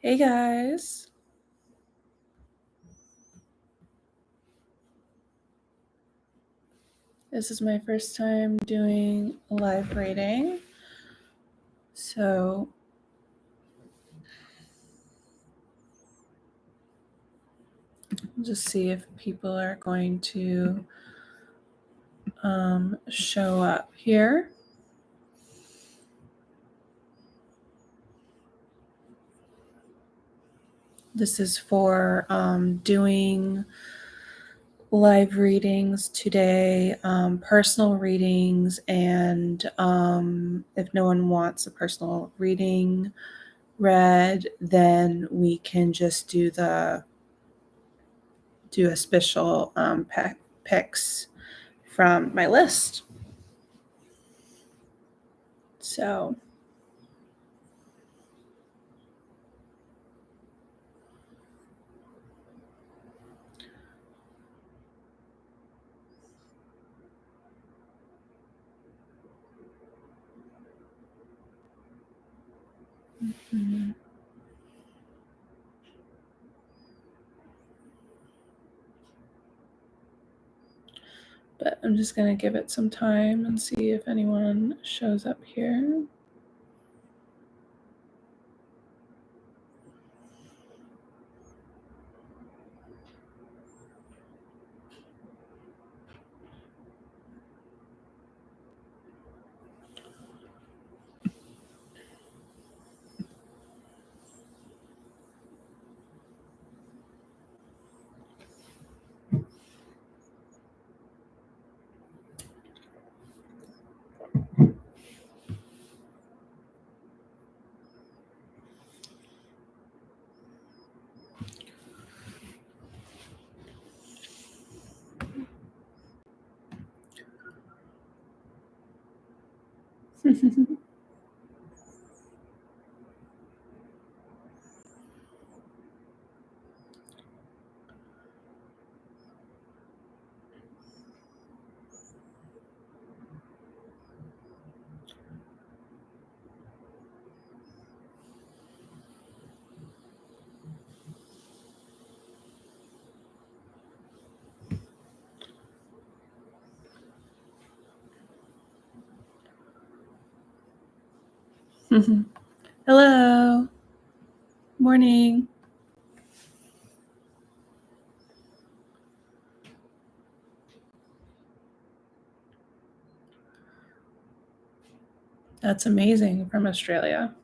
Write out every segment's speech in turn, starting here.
Hey guys. This is my first time doing a live reading. So we'll just see if people are going to show up here. This is for doing live readings today, personal readings, and if no one wants a personal reading read, then we can just do a special picks from my list. So but I'm just going to give it some time and see if anyone shows up here. Hello. Morning. That's amazing, from Australia.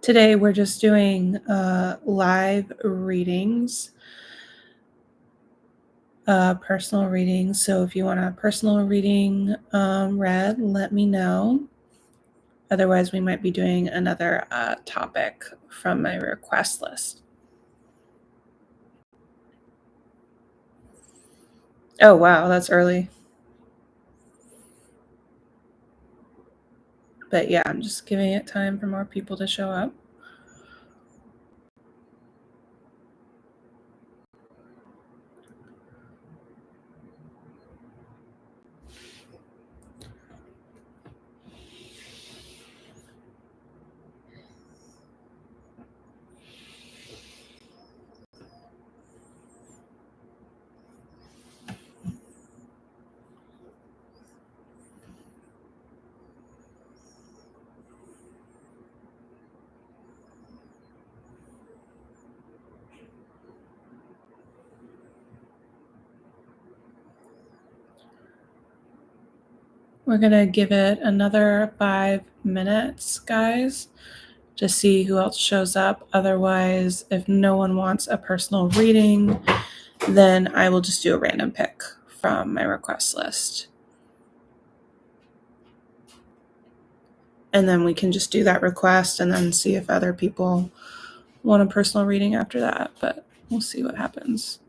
Today we're just doing live readings, personal readings. So if you want a personal reading read, let me know. Otherwise, we might be doing another topic from my request list. Oh, wow, that's early. But yeah, I'm just giving it time for more people to show up. We're going to give it another 5 minutes, guys, to see who else shows up. Otherwise, if no one wants a personal reading, then I will just do a random pick from my request list. And then we can just do that request and then see if other people want a personal reading after that. But we'll see what happens.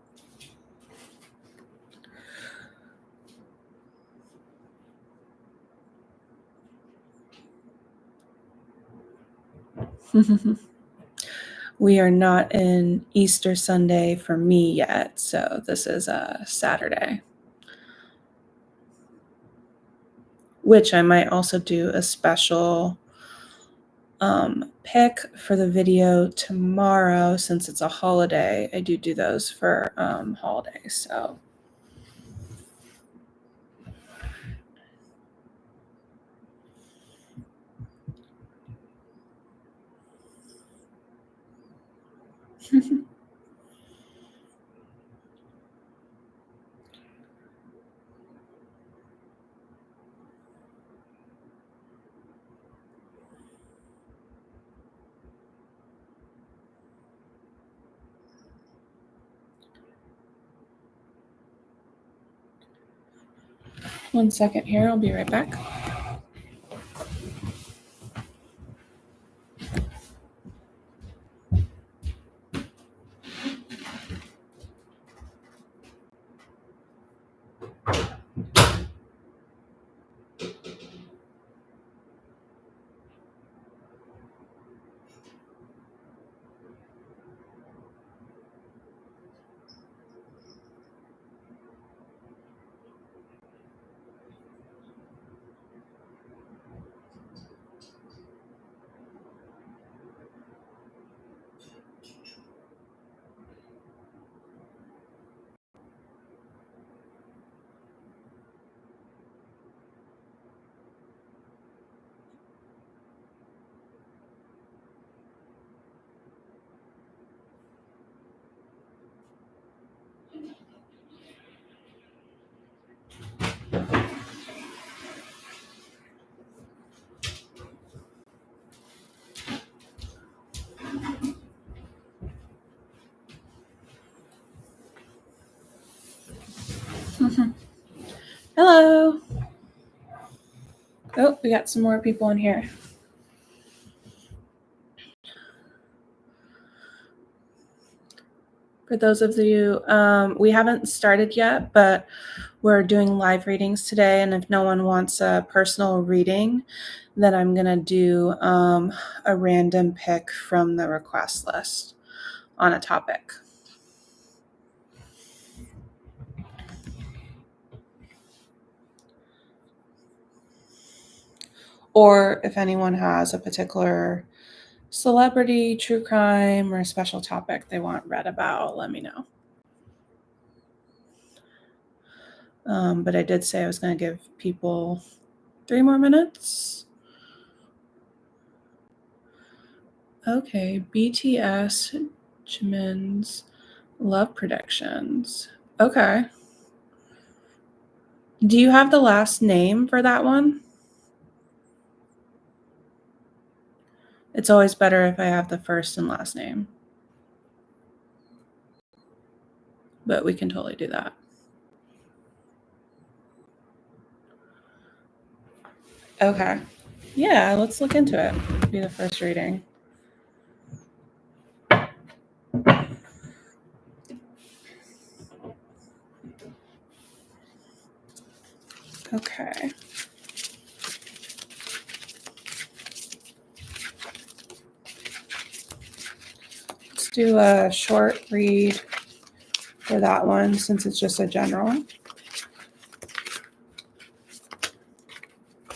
We are not in Easter Sunday for me yet, so this is a Saturday. which I might also do a special pick for the video tomorrow since it's a holiday. I do those for holidays, so. One second here, I'll be right back. Hello. Oh, we got some more people in here. For those of you, we haven't started yet, but we're doing live readings today. And if no one wants a personal reading, then I'm going to do a random pick from the request list on a topic. Or if anyone has a particular celebrity, true crime, or a special topic they want read about, let me know. But I did say I was going to give people 3 more minutes. Okay, BTS, Jimin's love predictions. Okay. Do you have the last name for that one? It's always better if I have the first and last name. But we can totally do that. Okay. Yeah, let's look into it. Be the first reading. Okay. Let's do a short read for that one since it's just a general.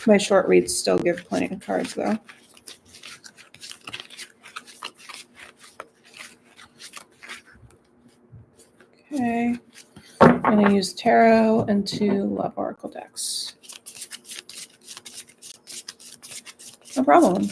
My short reads still give plenty of cards though. Okay. I'm going to use tarot and 2 love oracle decks. No problem.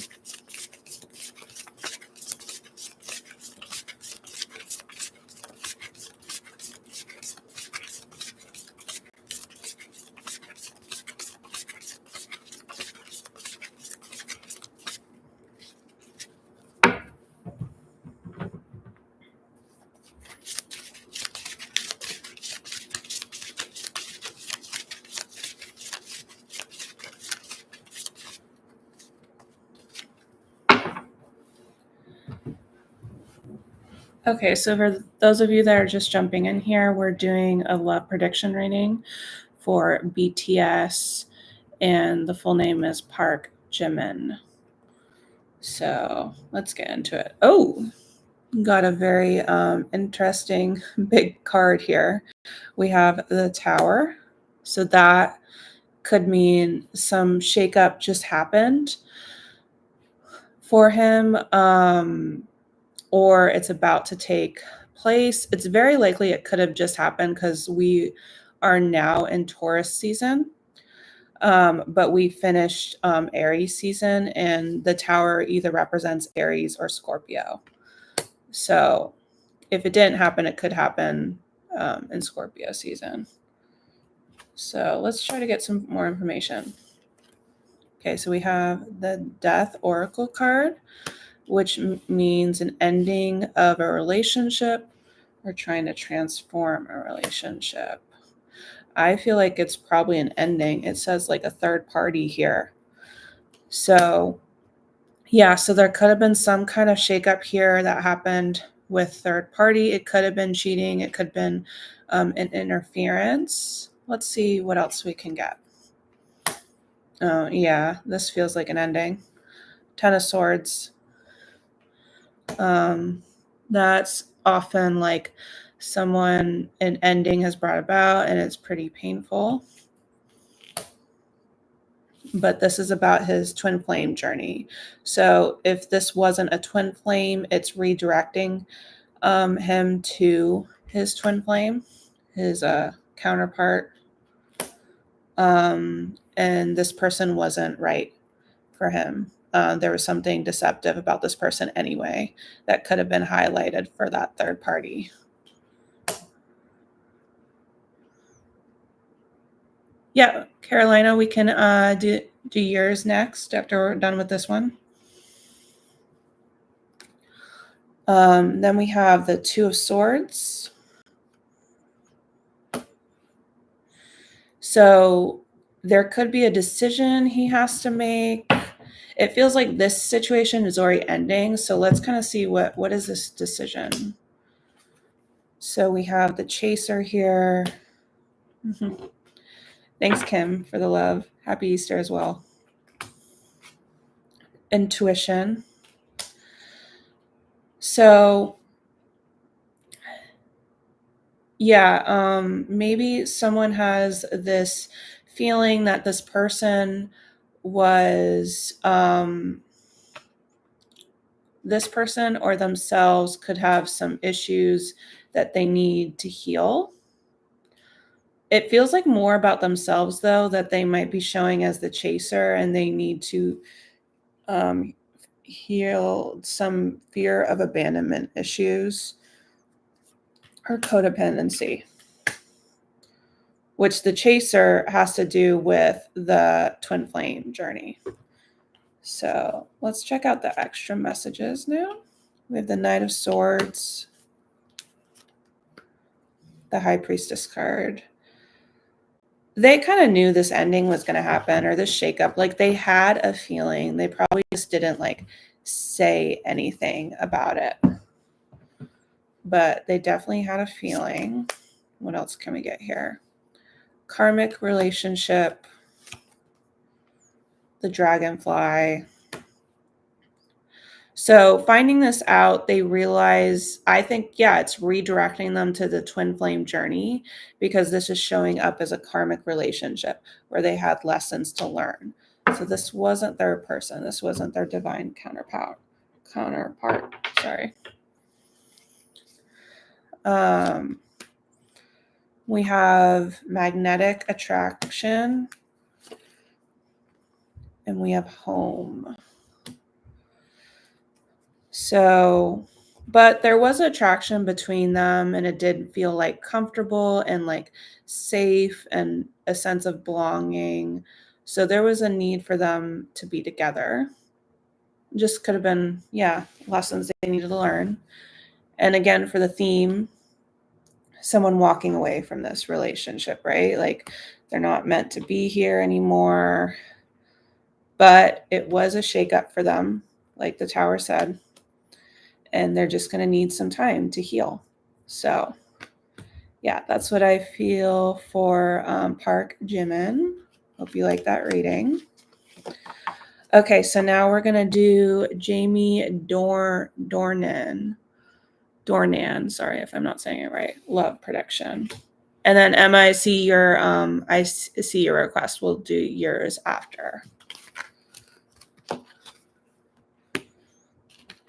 Okay, so for those of you that are just jumping in here, we're doing a love prediction reading for BTS, and the full name is Park Jimin. So let's get into it. Oh, got a very interesting big card here. We have the Tower. So that could mean some shakeup just happened for him, or it's about to take place. It's very likely it could have just happened because we are now in Taurus season. But we finished Aries season, and the tower either represents Aries or Scorpio. So if it didn't happen, it could happen in Scorpio season. So let's try to get some more information. Okay, so we have the Death Oracle card, which means an ending of a relationship or trying to transform a relationship. I feel like it's probably an ending. It says like a third party here. So yeah, so there could have been some kind of shakeup here that happened with third party. It could have been cheating. It could have been an interference. Let's see what else we can get. Oh, yeah, this feels like an ending. Ten of Swords. That's often like someone an ending has brought about, and it's pretty painful. But this is about his twin flame journey. So if this wasn't a twin flame, it's redirecting him to his twin flame, his counterpart. And this person wasn't right for him. There was something deceptive about this person anyway that could have been highlighted for that third party. Yeah, Carolina, we can do yours next after we're done with this one. Then we have the Two of Swords. So there could be a decision he has to make. It feels like this situation is already ending. So let's kind of see what is this decision. So we have the Chaser here. Mm-hmm. Thanks, Kim, for the love. Happy Easter as well. Intuition. So yeah, maybe someone has this feeling that this person was this person or themselves could have some issues that they need to heal. It feels like more about themselves, though, that they might be showing as the chaser, and they need to heal some fear of abandonment issues or codependency, which the chaser has to do with the twin flame journey. So let's check out the extra messages now. We have the Knight of Swords, the High Priestess card. They kind of knew this ending was going to happen, or this shakeup. Like, they had a feeling. They probably just didn't like say anything about it, but they definitely had a feeling. What else can we get here? Karmic relationship, the dragonfly. So finding this out, they realize, I think, yeah, it's redirecting them to the twin flame journey, because this is showing up as a karmic relationship where they had lessons to learn. So this wasn't their person. This wasn't their divine counterpart. Sorry. We have magnetic attraction, and we have home. So, but there was attraction between them, and it did feel like comfortable and like safe and a sense of belonging. So there was a need for them to be together. Just could have been, yeah, lessons they needed to learn. And again, for the theme, someone walking away from this relationship, right? Like, they're not meant to be here anymore. But it was a shakeup for them, like the Tower said. And they're just going to need some time to heal. So yeah, that's what I feel for Park Jimin. Hope you like that reading. Okay, so now we're going to do Jamie Dornan. Sorry if I'm not saying it right. Love prediction. And then Emma, I see your request. We'll do yours after.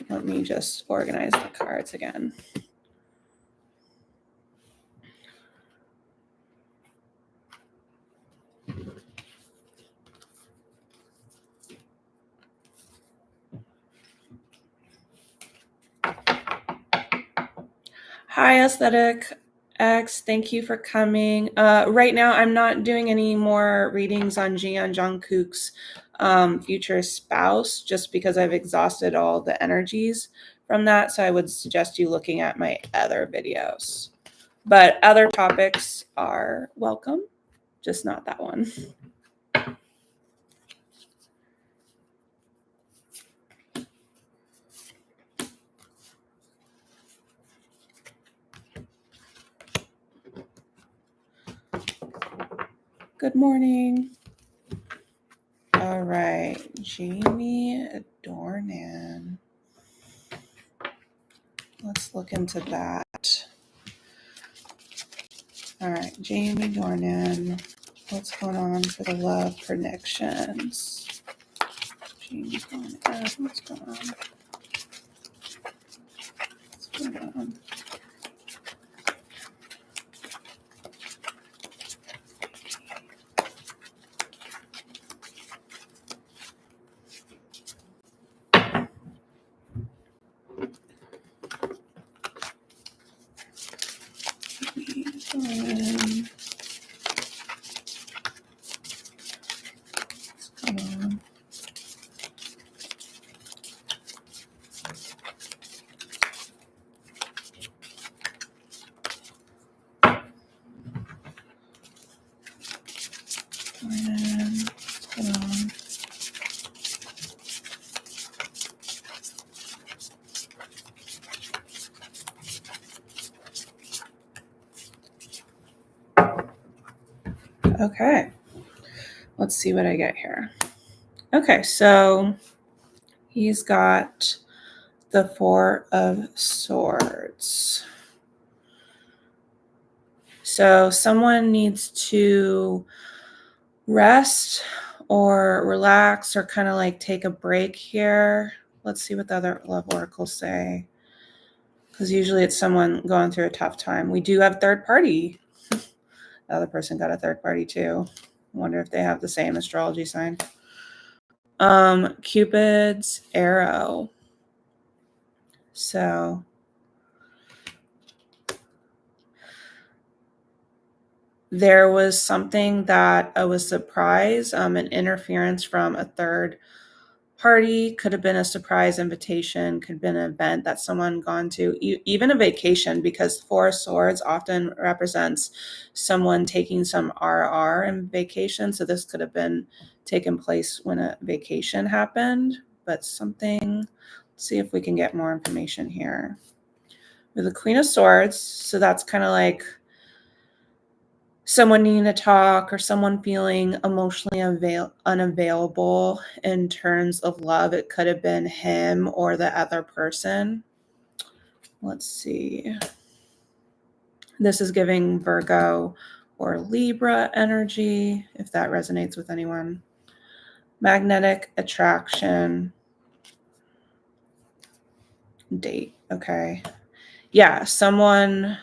Let me just organize the cards again. Hi, Aesthetic X. Thank you for coming. Right now, I'm not doing any more readings on Jian Jungkook's future spouse, just because I've exhausted all the energies from that. So I would suggest you looking at my other videos. But other topics are welcome, just not that one. Good morning. All right, Jamie Dornan. Let's look into that. All right, Jamie Dornan. What's going on for the love predictions? Jamie Dornan. What's going on? What's going on? Okay, let's see what I get here. Okay, so he's got the Four of Swords. So someone needs to rest or relax or kind of like take a break here. Let's see what the other love oracles say. Because usually it's someone going through a tough time. We do have third party. The other person got a third party too. I wonder if they have the same astrology sign. Cupid's arrow. So there was something that was a surprise, an interference from a third party. Could have been a surprise invitation, could have been an event that someone gone to, even a vacation, because Four of Swords often represents someone taking some RR in vacation. So this could have been taken place when a vacation happened, but something, let's see if we can get more information here. With the Queen of Swords, so that's kind of like someone needing to talk or someone feeling emotionally unavailable in terms of love. It could have been him or the other person. Let's see. This is giving Virgo or Libra energy, if that resonates with anyone. Magnetic attraction. Date. Okay. Yeah, someone...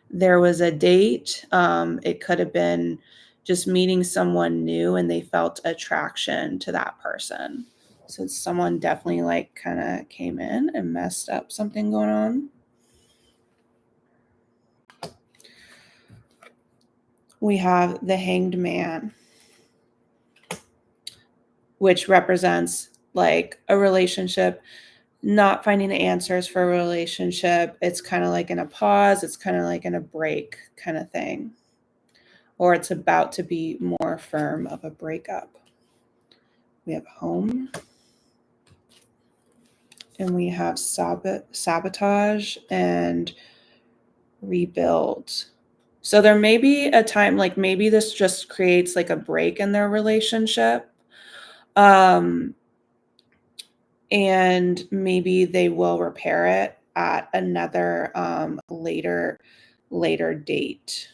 There was a date. It could have been just meeting someone new and they felt attraction to that person. So someone definitely like kind of came in and messed up something going on. We have the Hanged Man, which represents like a relationship, not finding the answers for a relationship. It's kind of like in a pause. It's kind of like in a break kind of thing. Or it's about to be more firm of a breakup. We have home. And we have sabotage and rebuild. So there may be a time, like maybe this just creates like a break in their relationship. And maybe they will repair it at another later date.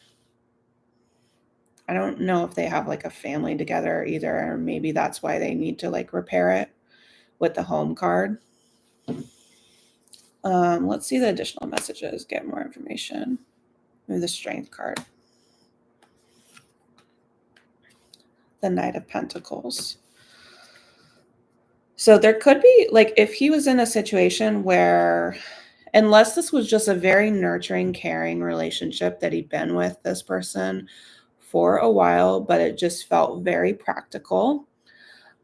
I don't know if they have like a family together either, or maybe that's why they need to like repair it with the home card. Let's see the additional messages, get more information. Maybe the strength card. The Knight of Pentacles. So there could be, like, if he was in a situation where, unless this was just a very nurturing, caring relationship that he'd been with this person for a while, but it just felt very practical.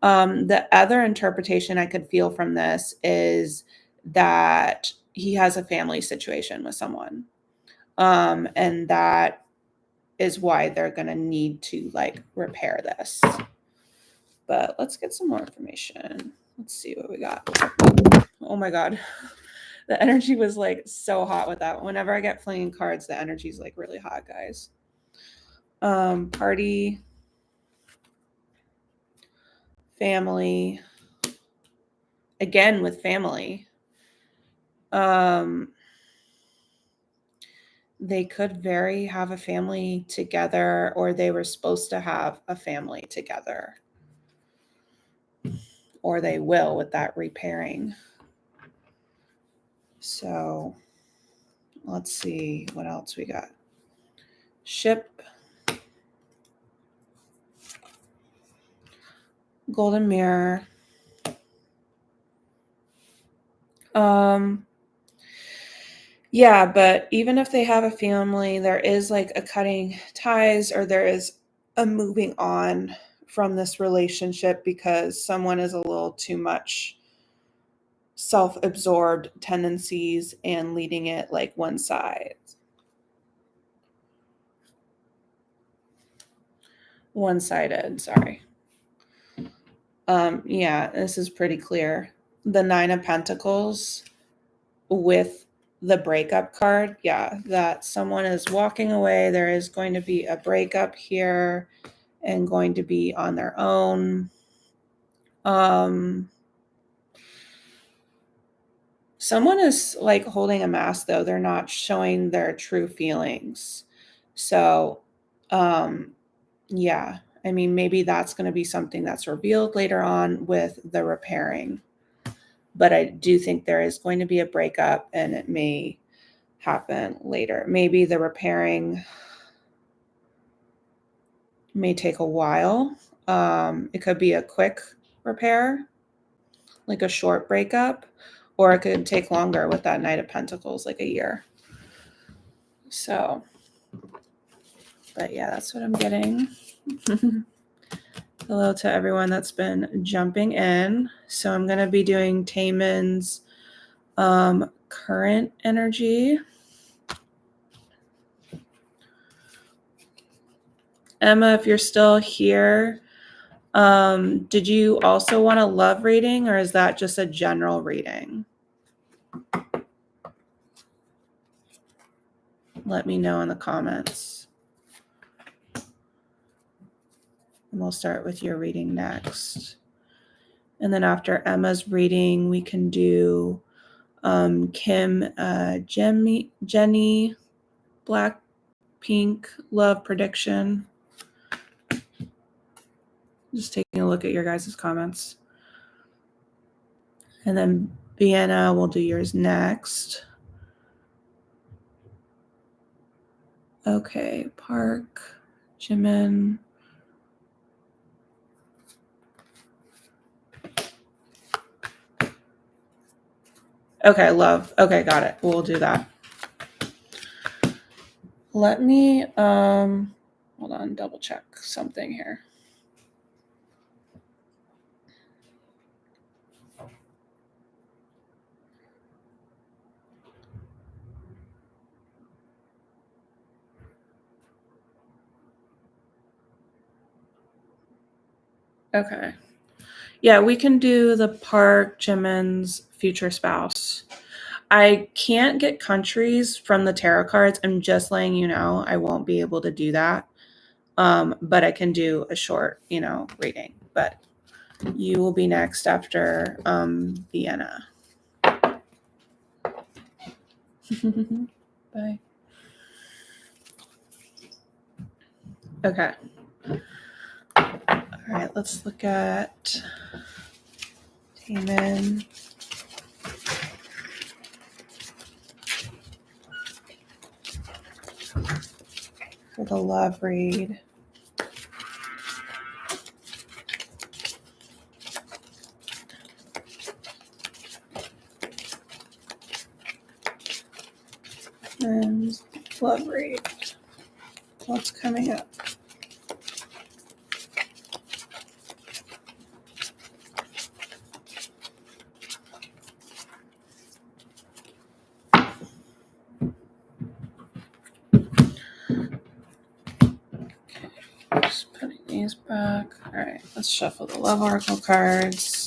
The other interpretation I could feel from this is that he has a family situation with someone. And that is why they're going to need to like repair this. But let's get some more information. Let's see what we got. Oh my God. The energy was like so hot with that. Whenever I get flinging cards, the energy is like really hot, guys. Party, family, again with family. They could have a family together, or they were supposed to have a family together, or they will with that repairing. So let's see what else we got. Ship, golden mirror. Yeah, but even if they have a family, there is like a cutting ties, or there is a moving on from this relationship because someone is a little too much self-absorbed tendencies and leading it like one side. One-sided, sorry. Yeah, this is pretty clear. The Nine of Pentacles with the breakup card, yeah, that someone is walking away. There is going to be a breakup here and going to be on their own. Someone is like holding a mask though. They're not showing their true feelings. So, yeah, I mean, maybe that's going to be something that's revealed later on with the repairing. But I do think there is going to be a breakup, and it may happen later. Maybe the repairing may take a while. It could be a quick repair, like a short breakup, or it could take longer with that Knight of Pentacles, like a year. So, but yeah, that's what I'm getting. Hello to everyone that's been jumping in. So I'm going to be doing Taemin's current energy. Emma, if you're still here, did you also want a love reading, or is that just a general reading? Let me know in the comments. And we'll start with your reading next. And then after Emma's reading, we can do Kim, Jenny, Blackpink, love prediction. Just taking a look at your guys' comments. And then Vienna, we'll do yours next. Okay, Park, Jimin. Okay, love. Okay, got it. We'll do that. Let me hold on, double check something here. Okay. Yeah, we can do the Park, Jimin's future spouse. I can't get countries from the tarot cards. I'm just letting you know I won't be able to do that. But I can do a short, reading. But you will be next after Vienna. Bye. Okay. All right, let's look at Taemin. For the love read. And love read. What's coming up? Just putting these back. All right, let's shuffle the love oracle cards.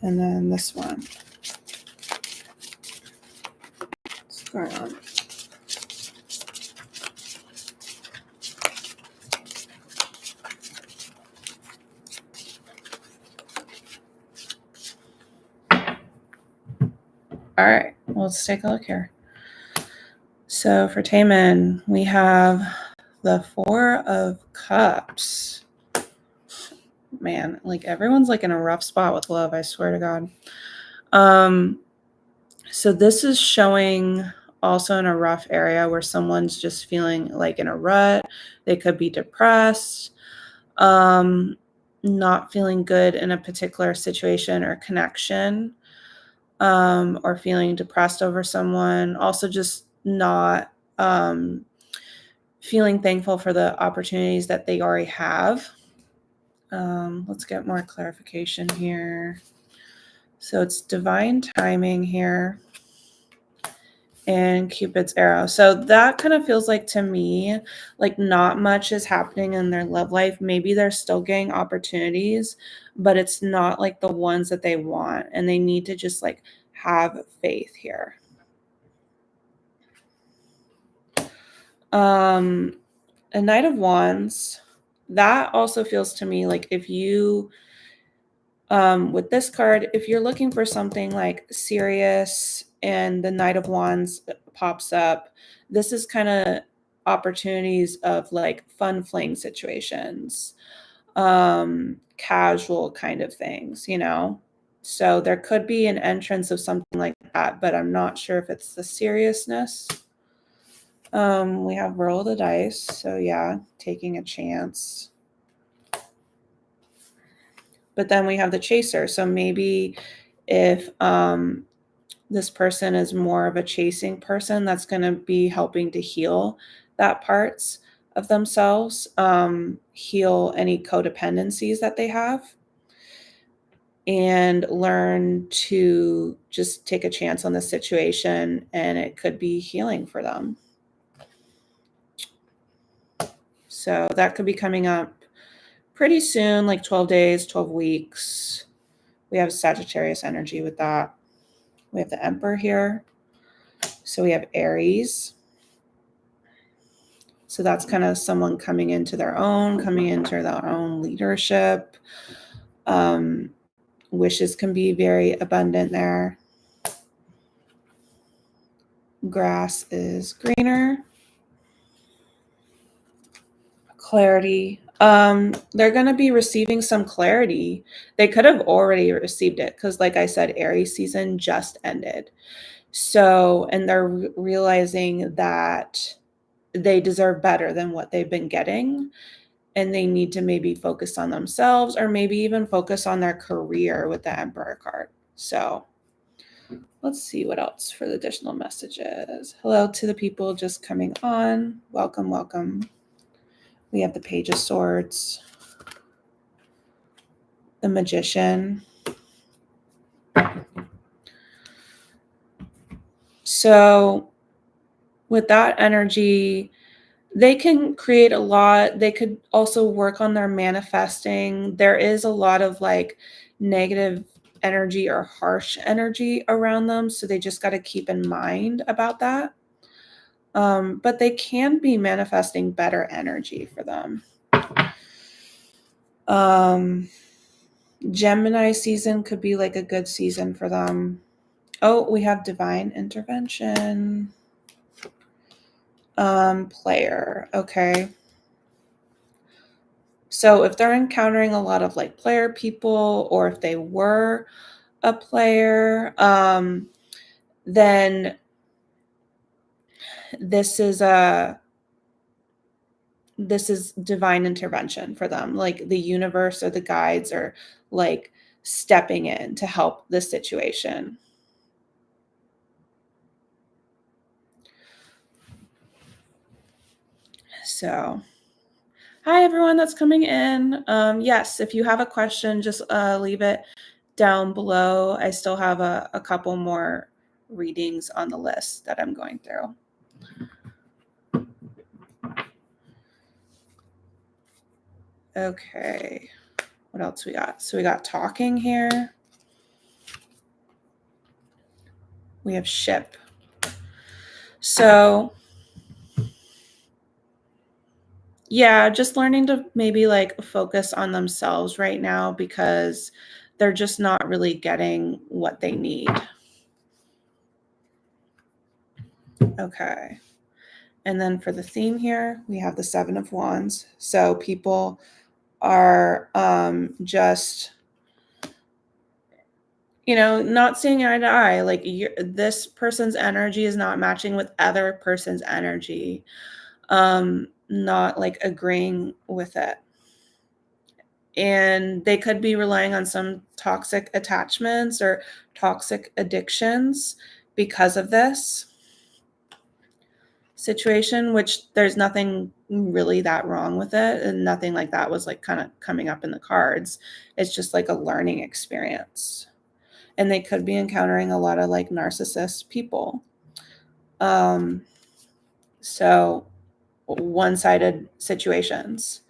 And then this one. What's going on? All right, well, let's take a look here. So for Taemin, we have the Four of Cups. Man, like everyone's like in a rough spot with love, I swear to God. So this is showing also in a rough area where someone's just feeling like in a rut. They could be depressed, not feeling good in a particular situation or connection, or feeling depressed over someone. Also just not feeling thankful for the opportunities that they already have. Let's get more clarification here. So it's divine timing here and Cupid's arrow. So that kind of feels like to me, like not much is happening in their love life. Maybe they're still getting opportunities, but it's not like the ones that they want. And they need to just like have faith here. A Knight of Wands, that also feels to me like if you with this card, if you're looking for something like serious and the Knight of Wands pops up, this is kind of opportunities of like fun fling situations, casual kind of things, you know? So there could be an entrance of something like that, but I'm not sure if it's the seriousness. We have roll the dice. So yeah, taking a chance. But then we have the chaser. So maybe if this person is more of a chasing person, that's going to be helping to heal that parts of themselves, heal any codependencies that they have, and learn to just take a chance on the situation, and it could be healing for them. So that could be coming up pretty soon, like 12 days, 12 weeks. We have Sagittarius energy with that. We have the Emperor here. So we have Aries. So that's kind of someone coming into their own leadership. Wishes can be very abundant there. Grass is greener. Clarity. They're going to be receiving some clarity. They could have already received it because, like I said, Aries season just ended. So, and they're realizing that they deserve better than what they've been getting. And they need to maybe focus on themselves or maybe even focus on their career with the Emperor card. So let's see what else for the additional messages. Hello to the people just coming on. Welcome, welcome. We have the Page of Swords, the Magician. So with that energy, they can create a lot. They could also work on their manifesting. There is a lot of like negative energy or harsh energy around them. So they just got to keep in mind about that. but they can be manifesting better energy for them. Gemini season could be like a good season for them. Oh, we have divine intervention. Player. Okay. So if they're encountering a lot of like player people, or if they were a player, then this is divine intervention for them. Like the universe or the guides are like stepping in to help the situation. So, hi everyone that's coming in. Yes, if you have a question, just leave it down below. I still have a couple more readings on the list that I'm going through. Okay, what else we got? So we got talking here. We have ship. So yeah, just learning to maybe like focus on themselves right now, because they're just not really getting what they need. Okay. And then for the theme here, we have the Seven of Wands. So people are just, not seeing eye to eye. Like this person's energy is not matching with other person's energy. Not like agreeing with it. And they could be relying on some toxic attachments or toxic addictions because of this situation, which there's nothing really that wrong with it, and nothing like that was like kind of coming up in the cards. It's just like a learning experience, and they could be encountering a lot of like narcissist people. So one-sided situations.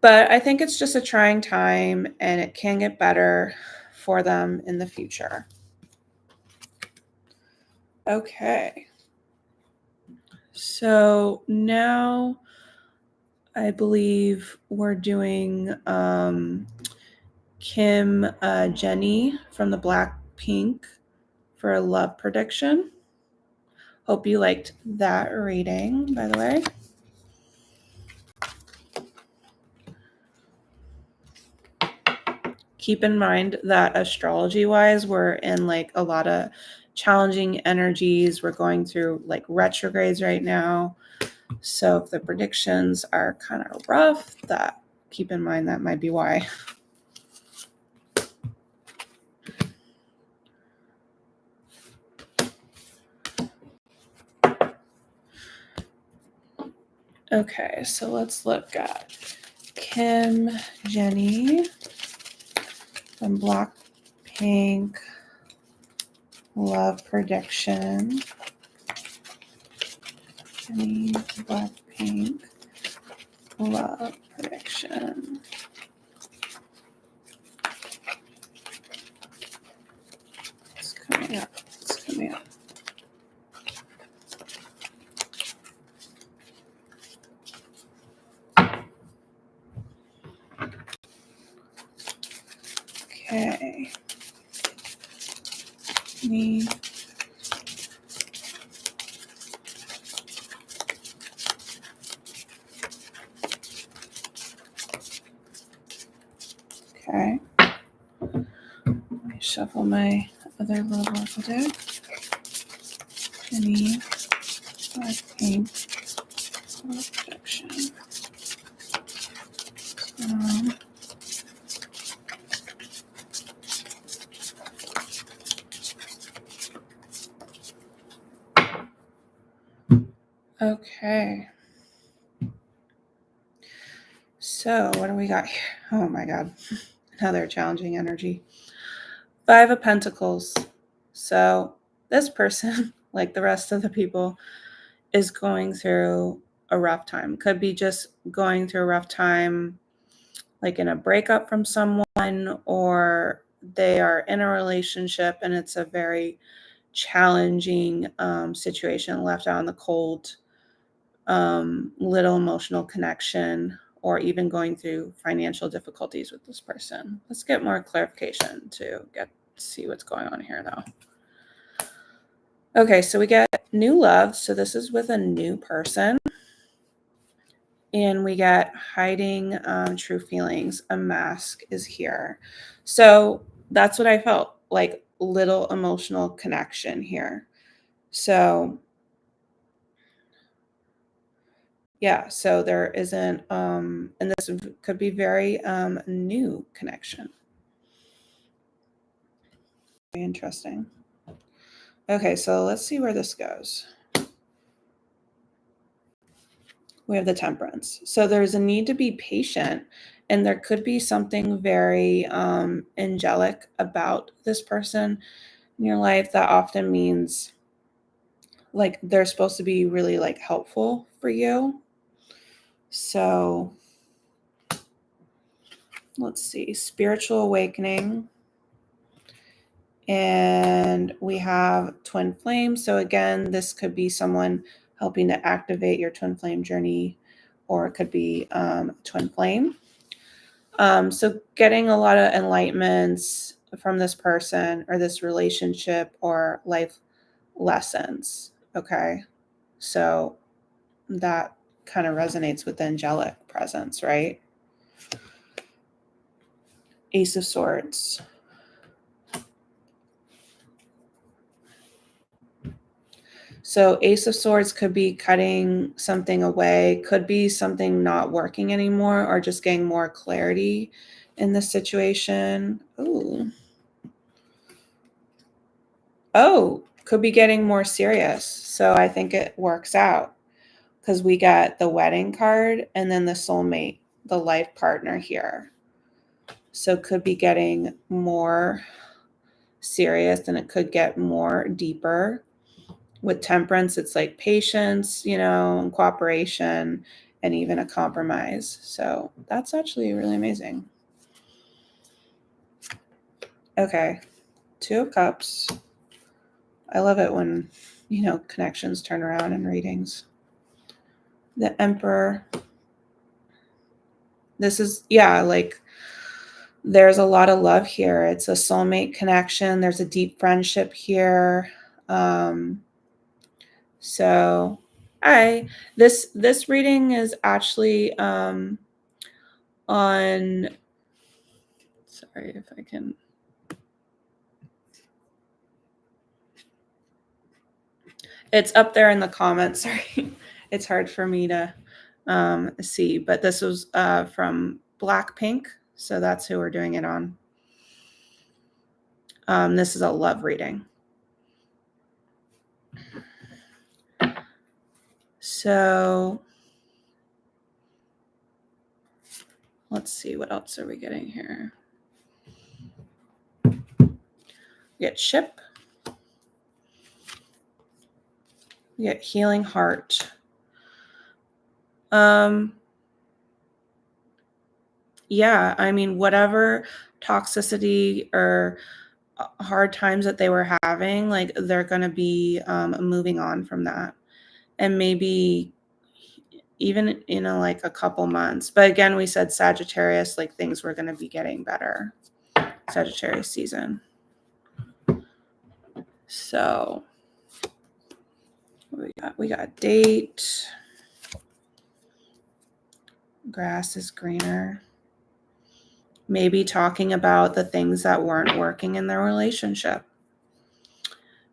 But I think it's just a trying time, and it can get better for them in the future. Okay. So now I believe we're doing Kim Jenny from the Blackpink for a love prediction. Hope you liked that reading, by the way. Keep in mind that astrology-wise, we're in like a lot of challenging energies. We're going through like retrogrades right now. So if the predictions are kind of rough, that keep in mind that might be why. Okay, so let's look at Kim Jenny from Blackpink love prediction. Jenny Blackpink love prediction. It's coming up. It's coming up. Okay. Me. Okay. Let me shuffle my other little oracle deck. Jenny Blackpink love prediction. Okay. So what do we got here? Oh my God. Another challenging energy. 5 of Pentacles. So this person, like the rest of the people, is going through a rough time. Could be just going through a rough time, like in a breakup from someone, or they are in a relationship and it's a very challenging situation, left out in the cold, little emotional connection, or even going through financial difficulties with this person. Let's get more clarification to see what's going on here though. Okay, so we get new love. So this is with a new person. And we get hiding true feelings. A mask is here. So that's what I felt like, little emotional connection here. So yeah, so there isn't, and this could be very new connection. Very interesting. Okay, so let's see where this goes. We have the Temperance. So there's a need to be patient, and there could be something very angelic about this person in your life that often means like they're supposed to be really like helpful for you. So let's see, spiritual awakening. And we have twin flame. So again, this could be someone helping to activate your twin flame journey, or it could be twin flame. So getting a lot of enlightenments from this person or this relationship or life lessons. Okay. So that kind of resonates with the angelic presence, right? Ace of Swords. So Ace of Swords could be cutting something away, could be something not working anymore, or just getting more clarity in the situation. Ooh. Oh, could be getting more serious. So I think it works out because we got the wedding card and then the soulmate, the life partner here. So could be getting more serious, and it could get more deeper. With Temperance, it's like patience, and cooperation, and even a compromise. So that's actually really amazing. Okay, Two of Cups. I love it when, connections turn around in readings. The Emperor. This is, like there's a lot of love here. It's a soulmate connection. There's a deep friendship here. So this reading is actually on, sorry if I can, it's up there in the comments. Sorry, it's hard for me to see, but this was from Blackpink, so that's who we're doing it on. This is a love reading. So let's see, what else are we getting here? We get Ship. We get Healing Heart. Yeah, I mean, whatever toxicity or hard times that they were having, like they're going to be moving on from that. And maybe even in like a couple months. But again, we said Sagittarius, like things were going to be getting better. Sagittarius season. So we got date. Grass is greener. Maybe talking about the things that weren't working in their relationship.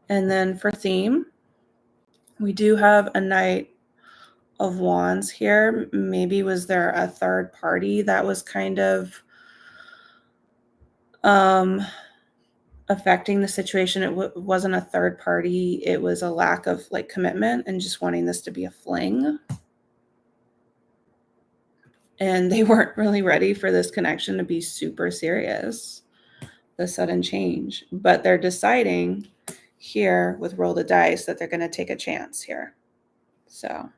And then for theme, we do have a Knight of Wands here. Maybe was there a third party that was kind of affecting the situation? It wasn't a third party. It was a lack of like commitment and just wanting this to be a fling. And they weren't really ready for this connection to be super serious, the sudden change. But they're deciding here with Roll the Dice that they're going to take a chance here. So,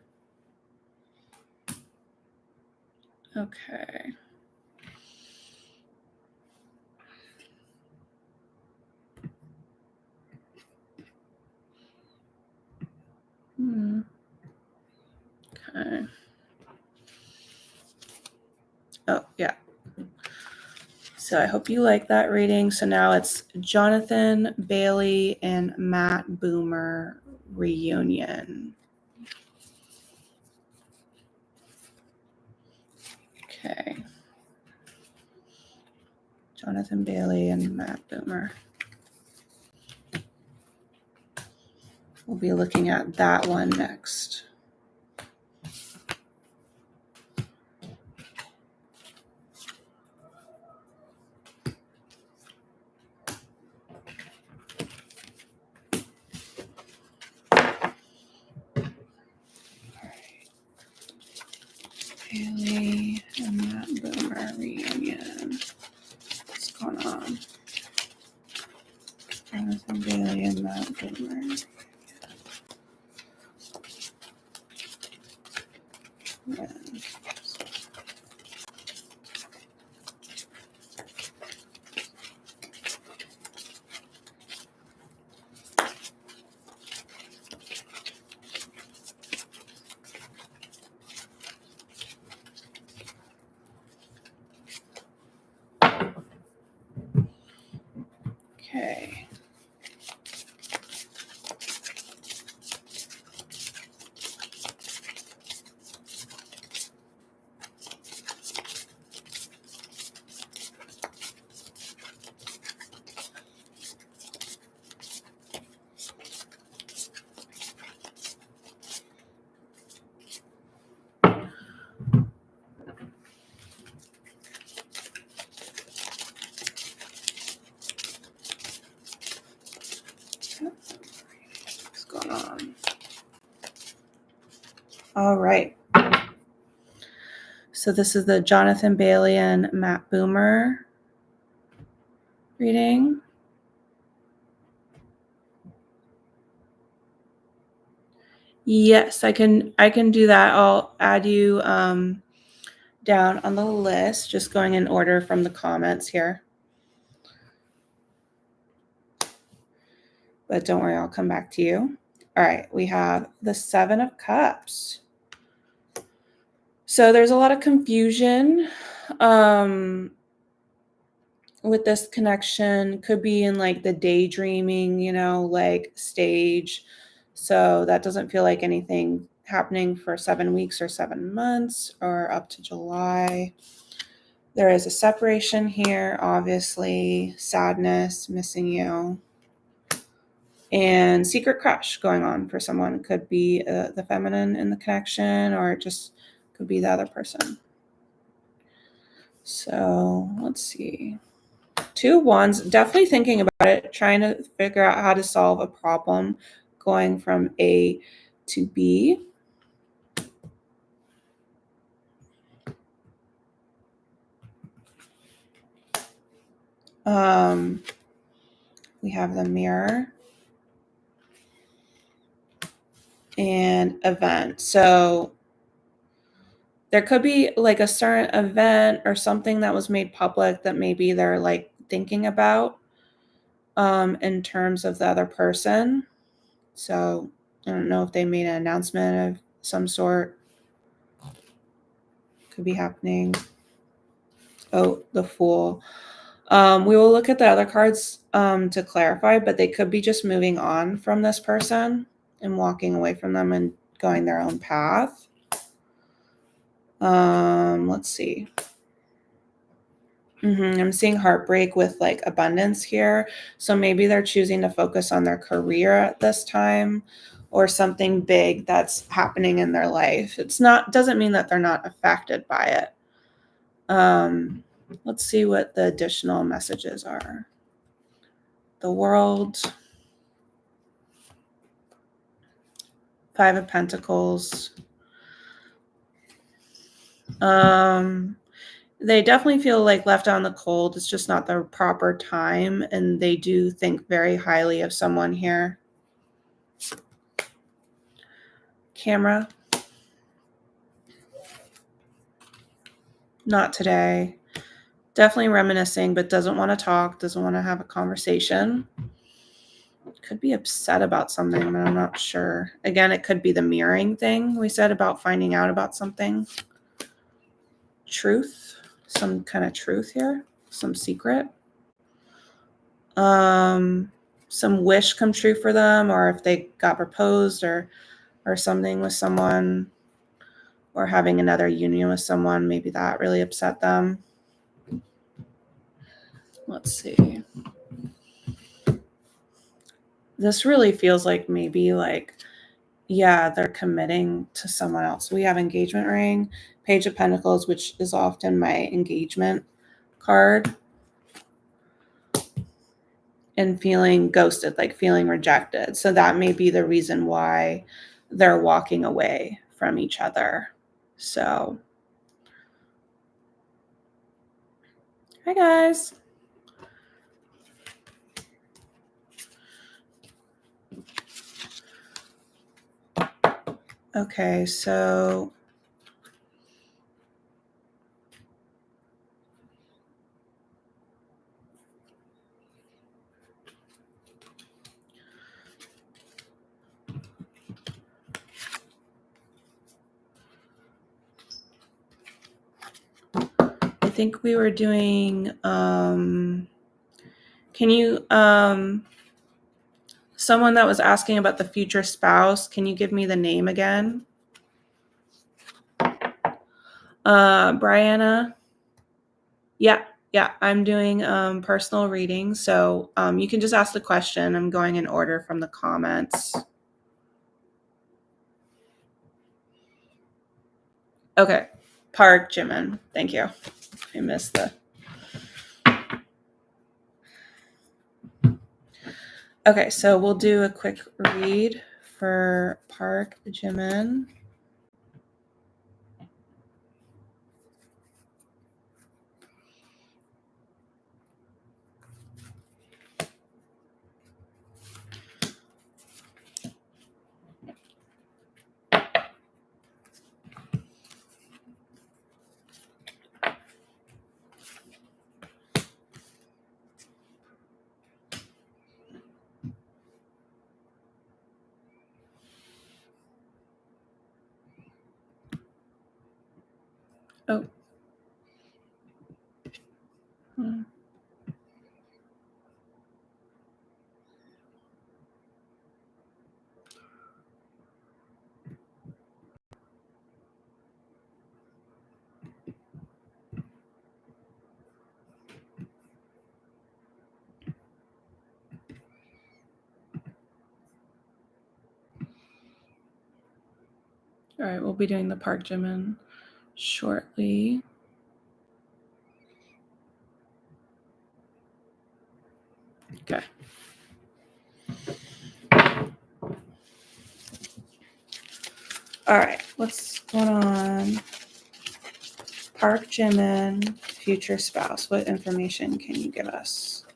okay. So I hope you like that reading. So now it's Jonathan Bailey and Matt Boomer reunion. Okay. Jonathan Bailey and Matt Boomer. We'll be looking at that one next. Bailey and Matt Boomer reunion. What's going on? Jonathan Bailey and Matt Boomer. Yeah. Okay. What's going on? All right. So this is the Jonathan Bailey and Matt Boomer reading. Yes, I can do that. I'll add you down on the list, just going in order from the comments here. But don't worry, I'll come back to you. All right, we have the Seven of Cups. So there's a lot of confusion with this connection. Could be in like the daydreaming, like stage. So that doesn't feel like anything happening for 7 weeks or 7 months or up to July. There is a separation here, obviously, sadness, missing you, and secret crush going on for someone. Could be the feminine in the connection, or it just could be the other person. So let's see. Two of Wands, definitely thinking about it, trying to figure out how to solve a problem going from A to B. We have the Mirror and Event. So there could be like a certain event or something that was made public that maybe they're like thinking about in terms of the other person. So I don't know if they made an announcement of some sort. Could be happening. Oh, the Fool. We will look at the other cards to clarify, but they could be just moving on from this person and walking away from them and going their own path. Let's see. I'm seeing heartbreak with like abundance here. So maybe they're choosing to focus on their career at this time or something big that's happening in their life. Doesn't mean that they're not affected by it. Let's see what the additional messages are. The World, Five of Pentacles. They definitely feel like left out in the cold. It's just not the proper time, and they do think very highly of someone here. Camera. Not today. Definitely reminiscing, but doesn't want to talk, doesn't want to have a conversation. Could be upset about something, but I'm not sure. Again, it could be the mirroring thing we said about finding out about something. Truth. Some kind of truth here. some secret. Some wish come true for them, or if they got proposed or something with someone, or having another union with someone, maybe that really upset them. Let's see. This really feels like maybe like, yeah, they're committing to someone else. We have engagement ring, Page of Pentacles, which is often my engagement card, and feeling ghosted, like feeling rejected. So that may be the reason why they're walking away from each other. So, hi guys. Okay, so I think we were doing, can you, someone that was asking about the future spouse, can you give me the name again? Brianna? Yeah, I'm doing personal reading. So you can just ask the question. I'm going in order from the comments. Okay, Park Jimin. Thank you. I missed the... Okay, so we'll do a quick read for Park Jimin. Oh. All right, we'll be doing the Park Jimin shortly. Okay. All right, what's going on? Park Jimin, future spouse. What information can you give us?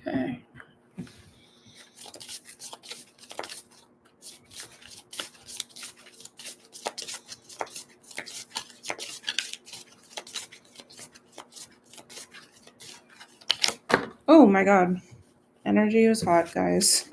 Okay. Oh my God. Energy is hot, guys.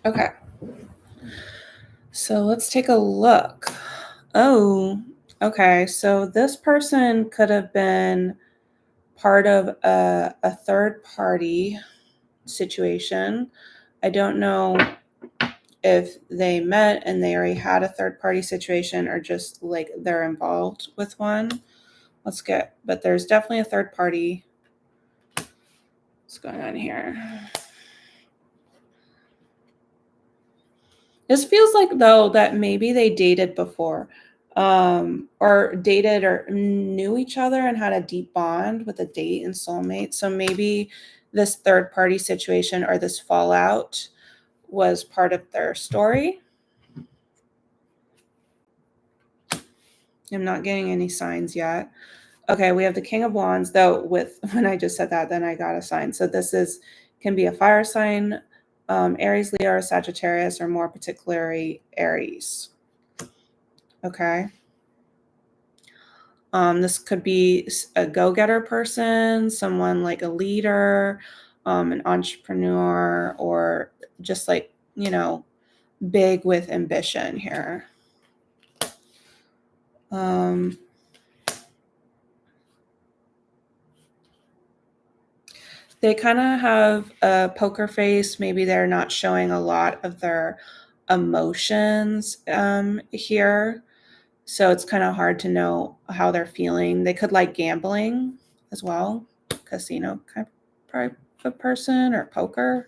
Okay. So let's take a look. Oh, okay. So this person could have been part of a third party situation. I don't know if they met and they already had a third party situation, or just like they're involved with one. But there's definitely a third party. What's going on here? This feels like, though, that maybe they dated before. or dated or knew each other and had a deep bond with a date and soulmate. So maybe this third party situation or this fallout was part of their story. I'm not getting any signs yet. Okay, we have the King of Wands, though. When I just said that, then I got a sign. So this can be a fire sign, Aries, Leo, or Sagittarius, or more particularly Aries. Okay. This could be a go-getter person, someone like a leader, an entrepreneur, or just like, big with ambition here. They kind of have a poker face. Maybe they're not showing a lot of their emotions here. So it's kind of hard to know how they're feeling. They could like gambling as well, casino kind of person, or poker.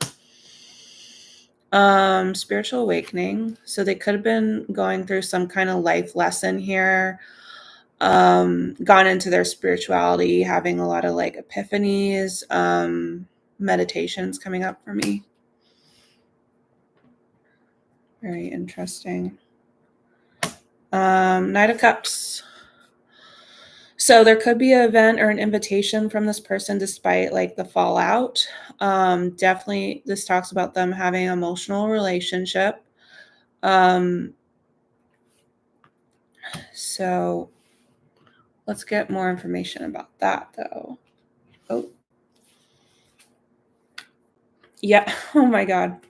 Spiritual awakening. So they could have been going through some kind of life lesson here, gone into their spirituality, having a lot of like epiphanies, meditations coming up for me. Very interesting. Knight of Cups. So there could be an event or an invitation from this person despite like the fallout. Definitely this talks about them having an emotional relationship. So let's get more information about that though. Oh. Yeah. Oh my God.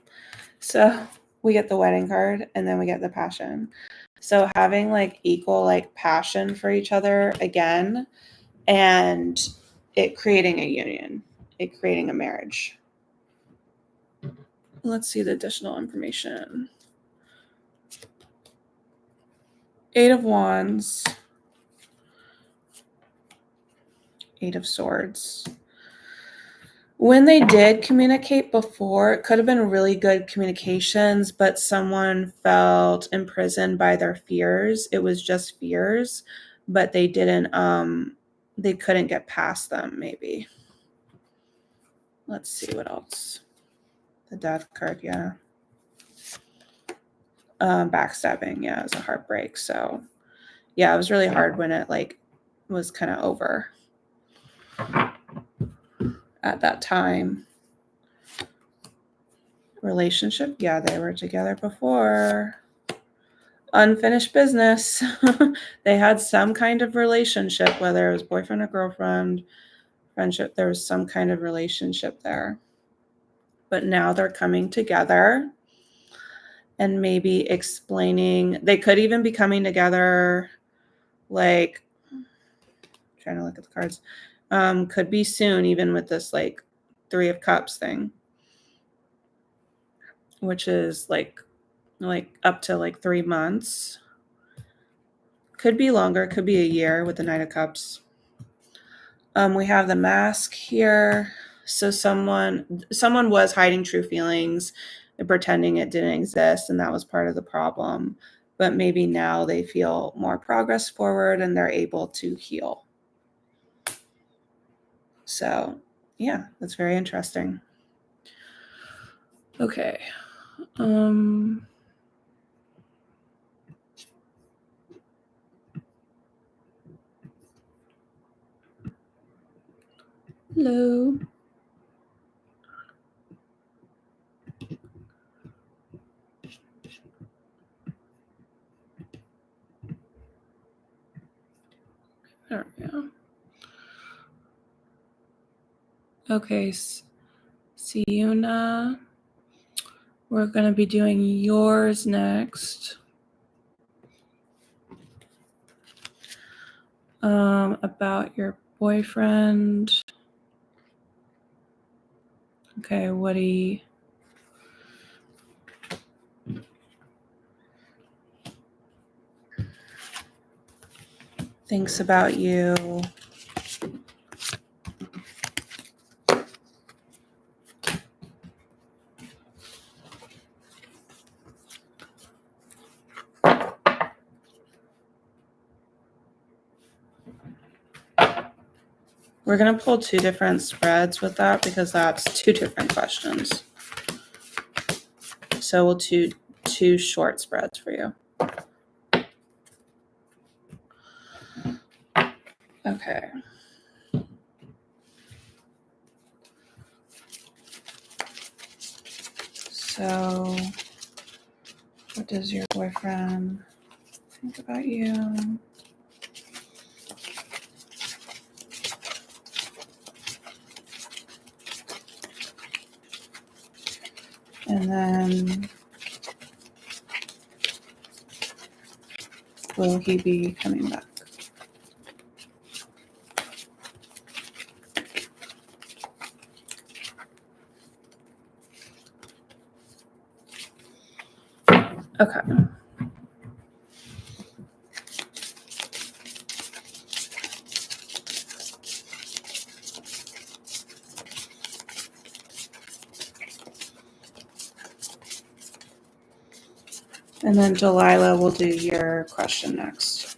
So we get the wedding card and then we get the passion. So having like equal like passion for each other again, and it creating a union, it creating a marriage. Let's see the additional information. 8 of Wands, 8 of Swords. When they did communicate before, it could have been really good communications, but someone felt imprisoned by their fears. It was just fears, but they couldn't get past them, maybe. Let's see what else. The Death card, yeah. Backstabbing, yeah, it was a heartbreak. So yeah, it was really hard when it like was kind of over at that time. Relationship, yeah, they were together before. Unfinished business. They had some kind of relationship, whether it was boyfriend or girlfriend, friendship, there was some kind of relationship there. But now they're coming together and maybe explaining, they could even be coming together like, trying to look at the cards, could be soon, even with this like 3 of Cups thing, which is like up to like 3 months. Could be longer, could be a year with the Knight of Cups. We have the Mask here. So someone was hiding true feelings and pretending it didn't exist, and that was part of the problem. But maybe now they feel more progress forward and they're able to heal. So yeah, that's very interesting. Okay. Hello. There we go. Okay, Siuna, we're going to be doing yours next. About your boyfriend. Okay, what he thinks about you. We're going to pull 2 different spreads with that because that's 2 different questions. So we'll do 2 short spreads for you. Okay. So what does your boyfriend think about you? And then will he be coming back? Okay. And then Delilah will do your question next.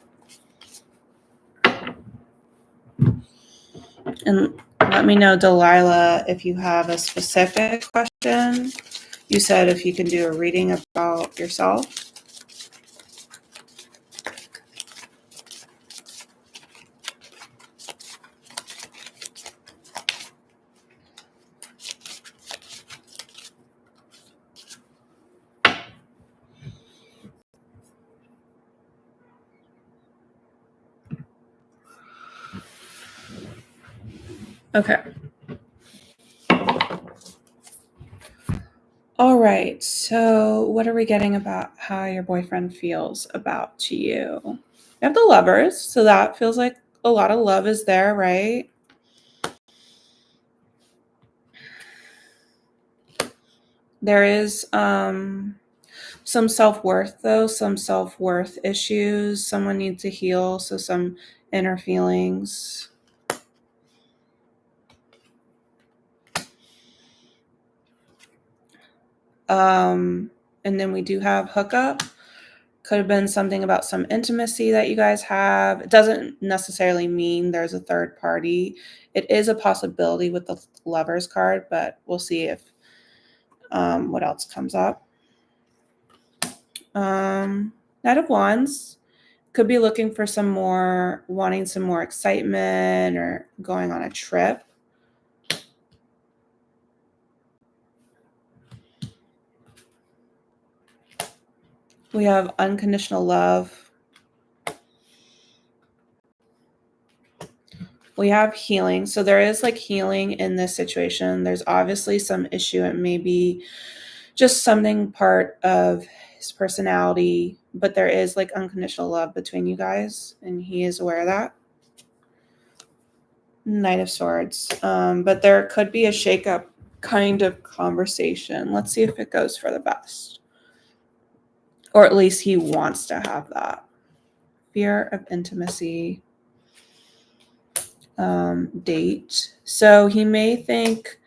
And let me know, Delilah, if you have a specific question. You said if you can do a reading about yourself. Okay. All right. So what are we getting about how your boyfriend feels about you? You have the Lovers, so that feels like a lot of love is there, right? There is some self-worth, though, some self-worth issues. Someone needs to heal, so some inner feelings. And then we do have hookup. Could have been something about some intimacy that you guys have. It doesn't necessarily mean there's a third party. It is a possibility with the Lovers card, but we'll see if what else comes up. Knight of Wands could be looking for wanting some more excitement or going on a trip. We have unconditional love. We have healing. So there is like healing in this situation. There's obviously some issue. It may be just something part of his personality, but there is like unconditional love between you guys, and he is aware of that. Knight of Swords. But there could be a shakeup kind of conversation. Let's see if it goes for the best. Or at least he wants to have that. Fear of intimacy. Date. So he may think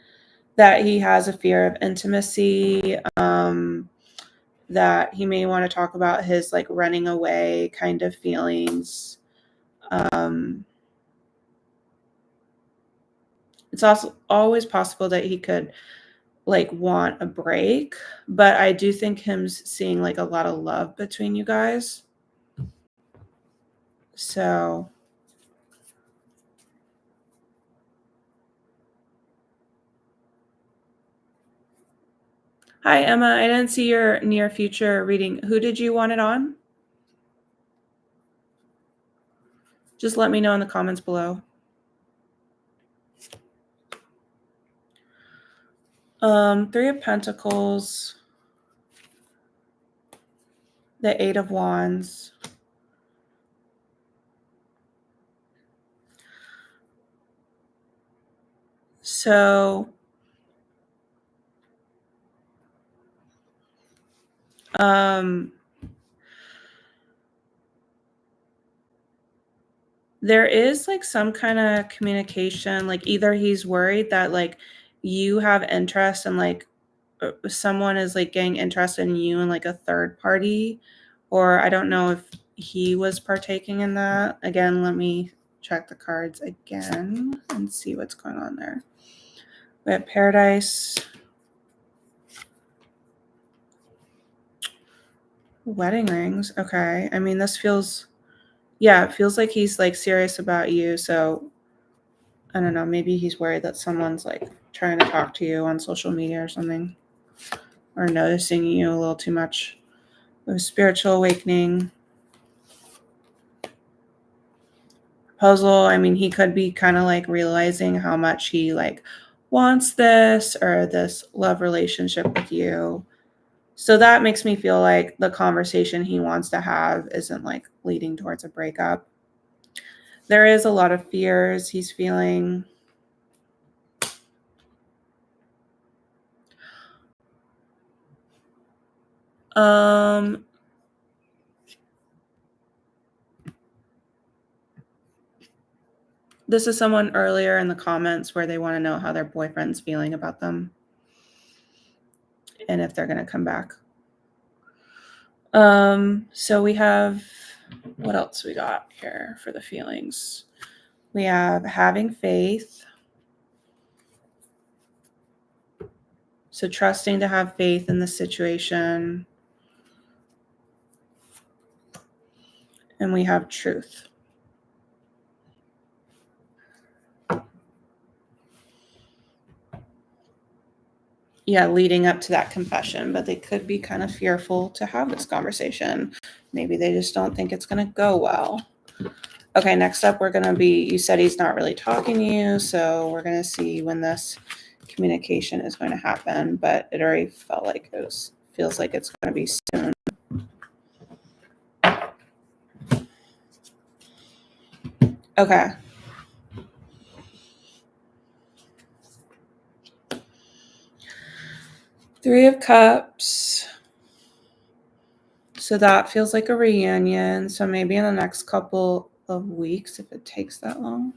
that he has a fear of intimacy, that he may want to talk about his like running away kind of feelings. It's also always possible that he could like want a break, but I do think him seeing like a lot of love between you guys. So hi, Emma. I didn't see your near future reading. Who did you want it on? Just let me know in the comments below. Three of Pentacles, the Eight of Wands. So, there is like some kind of communication, like either he's worried that like you have interest and like someone is like getting interested in you and like a third party, or I don't know if he was partaking in that. Again, let me check the cards again and see what's going on there. We have Paradise, wedding rings. Okay. I mean, this feels, yeah, it feels like he's like serious about you. So I don't know. Maybe he's worried that someone's like trying to talk to you on social media or something, or noticing you a little too much. With spiritual awakening, proposal. I mean, he could be kind of like realizing how much he like wants this or this love relationship with you. So that makes me feel like the conversation he wants to have isn't like leading towards a breakup. There is a lot of fears he's feeling. This is someone earlier in the comments where they want to know how their boyfriend's feeling about them and if they're going to come back. So we have, what else we got here for the feelings? We have having faith. So trusting to have faith in the situation. And we have truth. Yeah, leading up to that confession, but they could be kind of fearful to have this conversation. Maybe they just don't think it's going to go well. Okay, next up, we're going to be, you said he's not really talking to you, so we're going to see when this communication is going to happen, but it already felt like feels like it's going to be soon. Okay. Three of Cups. So that feels like a reunion. So maybe in the next couple of weeks, if it takes that long.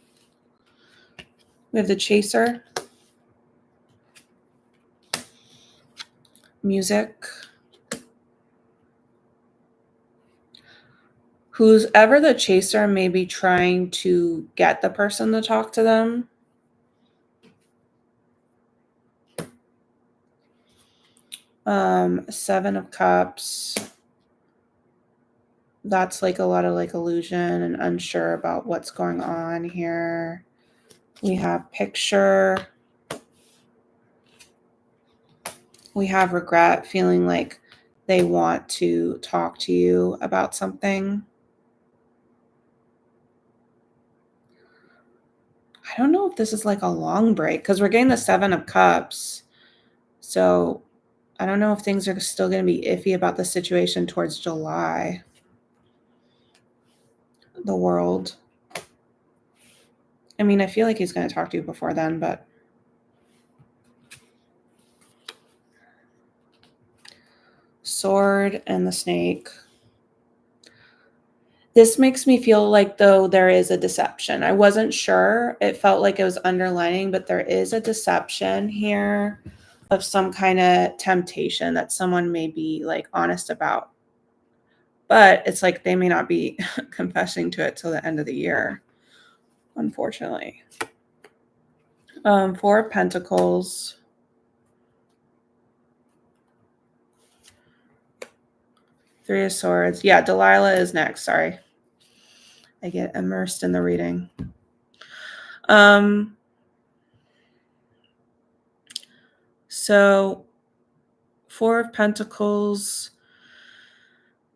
We have the Chaser. Music. Who's ever the chaser may be trying to get the person to talk to them. Seven of Cups. That's like a lot of like illusion and unsure about what's going on here. We have Picture. We have regret, feeling like they want to talk to you about something. I don't know if this is like a long break because we're getting the Seven of Cups. So I don't know if things are still going to be iffy about the situation towards July. The World. I mean, I feel like he's going to talk to you before then, but Sword and the Snake. This makes me feel like, though, there is a deception. I wasn't sure. It felt like it was underlining, but there is a deception here of some kind of temptation that someone may be like honest about. But it's like they may not be confessing to it till the end of the year, unfortunately. Four of Pentacles. Three of Swords. Yeah, Delilah is next. Sorry. I get immersed in the reading. So Four of Pentacles.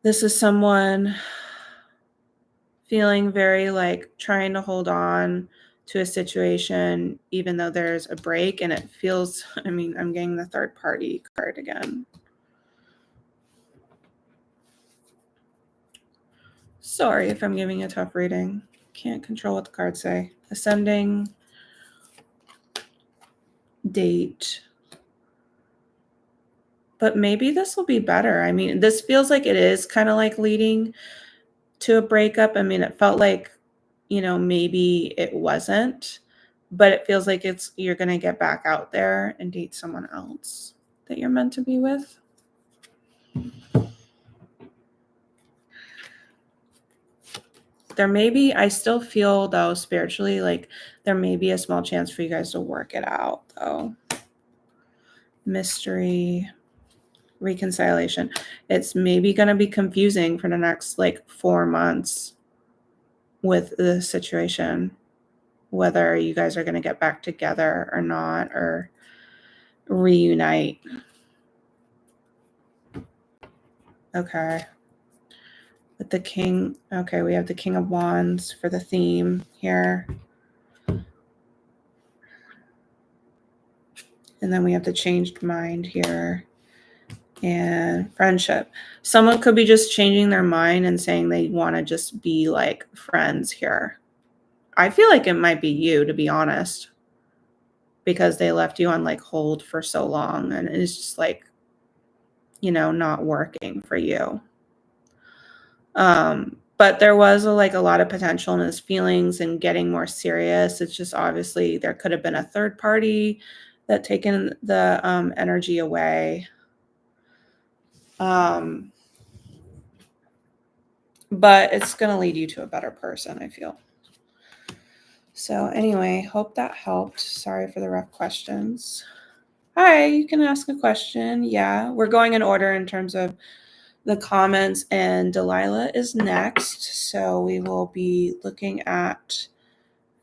This is someone feeling very like trying to hold on to a situation, even though there's a break, and it feels, I mean, I'm getting the third party card again. Sorry if I'm giving a tough reading. Can't control what the cards say. Ascending. Date. But maybe this will be better. I mean, this feels like it is kind of like leading to a breakup. I mean, it felt like, maybe it wasn't, but it feels like you're going to get back out there and date someone else that you're meant to be with. There may be, I still feel though spiritually like there may be a small chance for you guys to work it out though. Mystery, reconciliation. It's maybe going to be confusing for the next like 4 months with the situation, whether you guys are going to get back together or not, or reunite. Okay. With the king, okay, we have the King of Wands for the theme here. And then we have the changed mind here and friendship. Someone could be just changing their mind and saying they want to just be like friends here. I feel like it might be you, to be honest, because they left you on like hold for so long and it's just like, you know, not working for you. But there was a lot of potential in his feelings and getting more serious. It's just obviously there could have been a third party that taken the energy away. But it's going to lead you to a better person, I feel. So anyway, hope that helped. Sorry for the rough questions. Hi, you can ask a question. Yeah, we're going in order in terms of the comments, and Delilah is next. So we will be looking at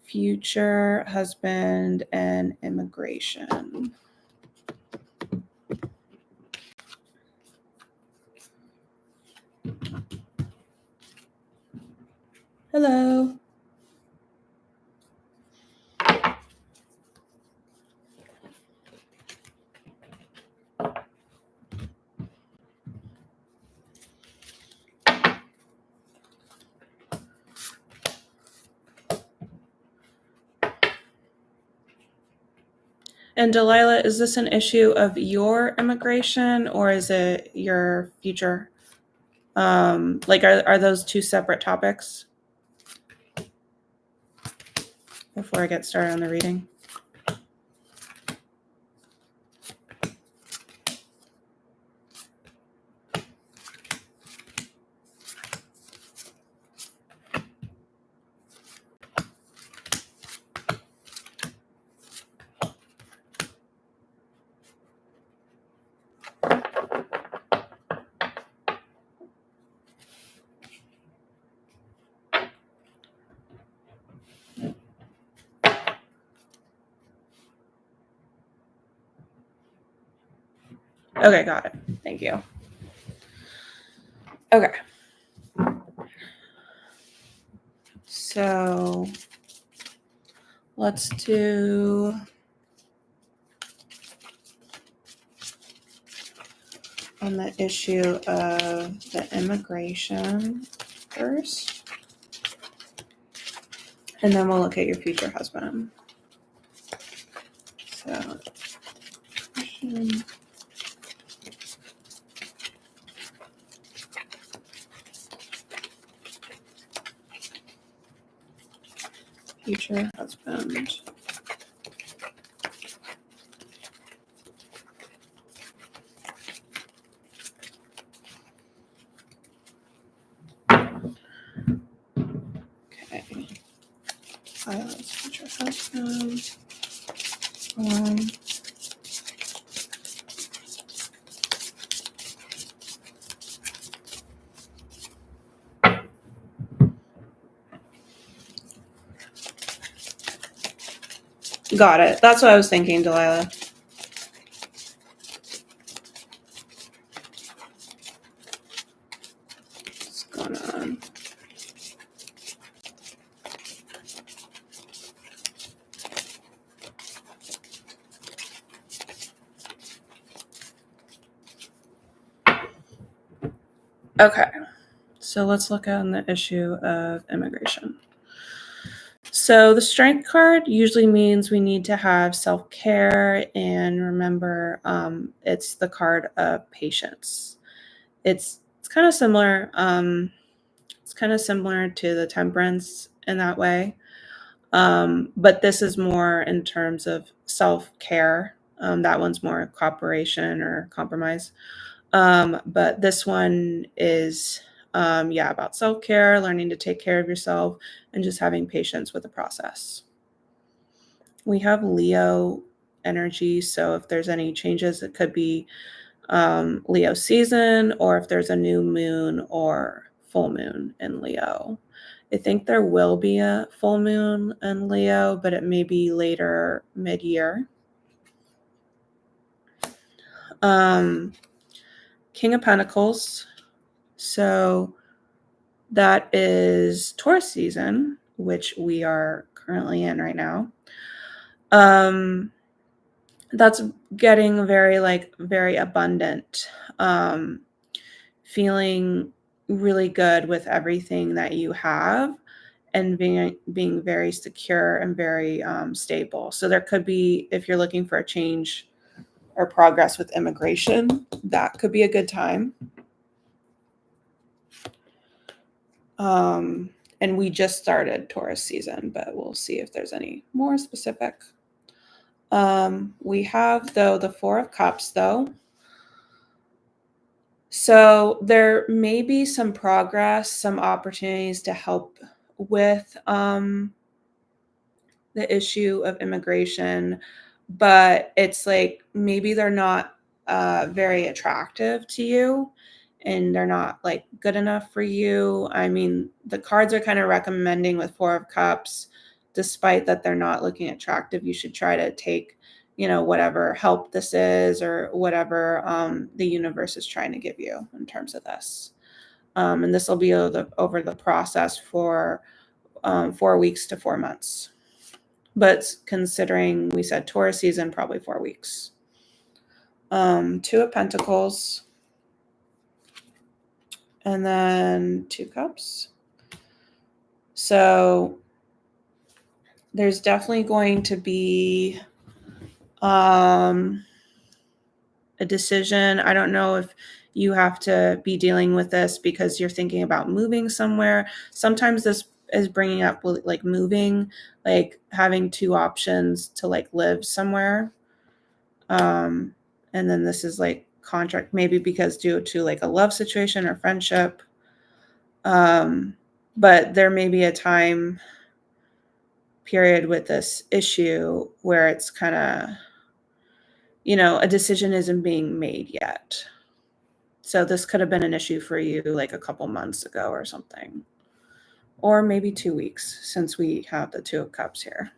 future husband and immigration. Hello. And Delilah, is this an issue of your immigration or is it your future? Like, are those two separate topics? Before I get started on the reading. Okay, got it. Thank you. Okay. So let's do on the issue of the immigration first. And then we'll look at your future husband. So, future husband. Okay. Silas, future husband. Got it. That's what I was thinking, Delilah. What's going on? Okay. So let's look at the issue of immigration. So the strength card usually means we need to have self-care, and remember, it's the card of patience. It's kind of similar. It's kind of similar to the Temperance in that way, but this is more in terms of self-care. That one's more cooperation or compromise, but this one is About self-care, learning to take care of yourself, and just having patience with the process. We have Leo energy, so if there's any changes, it could be Leo season, or if there's a new moon or full moon in Leo. I think there will be a full moon in Leo, but it may be later mid-year. King of Pentacles. So that is Taurus season, which we are currently in right now. That's getting very abundant, feeling really good with everything that you have, and being very secure and very stable. So there could be, if you're looking for a change or progress with immigration, that could be a good time. And we just started Taurus season, but we'll see if there's any more specific. We have, though, the Four of Cups, though. So there may be some progress, some opportunities to help with the issue of immigration, but it's like maybe they're not very attractive to you, and they're not like good enough for you. I mean, the cards are kind of recommending with Four of Cups, despite that they're not looking attractive, you should try to take, whatever help this is, or whatever the universe is trying to give you in terms of this. And this will be over the process for 4 weeks to 4 months. But considering we said Taurus season, probably 4 weeks. Two of Pentacles. And then Two Cups. So there's definitely going to be a decision. I don't know if you have to be dealing with this because you're thinking about moving somewhere. Sometimes this is bringing up like moving, like having two options to like live somewhere. And then this is like contract, maybe because due to like a love situation or friendship. But there may be a time period with this issue where it's kind of, a decision isn't being made yet. So this could have been an issue for you like a couple months ago or something, or maybe 2 weeks, since we have the Two of Cups here.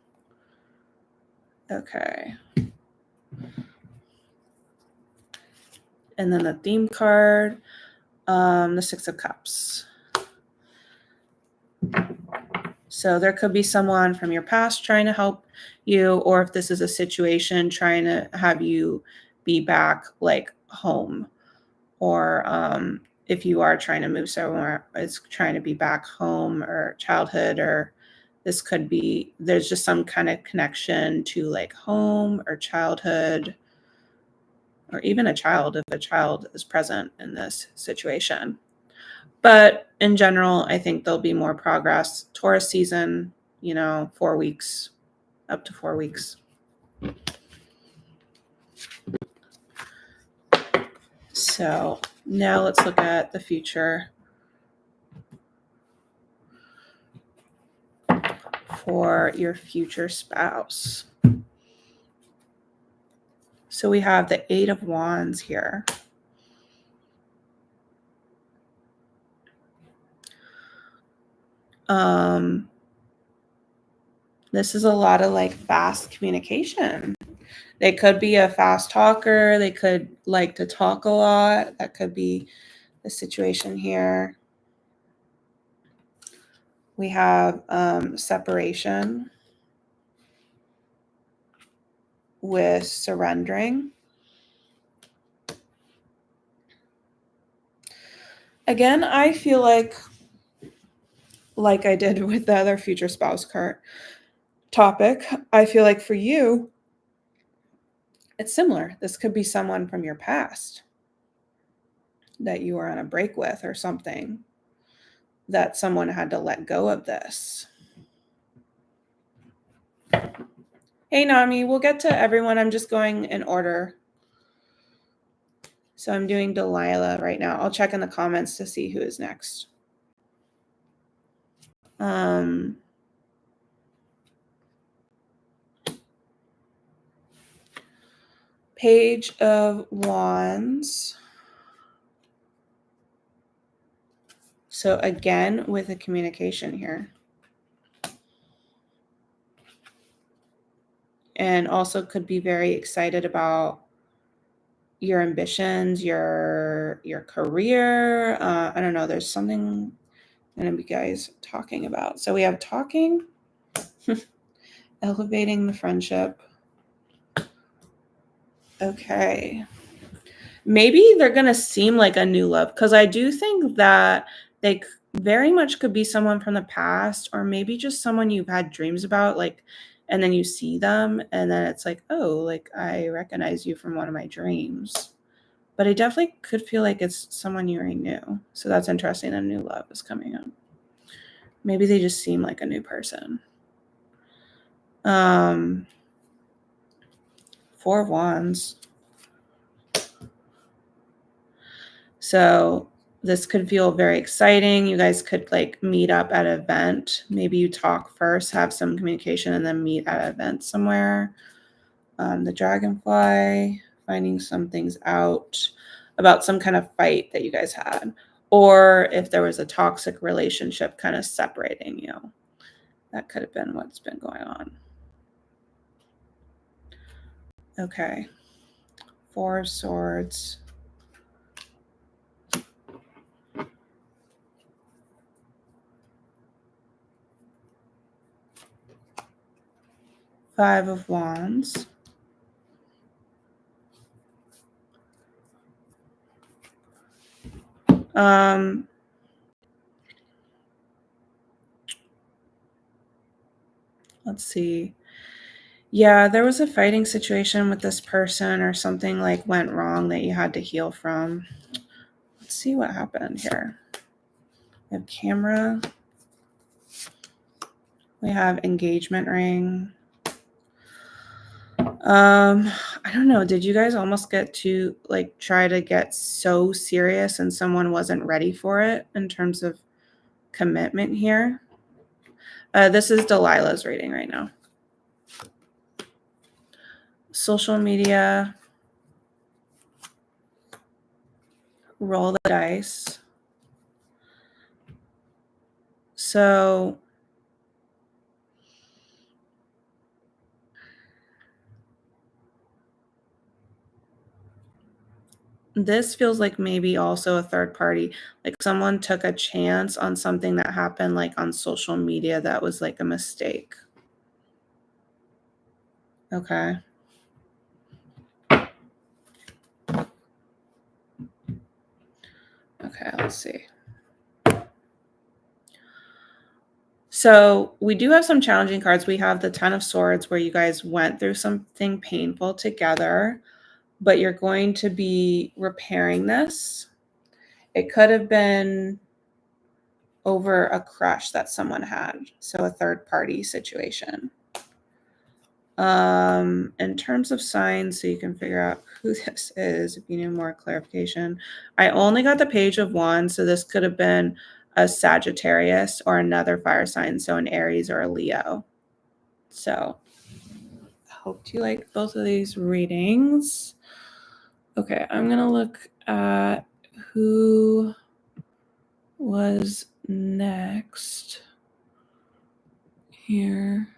Okay. And then the theme card, the Six of Cups. So there could be someone from your past trying to help you, or if this is a situation trying to have you be back like home, or if you are trying to move somewhere, it's trying to be back home or childhood, or this could be, there's just some kind of connection to like home or childhood, or even a child if a child is present in this situation. But in general, I think there'll be more progress. Taurus season, 4 weeks, up to 4 weeks. So now let's look at the future for your future spouse. So we have the Eight of Wands here. This is a lot of like fast communication. They could be a fast talker. They could like to talk a lot. That could be the situation here. We have separation with surrendering. Again, I feel like I did with the other future spouse card topic, I feel like for you, it's similar. This could be someone from your past that you were on a break with, or something that someone had to let go of this. Hey, Nami, we'll get to everyone. I'm just going in order. So I'm doing Delilah right now. I'll check in the comments to see who is next. Page of Wands. So again, with a communication here. And also could be very excited about your ambitions, your career. I don't know. There's something I'm going to be guys talking about. So we have talking, elevating the friendship. Okay. Maybe they're going to seem like a new love, because I do think that they very much could be someone from the past, or maybe just someone you've had dreams about, like, and then you see them and then it's like, oh, like I recognize you from one of my dreams. But I definitely could feel like it's someone you already knew. So that's interesting. A new love is coming up. Maybe they just seem like a new person. Four of Wands. So this could feel very exciting. You guys could like meet up at an event. Maybe you talk first, have some communication, and then meet at an event somewhere. The dragonfly, finding some things out about some kind of fight that you guys had. Or if there was a toxic relationship kind of separating you. That could have been what's been going on. Okay. Four of Swords. Five of Wands. Let's see. Yeah, there was a fighting situation with this person, or something like went wrong that you had to heal from. Let's see what happened here. We have camera. We have engagement ring. I don't know. Did you guys almost get to like try to get so serious and someone wasn't ready for it in terms of commitment here? This is Delilah's reading right now. Social media. Roll the dice. So this feels like maybe also a third party, like someone took a chance on something that happened like on social media that was like a mistake. Okay. Okay, let's see. So we do have some challenging cards. We have the Ten of Swords, where you guys went through something painful together, but you're going to be repairing this. It could have been over a crush that someone had, so a third party situation. In terms of signs, so you can figure out who this is if you need more clarification. I only got the Page of Wands, so this could have been a Sagittarius or another fire sign, so an Aries or a Leo. So I hope you like both of these readings. Okay, I'm gonna look at who was next here.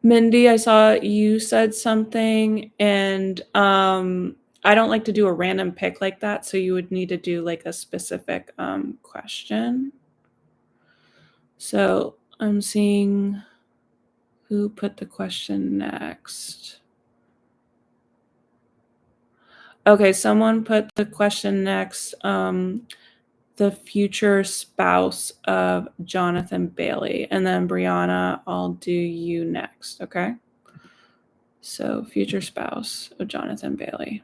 Mindy, I saw you said something, and I don't like to do a random pick like that, so you would need to do like a specific question. So I'm seeing who put the question next. Okay, someone put the question next. The future spouse of Jonathan Bailey. And then Brianna, I'll do you next, okay? So, future spouse of Jonathan Bailey.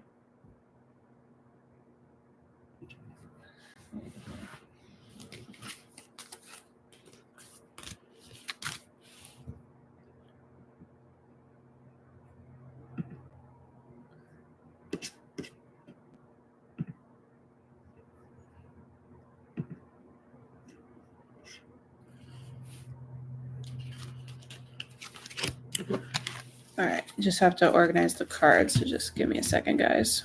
All right, just have to organize the cards, so just give me a second, guys.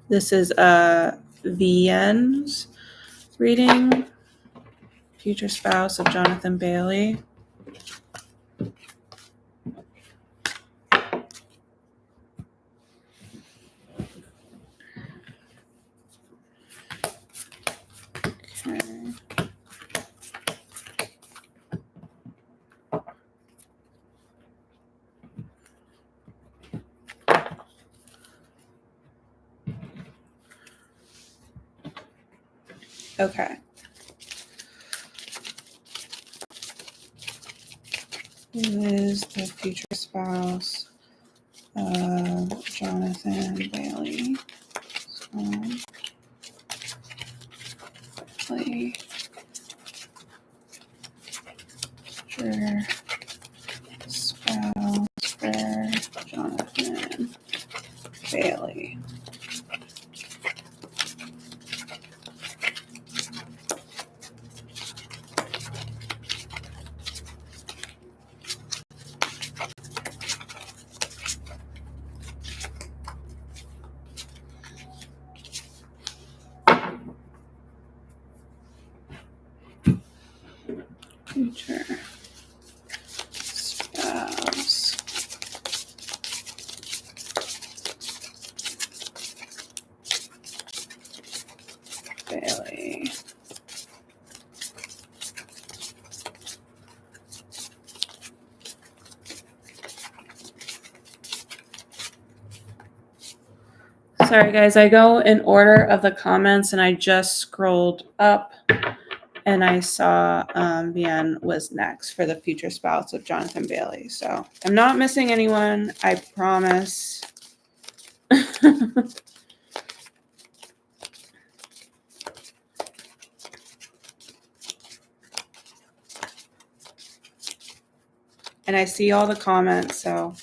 This is VN's reading, future spouse of Jonathan Bailey. Okay. Okay. Who is the future spouse of Jonathan Bailey? Future spouse for Jonathan Bailey. Future spouse Bailey. Sorry, guys, I go in order of the comments and I just scrolled up and I saw VN was next for the future spouse of Jonathan Bailey. So I'm not missing anyone, I promise. And I see all the comments, so.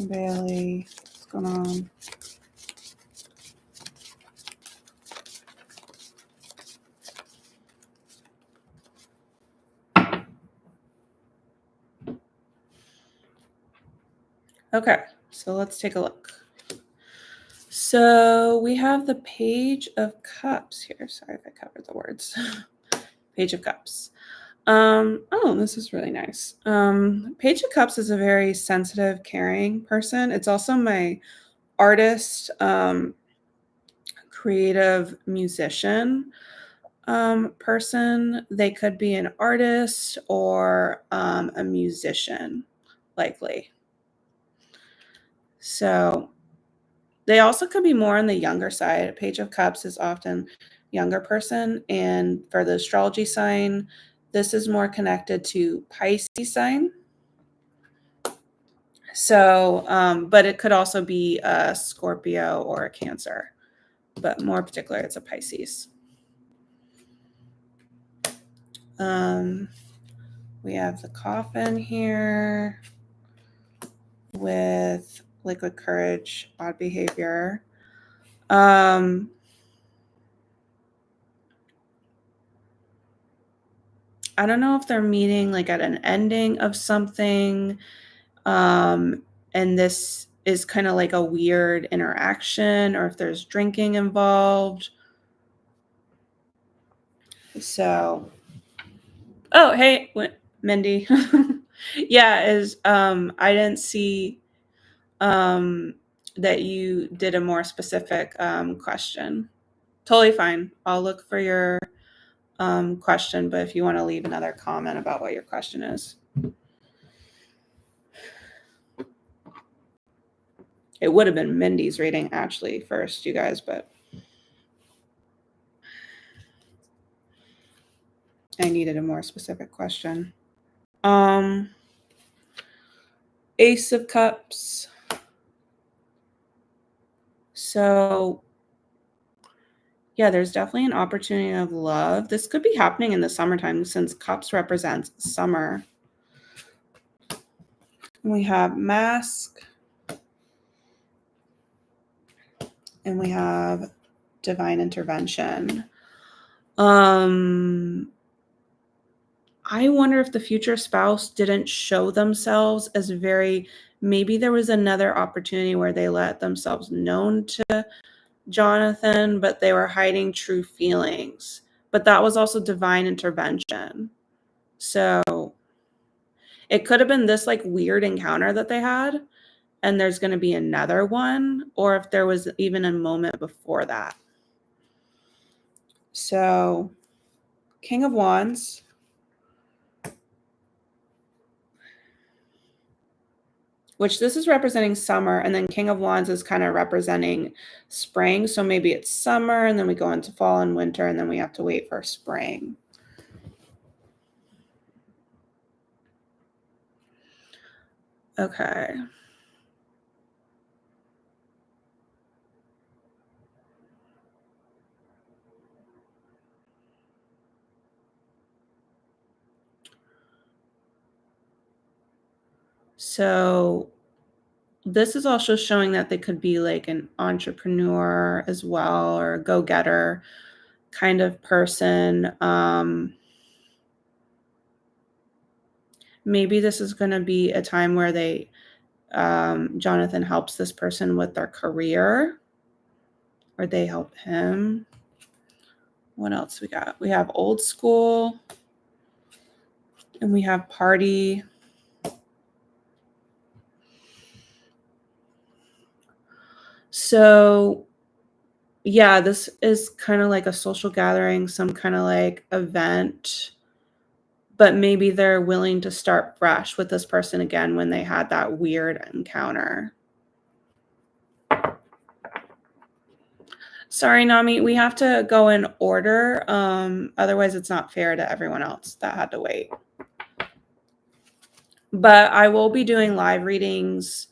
Bailey, what's going on? Okay, so let's take a look. So we have the Page of Cups here. Sorry if I covered the words. Page of Cups. Oh, this is really nice. Page of Cups is a very sensitive, caring person. It's also my artist, creative musician person. They could be an artist or a musician, likely. So they also could be more on the younger side. Page of Cups is often younger person. And for the astrology sign, this is more connected to Pisces sign. So, but it could also be a Scorpio or a Cancer, but more particular, it's a Pisces. We have the Coffin here with Liquid Courage, Odd Behavior. I don't know if they're meeting like at an ending of something. And this is kind of like a weird interaction, or if there's drinking involved. So, oh, hey, Mindy. Yeah, I didn't see that you did a more specific question. Totally fine. I'll look for your question, but if you want to leave another comment about what your question is. It would have been Mindy's reading actually first, you guys, but I needed a more specific question. Ace of Cups. So yeah, there's definitely an opportunity of love. This could be happening in the summertime since Cups represents summer. We have Mask. And we have Divine Intervention. I wonder if the future spouse didn't show themselves as maybe there was another opportunity where they let themselves known to Jonathan, but they were hiding true feelings. But that was also divine intervention. So it could have been this like weird encounter that they had, and there's going to be another one, or if there was even a moment before that. So King of Wands. Which this is representing summer, and then King of Wands is kind of representing spring. So maybe it's summer, and then we go into fall and winter, and then we have to wait for spring. Okay. So this is also showing that they could be like an entrepreneur as well, or a go-getter kind of person. Maybe this is going to be a time where Jonathan helps this person with their career, or they help him. What else we got? We have old school, and we have party. So yeah, this is kind of like a social gathering, some kind of like event, but maybe they're willing to start fresh with this person again when they had that weird encounter. Sorry, Nami, we have to go in order. Otherwise, it's not fair to everyone else that had to wait. But I will be doing live readings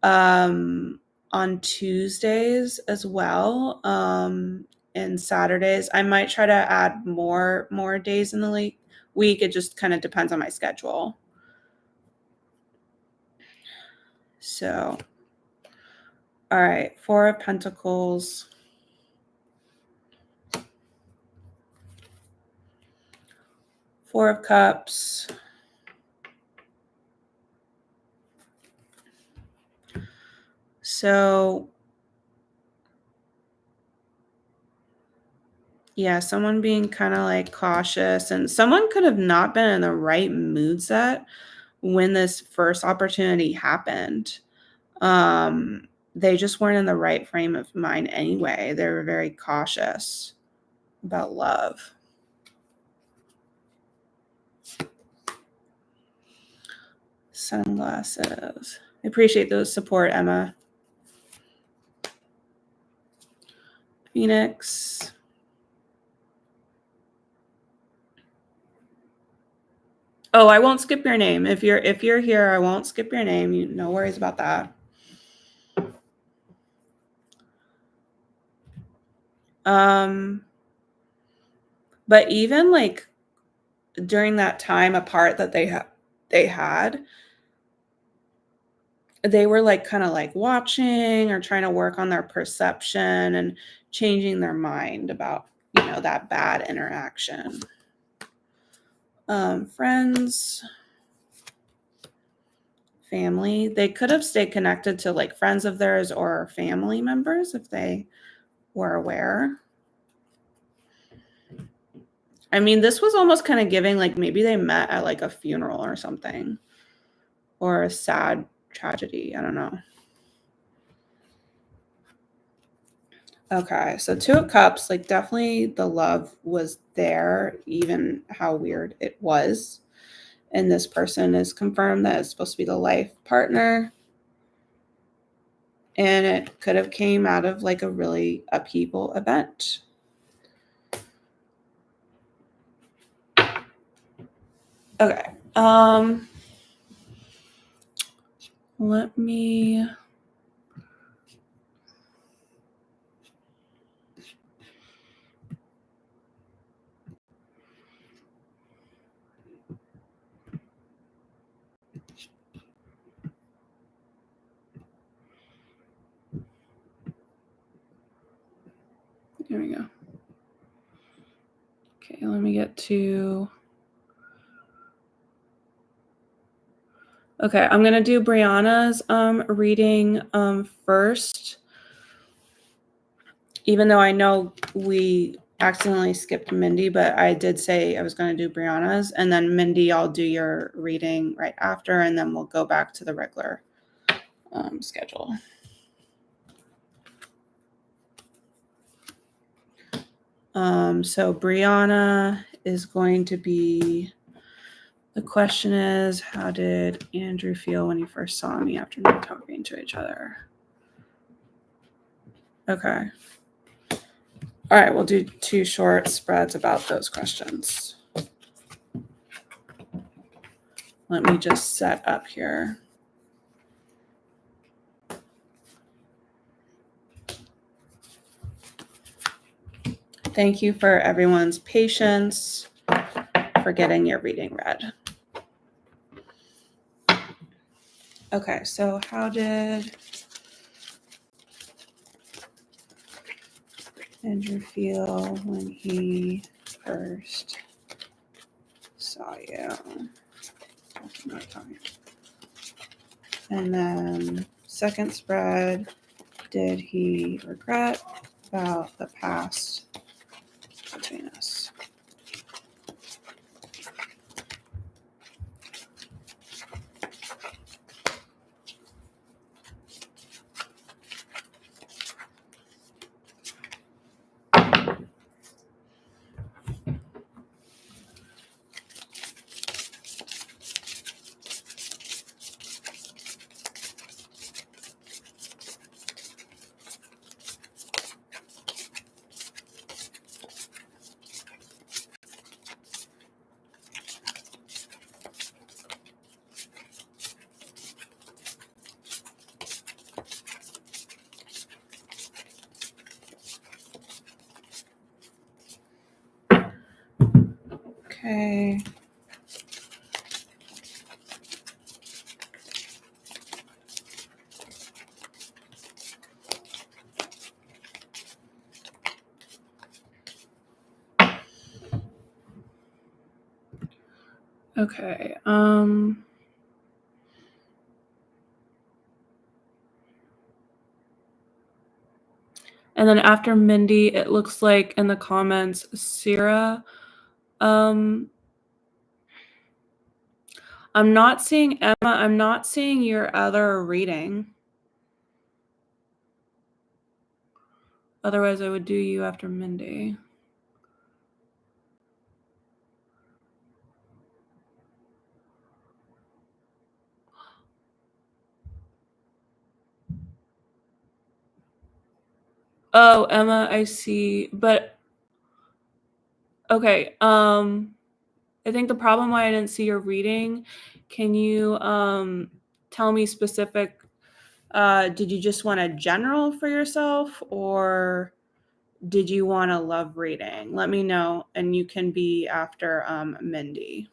on Tuesdays as well, and Saturdays. I might try to add more days in the week. It just kind of depends on my schedule. So, all right, Four of Pentacles. Four of Cups. So, yeah, someone being kind of like cautious, and someone could have not been in the right mood set when this first opportunity happened. They just weren't in the right frame of mind anyway. They were very cautious about love. Sunglasses. I appreciate those support, Emma. Phoenix. Oh, I won't skip your name. If you're here, I won't skip your name. No worries about that. But even like during that time apart that they had, they were like kind of like watching or trying to work on their perception and changing their mind about, that bad interaction. Friends, family, they could have stayed connected to like friends of theirs or family members if they were aware. I mean, this was almost kind of giving like maybe they met at like a funeral or something, or a sad tragedy. I don't know. Okay, so Two of Cups, like definitely the love was there, even how weird it was. And this person is confirmed that it's supposed to be the life partner. And it could have came out of like a really upheaval event. Okay. Let me Here we go. Okay, let me get to. Okay, I'm gonna do Brianna's reading first, even though I know we accidentally skipped Mindy, but I did say I was going to do Brianna's, and then Mindy, I'll do your reading right after, and then we'll go back to the regular schedule. So Brianna is going to be, the question is, how did Andrew feel when he first saw me after not talking to each other? Okay. All right, we'll do 2 short spreads about those questions. Let me just set up here. Thank you for everyone's patience for getting your reading read. Okay, so how did Andrew feel when he first saw you? And then second spread, did he regret about the past between us? Okay. Okay. And then after Mindy, it looks like in the comments, Sierra. I'm not seeing Emma. I'm not seeing your other reading. Otherwise, I would do you after Mindy. Oh, Emma, I see. But okay. I think the problem why I didn't see your reading, can you tell me specific, did you just want a general for yourself, or did you want a love reading? Let me know, and you can be after Mindy.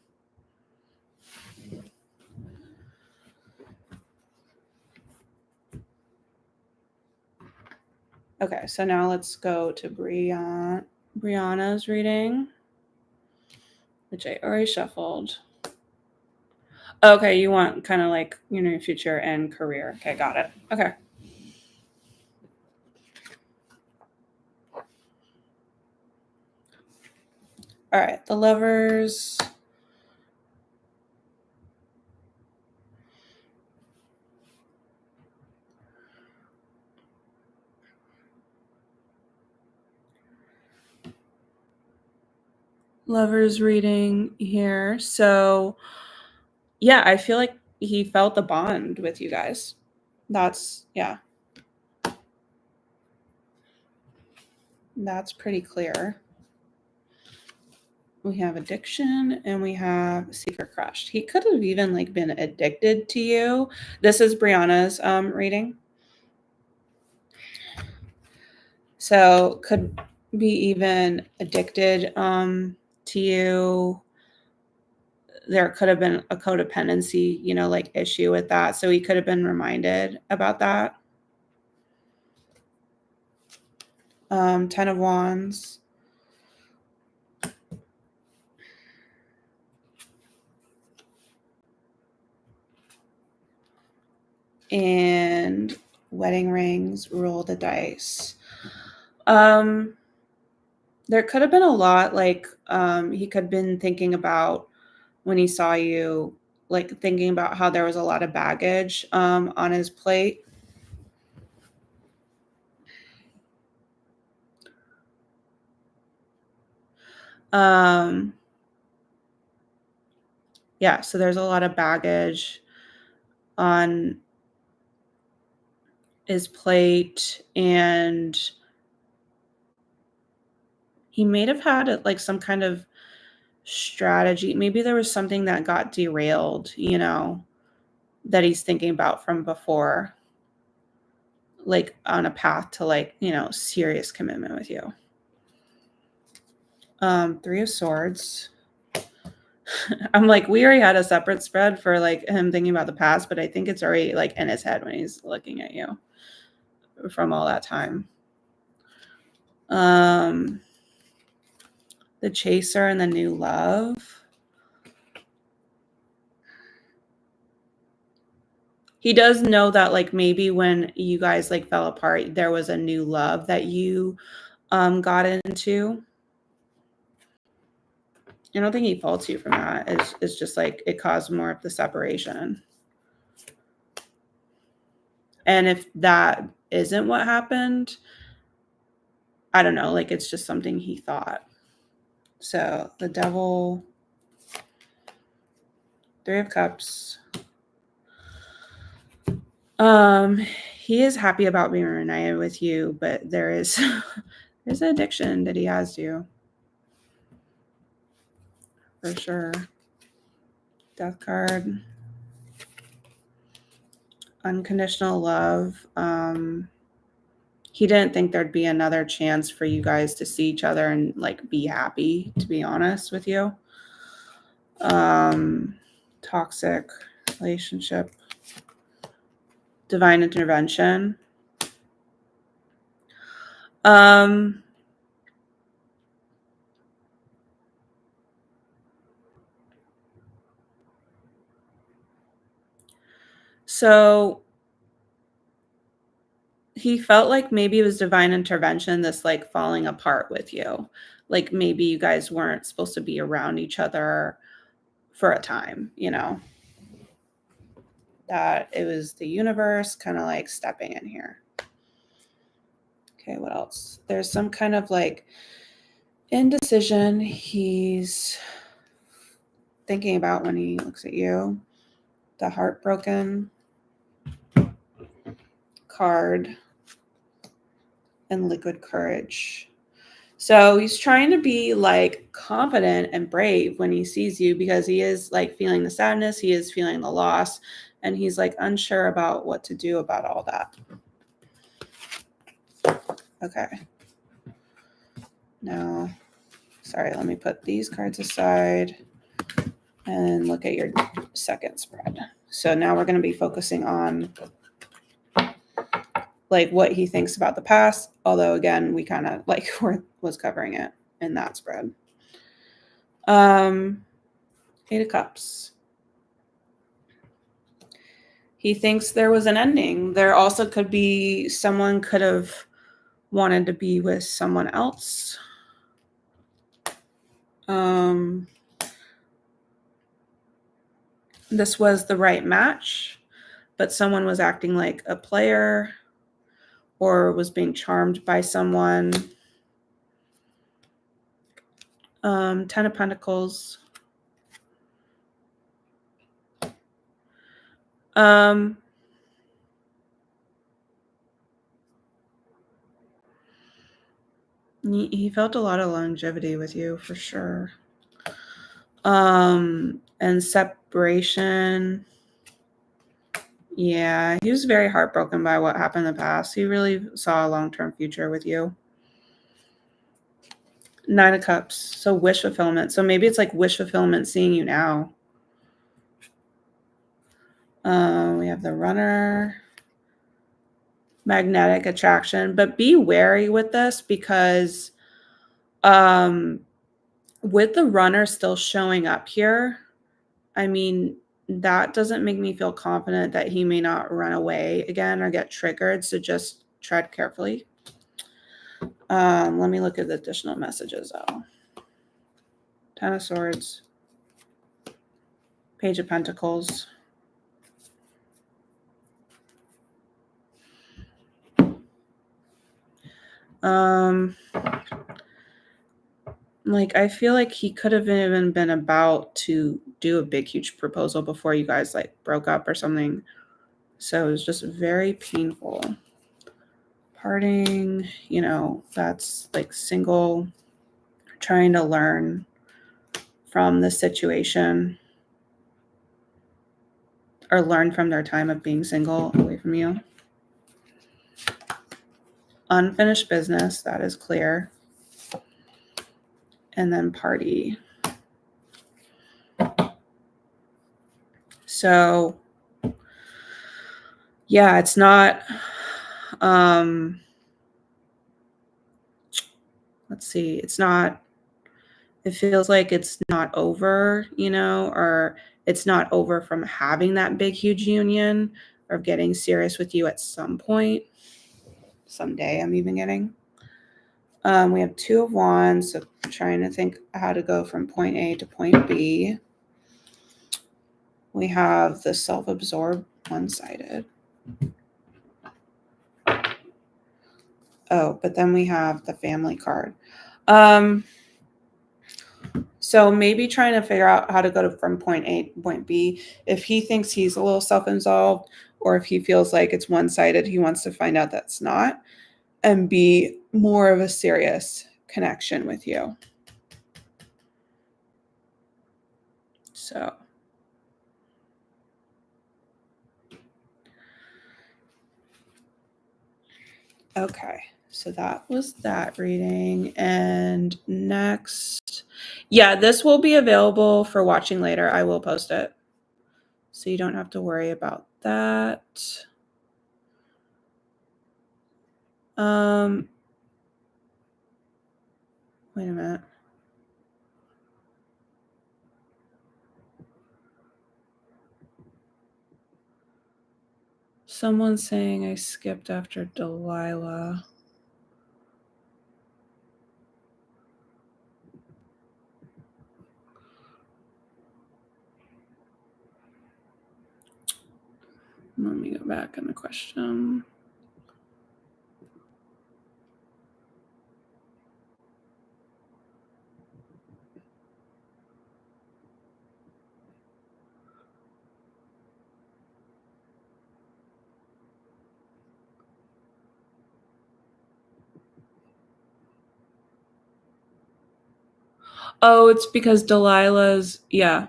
Okay, so now let's go to Brianna's reading, which I already shuffled. Okay, you want kind of like, your future and career. Okay, got it. Okay. All right, the Lovers. Lovers reading here. So yeah, I feel like he felt the bond with you guys. That's that's pretty clear. We have addiction and we have secret crush. He could have even like been addicted to you. This is Brianna's reading. So could be even addicted to you. There could have been a codependency, like issue with that. So he could have been reminded about that. 10 of Wands. And wedding rings, roll the dice. There could have been a lot, like he could have been thinking about when he saw you, like thinking about how there was a lot of baggage on his plate. Yeah, so there's a lot of baggage on his plate, and he may have had like some kind of strategy. Maybe there was something that got derailed, that he's thinking about from before, like on a path to like, serious commitment with you. 3 of Swords. I'm like, we already had a separate spread for like him thinking about the past, but I think it's already like in his head when he's looking at you from all that time. The Chaser and the New Love. He does know that like maybe when you guys like fell apart, there was a new love that you got into. I don't think he faults you from that. It's just like it caused more of the separation. And if that isn't what happened, I don't know, like it's just something he thought. So the Devil, 3 of Cups. He is happy about being reunited with you, but there's an addiction that he has to you. For sure. Death card. Unconditional love. He didn't think there'd be another chance for you guys to see each other and like be happy, to be honest with you. Toxic relationship. Divine intervention. So he felt like maybe it was divine intervention, this like falling apart with you. Like maybe you guys weren't supposed to be around each other for a time, that it was the universe kind of like stepping in here. Okay, what else? There's some kind of like indecision he's thinking about when he looks at you. The Heartbroken card and Liquid Courage. So he's trying to be like confident and brave when he sees you because he is like feeling the sadness, he is feeling the loss, and he's like unsure about what to do about all that. Okay. Now, sorry, let me put these cards aside and look at your second spread. So now we're going to be focusing on like what he thinks about the past, although again, we kind of like was covering it in that spread. 8 of Cups. He thinks there was an ending. There also could be someone could have wanted to be with someone else. This was the right match, but someone was acting like a player or was being charmed by someone. Ten of Pentacles. He felt a lot of longevity with you for sure. And separation. Yeah, he was very heartbroken by what happened in the past. He really saw a long-term future with you. Nine of Cups. So wish fulfillment. So maybe it's like wish fulfillment seeing you now. We have the Runner. Magnetic attraction. But be wary with this because with the Runner still showing up here, I mean, that doesn't make me feel confident that he may not run away again or get triggered. So just tread carefully. Let me look at the additional messages though. Ten of Swords. Page of Pentacles. Like I feel like he could have even been about to do a big huge proposal before you guys like broke up or something. So it was just very painful. Parting, you know, that's like single, trying to learn from the situation or learn from their time of being single away from you. Unfinished business, that is clear. And then party. So yeah, it's not let's see, it feels like it's not over, you know, or it's not over from having that big huge union or getting serious with you at some point. Someday I'm even getting. We have Two of Wands, so trying to think how to go from point A to point B. We have the self-absorbed, one-sided. Oh, but then we have the family card. So maybe trying to figure out how to go from point A to point B. If he thinks he's a little self-involved or if he feels like it's one-sided, he wants to find out that's not and be more of a serious connection with you. So okay, so that was that reading. And next, yeah, this will be available for watching later. I will post it. So you don't have to worry about that. Wait a minute. Someone's saying I skipped after Delilah. Let me go back in the question. Oh, it's because Delilah's, yeah.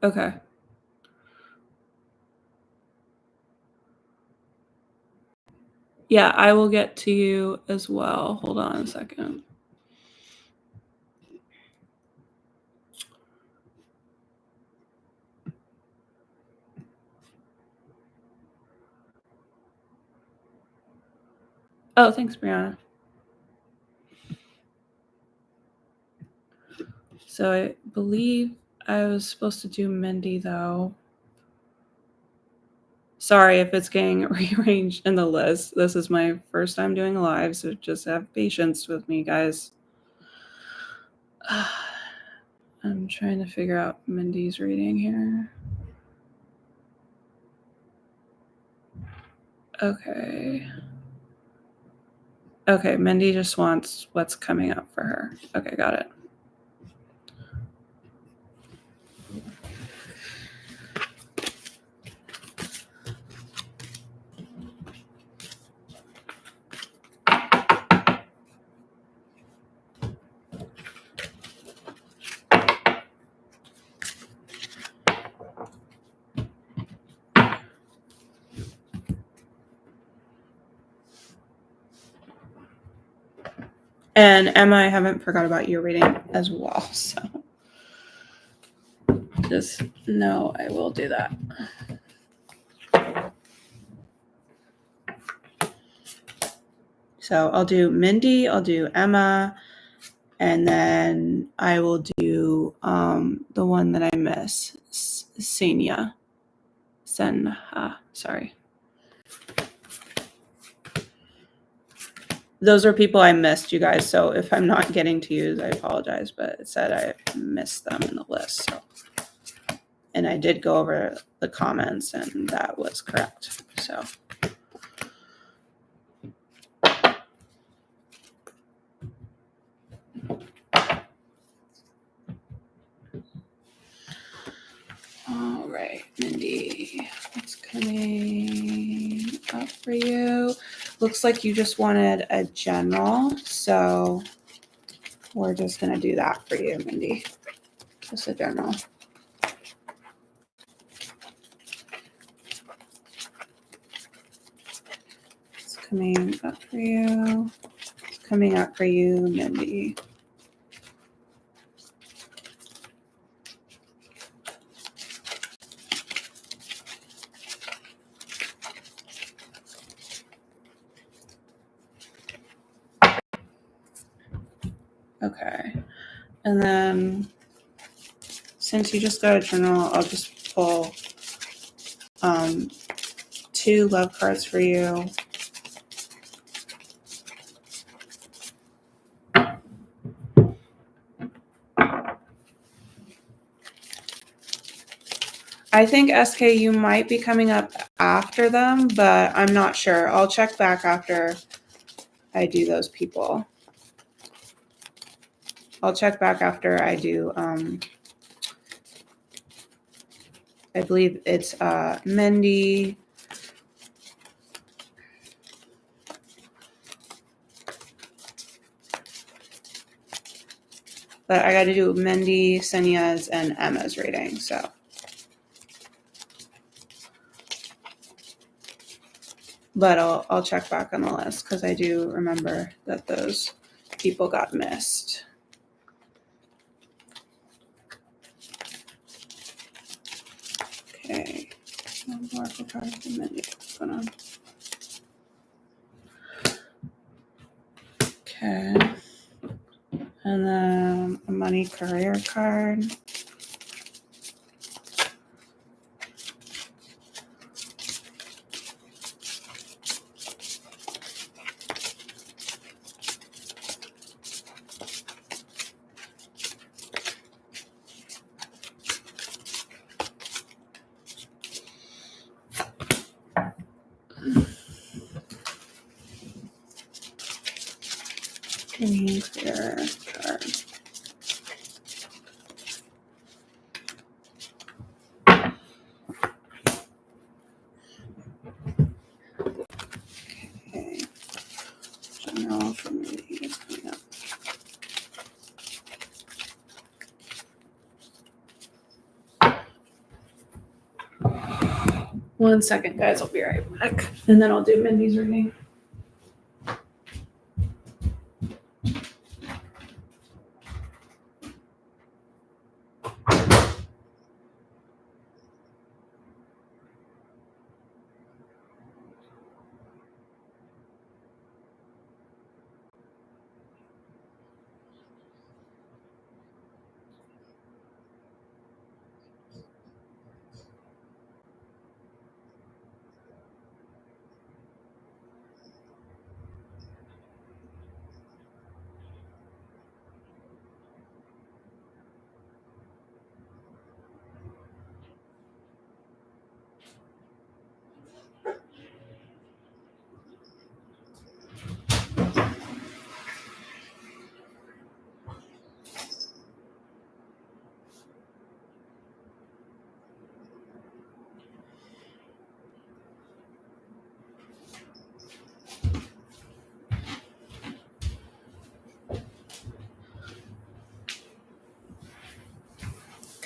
Okay. Yeah, I will get to you as well. Hold on a second. Oh, thanks, Brianna. So I believe I was supposed to do Mindy, though. Sorry if it's getting rearranged in the list. This is my first time doing a live, so just have patience with me, guys. I'm trying to figure out Mindy's reading here. Okay. Okay, Mindy just wants what's coming up for her. Okay, got it. And Emma, I haven't forgot about your reading as well, so just know I will do that. So I'll do Mindy, I'll do Emma, and then I will do the one that I miss, Senha. Sorry. Those are people I missed, you guys. So if I'm not getting to you, I apologize, but it said I missed them in the list. So, and I did go over the comments, and that was correct. So. All right, Mindy, what's coming up for you? Looks like you just wanted a general, so we're just going to do that for you, Mindy. Just a general. It's coming up for you. It's coming up for you, Mindy. Okay. And then since you just got a general, I'll just pull 2 love cards for you. I think SK, you might be coming up after them, but I'm not sure. I'll check back after I do those people. I'll check back after I do, I believe it's Mindy. But I got to do Mindy, Senya's, and Emma's reading, so. But I'll check back on the list because I do remember that those people got missed. Okay. Oracle cards for Mindy. What's going on? Okay. And then a money career card. Green career card. Okay. General for Mindy is coming up. One second, guys. I'll be right back. And then I'll do Mindy's reading.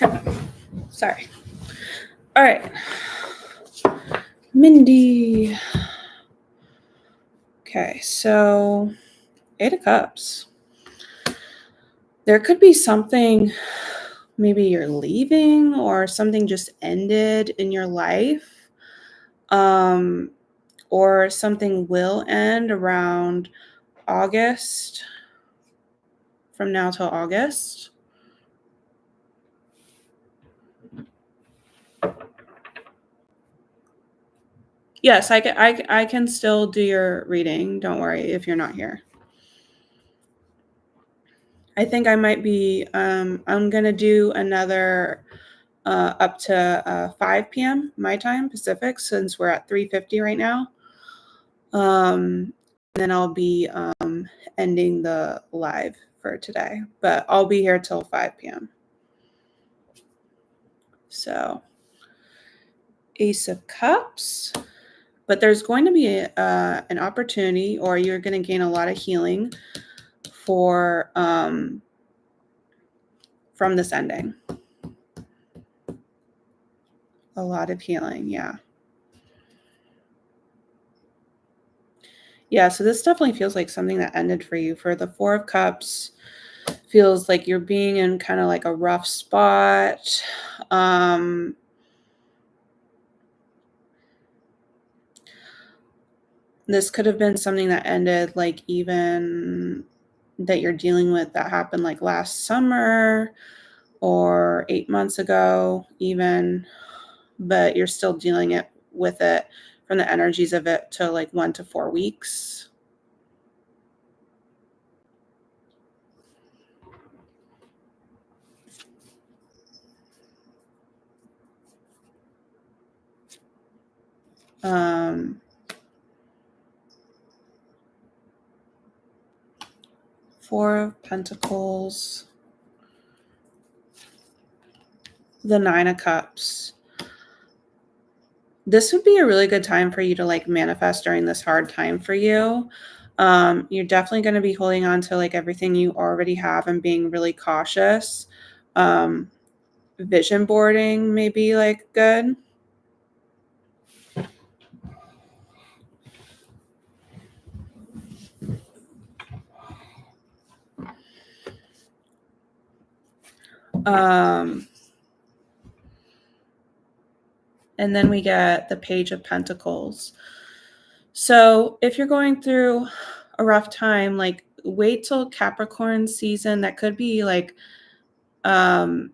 Okay. Sorry. All right. Mindy. Okay, so 8 of Cups. There could be something, maybe you're leaving or something just ended in your life. Or something will end around August, from now till August. Yes, I can still do your reading. Don't worry if you're not here. I think I might be, I'm going to do another up to 5 p.m. my time, Pacific, since we're at 3:50 right now. Then I'll be ending the live for today, but I'll be here till 5 p.m. So, Ace of Cups. But there's going to be an opportunity, or you're going to gain a lot of healing for from this ending. A lot of healing, yeah. Yeah, so this definitely feels like something that ended for you. For the 4 of Cups, feels like you're being in kind of like a rough spot. This could have been something that ended, like, even that you're dealing with that happened like last summer or 8 months ago even, but you're still dealing with it from the energies of it to like 1 to 4 weeks. Four of Pentacles, the 9 of Cups. This would be a really good time for you to like manifest during this hard time for you. You're definitely going to be holding on to like everything you already have and being really cautious. Vision boarding may be like good. And then we get the Page of Pentacles. So if you're going through a rough time, like wait till Capricorn season. That could be like, that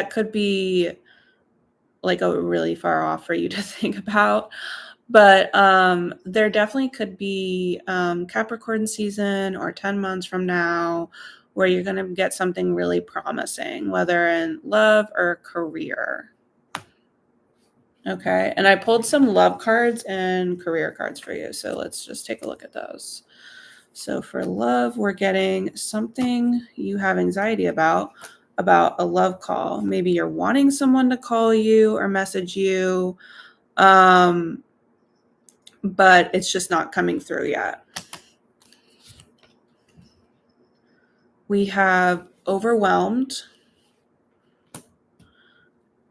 could be like a really far off for you to think about. But there definitely could be Capricorn season or 10 months from now where you're going to get something really promising, whether in love or career. Okay, and I pulled some love cards and career cards for you. So let's just take a look at those. So for love, we're getting something you have anxiety about a love call. Maybe you're wanting someone to call you or message you, but it's just not coming through yet. We have overwhelmed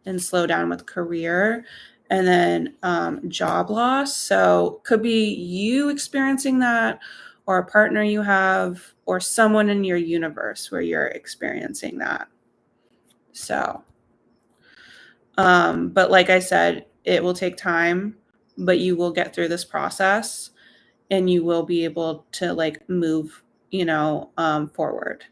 and slow down with career, and then job loss. So could be you experiencing that, or a partner you have, or someone in your universe where you're experiencing that. So, but like I said, it will take time, but you will get through this process and you will be able to like move, forward.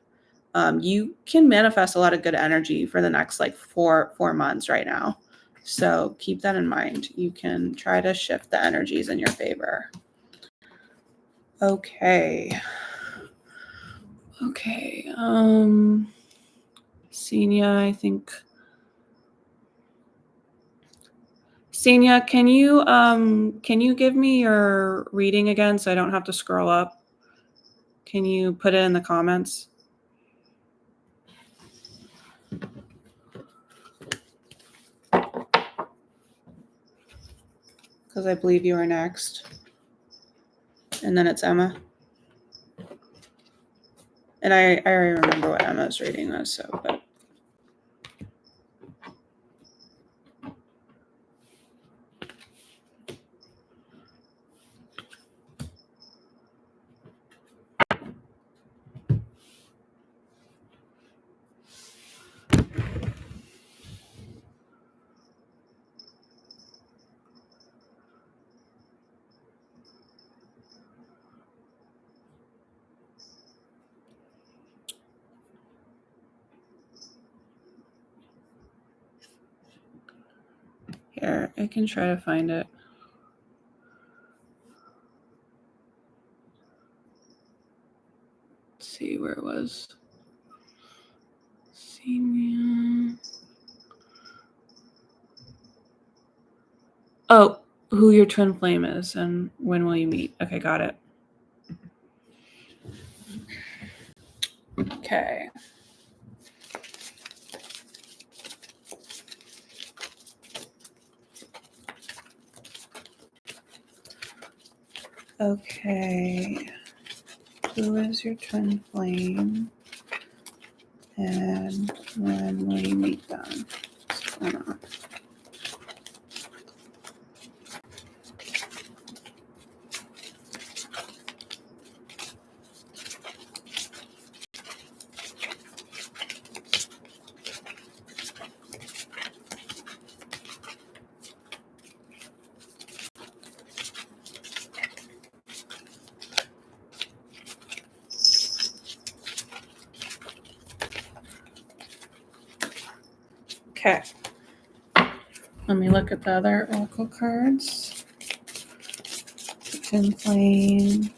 You can manifest a lot of good energy for the next like four months right now. So keep that in mind. You can try to shift the energies in your favor. Okay. Senia, I think. Senia, can you give me your reading again so I don't have to scroll up? Can you put it in the comments? Because I believe you are next. And then it's Emma. And I already remember what Emma's reading was, so, but. Here, I can try to find it. Let's see where it was. Senior. Oh, who your twin flame is and when will you meet? Okay, got it. Okay. Okay. Who is your twin flame? And when will you meet them? What's going on? Okay. Let me look at the other oracle cards. Twin flame.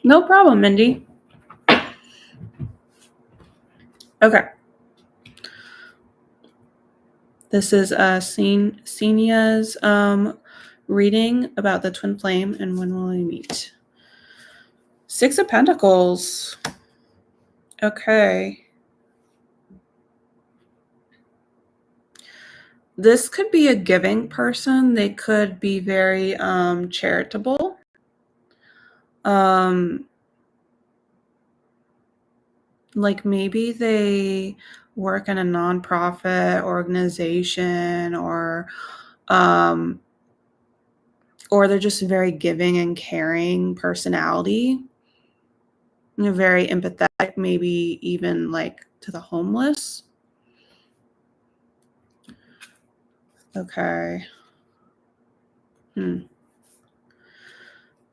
No problem, Mindy. Okay. This is Senia's reading about the twin flame and when will we meet. 6 of Pentacles. Okay. This could be a giving person. They could be very charitable. Like maybe they work in a nonprofit organization or they're just a very giving and caring personality. They're very empathetic, maybe even like to the homeless. Okay.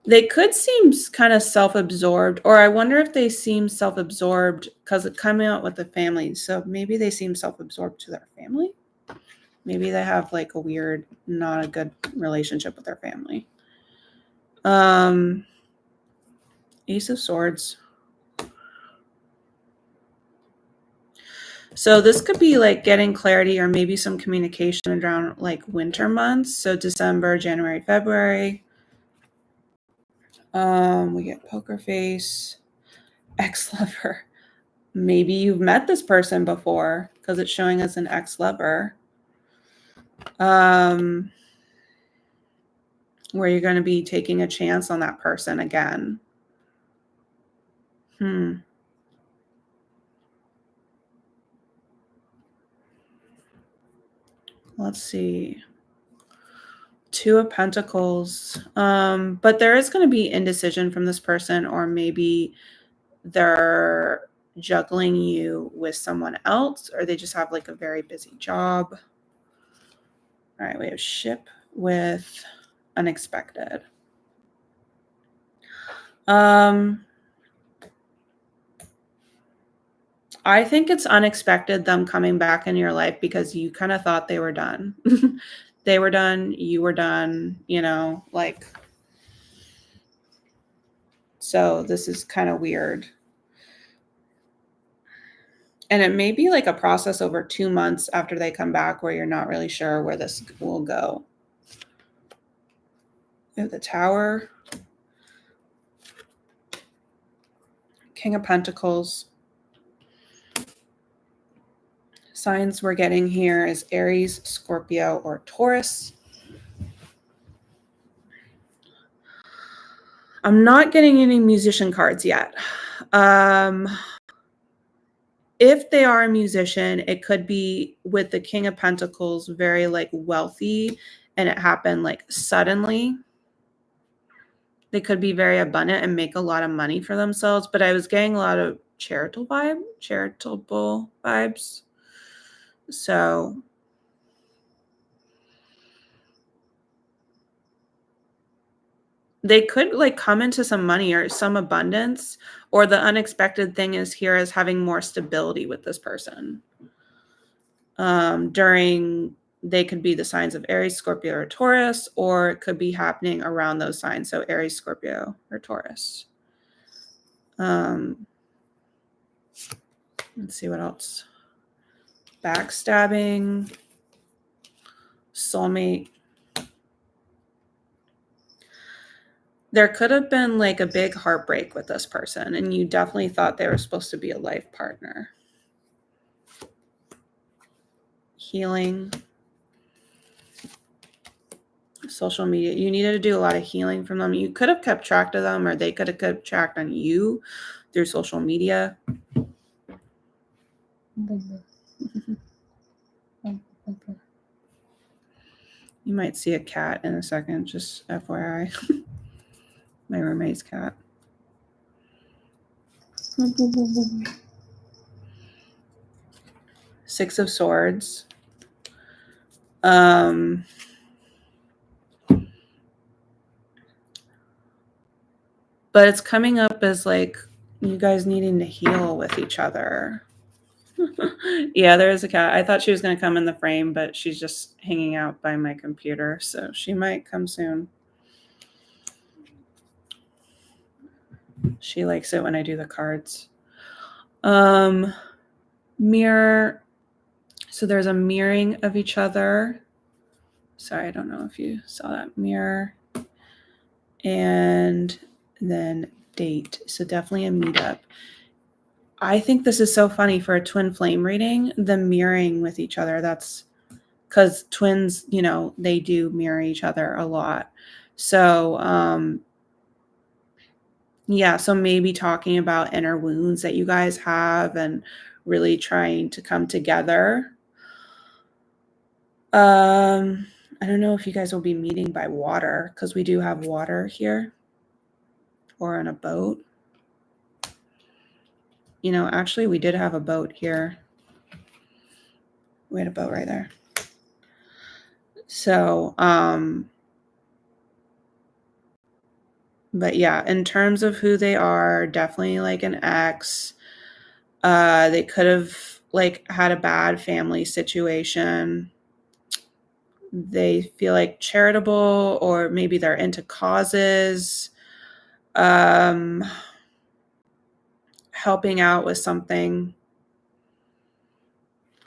They could seem kind of self-absorbed, or I wonder if they seem self-absorbed because it's coming out with the family. So maybe they seem self-absorbed to their family. Maybe they have like a weird, not a good relationship with their family. Ace of Swords. So this could be like getting clarity or maybe some communication around like winter months. So December, January, February. We get poker face, ex-lover. Maybe you've met this person before because it's showing us an ex-lover. Where you're going to be taking a chance on that person again. Let's see. 2 of Pentacles. But there is going to be indecision from this person, or maybe they're juggling you with someone else, or they just have like a very busy job. All right, we have ship with unexpected. I think it's unexpected them coming back in your life because you kind of thought they were done. They were done, you were done, you know, like, so this is kind of weird. And it may be like a process over 2 months after they come back where you're not really sure where this will go. The Tower, King of Pentacles. Signs we're getting here is Aries, Scorpio, or Taurus. I'm not getting any musician cards yet. If they are a musician, it could be with the King of Pentacles, very like wealthy, and it happened like suddenly. They could be very abundant and make a lot of money for themselves, but I was getting a lot of charitable vibes. So they could like come into some money or some abundance, or the unexpected thing is here is having more stability with this person. They could be the signs of Aries, Scorpio, or Taurus, or it could be happening around those signs. So Aries, Scorpio, or Taurus. Let's see what else. Backstabbing, soulmate. There could have been like a big heartbreak with this person, and you definitely thought they were supposed to be a life partner. Healing. Social media. You needed to do a lot of healing from them. You could have kept track of them, or they could have kept track on you through social media. You might see a cat in a second, just FYI. My roommate's cat. Six of Swords. But it's coming up as like you guys needing to heal with each other. Yeah, there is a cat. I thought she was going to come in the frame, but she's just hanging out by my computer, so she might come soon. She likes it when I do the cards. Mirror. So there's a mirroring of each other. Sorry, I don't know if you saw that. Mirror. And then date. So definitely a meetup. I think this is so funny for a twin flame reading, the mirroring with each other. That's because twins, you know, they do mirror each other a lot. So, yeah, so maybe talking about inner wounds that you guys have and really trying to come together. I don't know if you guys will be meeting by water, because we do have water here, or on a boat. You know, actually, we did have a boat here. We had a boat right there. So, but yeah, in terms of who they are, definitely like an ex. They could have like had a bad family situation. They feel like charitable, or maybe they're into causes. Helping out with something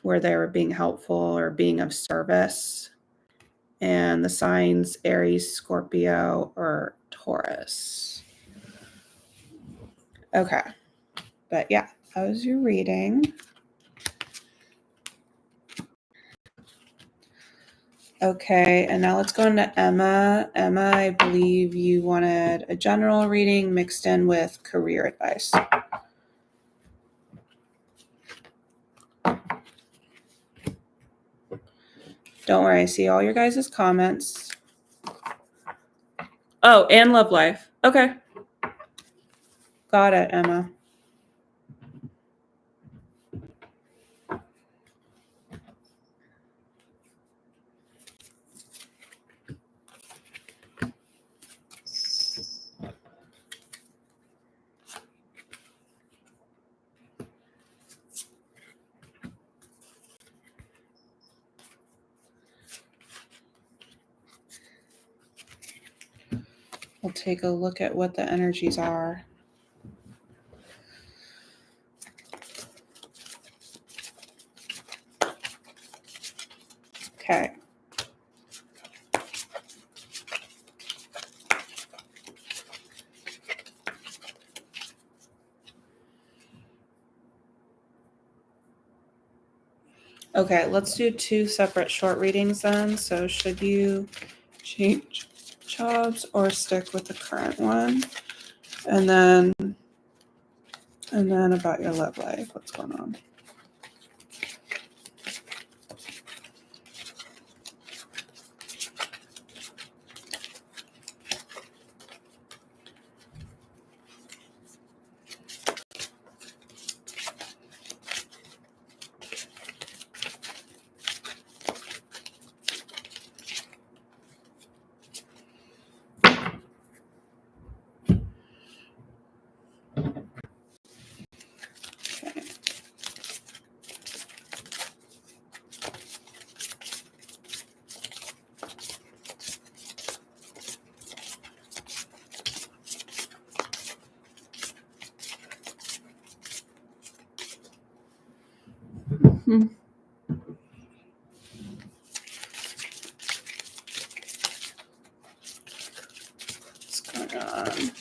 where they were being helpful or being of service. And the signs Aries, Scorpio, or Taurus. Okay. But yeah, that was your reading. Okay, and now let's go into Emma. Emma, I believe you wanted a general reading mixed in with career advice. Don't worry, I see all your guys' comments. Oh, and love life. Okay. Got it, Emma. we'll take a look at what the energies are. Okay. Okay, let's do 2 separate short readings then. So should you change jobs or stick with the current one? And then about your love life, what's going on? Mm-hmm. What's going on?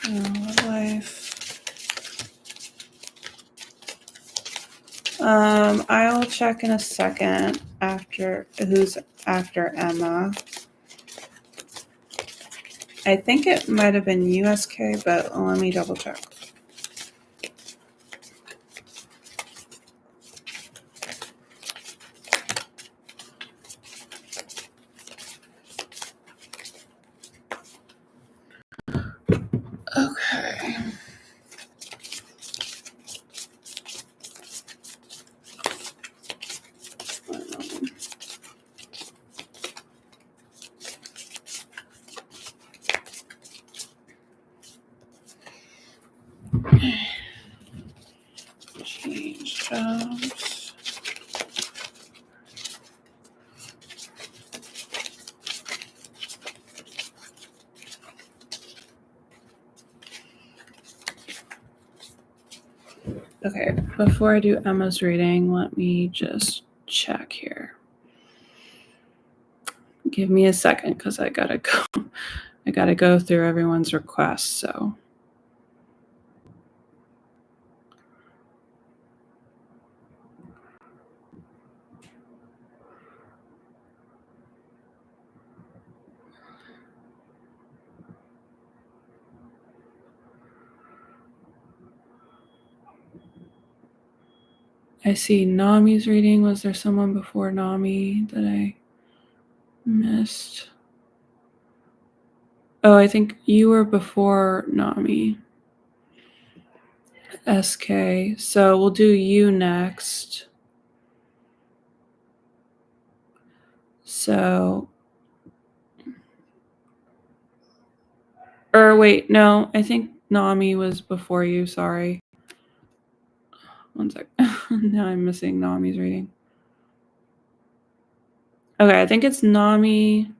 Love life. I'll check in a second after who's after Emma. I think it might have been USK, but let me double check. Okay. Change jobs. Okay, before I do Emma's reading, let me just check here. Give me a second because I gotta go through everyone's requests. So I see Nami's reading. Was there someone before Nami that I missed? Oh, I think you were before Nami. SK. So we'll do you next. So, or wait, no, I think Nami was before you. Sorry. One sec. Now I'm missing Nami's reading. Okay, I think it's Nami.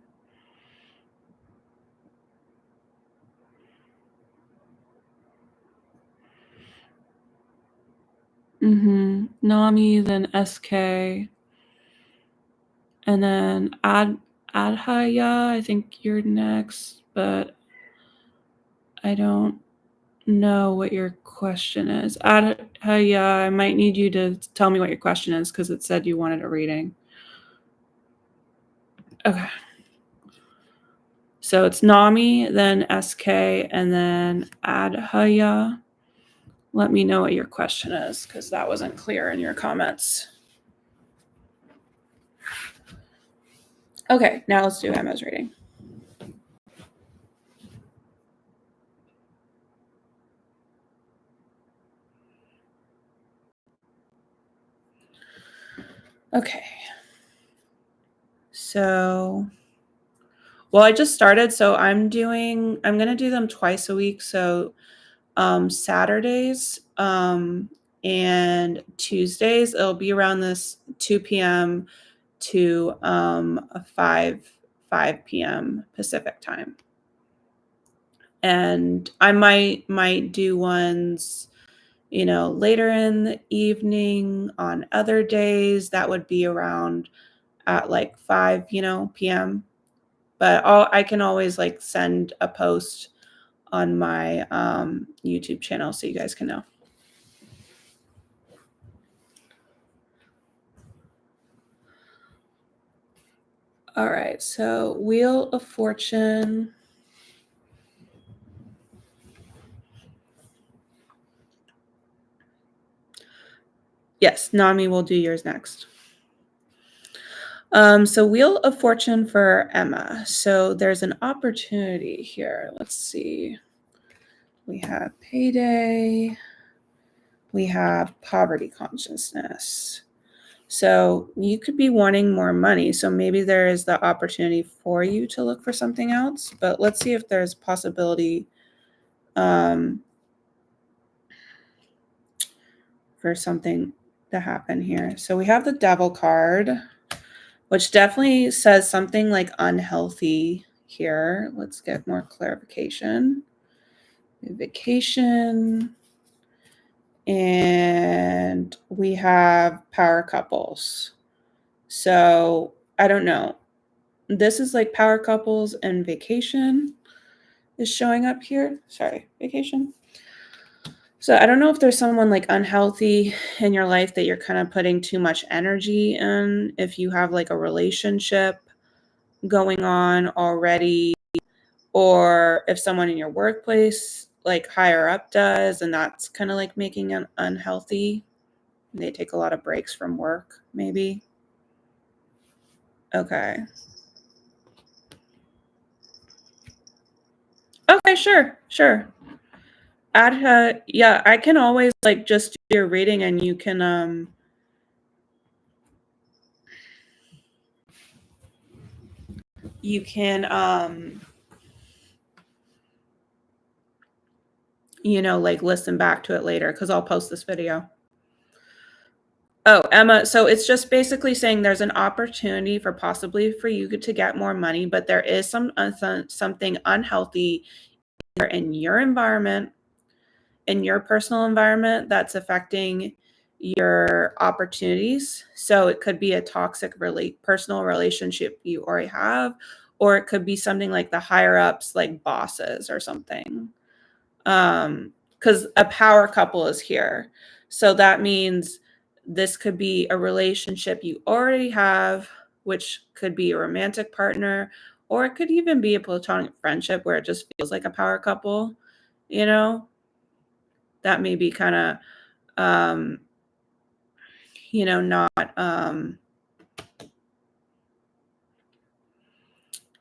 Nami, then SK, and then Adhaya. I think you're next, but I don't know what your question is. Adhaya, I might need you to tell me what your question is because it said you wanted a reading. Okay. So it's Nami, then SK, and then Adhaya. Let me know what your question is because that wasn't clear in your comments. Okay, now let's do Emma's reading. Okay. So, well, I just started, so I'm going to do them twice a week. So, Saturdays and Tuesdays, it'll be around this 2 p.m. to 5 p.m. Pacific time. And I might do ones, later in the evening on other days. That would be around at like 5, p.m. But I can always like send a post on my YouTube channel so you guys can know. All right, so Wheel of Fortune. Yes, Nami will do yours next. So Wheel of Fortune for Emma. So there's an opportunity here. Let's see. We have payday. We have poverty consciousness. So you could be wanting more money. So maybe there is the opportunity for you to look for something else. But let's see if there's possibility for something to happen here. So we have the Devil card, which definitely says something like unhealthy here. Let's get more clarification. Vacation. And we have power couples. So I don't know. This is like power couples and vacation is showing up here. Sorry, vacation. So I don't know if there's someone like unhealthy in your life that you're kind of putting too much energy in. If you have like a relationship going on already, or if someone in your workplace, like higher up, does, and that's kind of like making it unhealthy. They take a lot of breaks from work, maybe. Okay. Okay, sure. Yeah, I can always like just do your reading and you can like listen back to it later because I'll post this video. Oh, Emma, so it's just basically saying there's an opportunity for possibly for you to get more money, but there is something unhealthy in your environment, in your personal environment, that's affecting your opportunities. So it could be a toxic personal relationship you already have, or it could be something like the higher ups, like bosses or something. Because a power couple is here. So that means this could be a relationship you already have, which could be a romantic partner, or it could even be a platonic friendship where it just feels like a power couple, that may be kind of, not,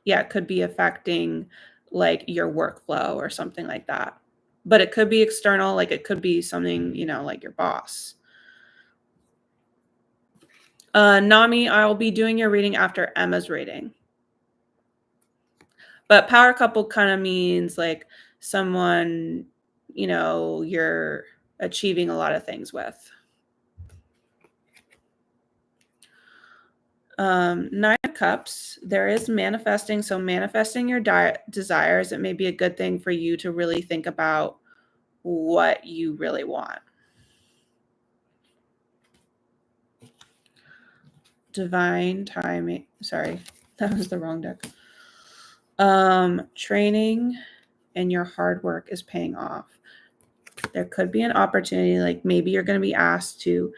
it could be affecting like your workflow or something like that. But it could be external, like it could be something, like your boss. Nami, I'll be doing your reading after Emma's reading. But power couple kind of means like someone, you're achieving a lot of things with. Nine of Cups, there is manifesting. So manifesting your desires, it may be a good thing for you to really think about what you really want. Divine timing. Sorry, that was the wrong deck. Training and your hard work is paying off. There could be an opportunity, like maybe you're going to be asked to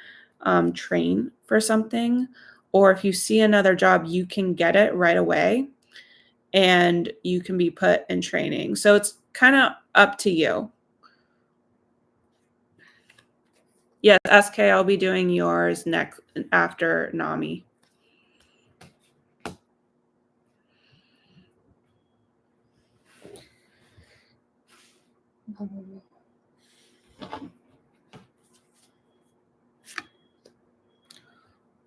train for something, or if you see another job, you can get it right away and you can be put in training. So it's kind of up to you. Yes, SK, I'll be doing yours next after Nami.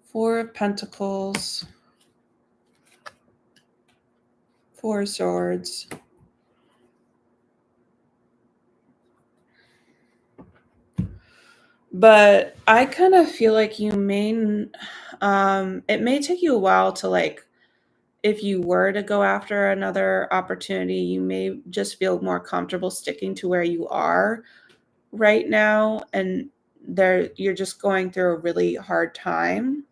Four of Pentacles, Four of Swords. But I kind of feel like it may take you a while to like, if you were to go after another opportunity, you may just feel more comfortable sticking to where you are right now. And you're just going through a really hard time.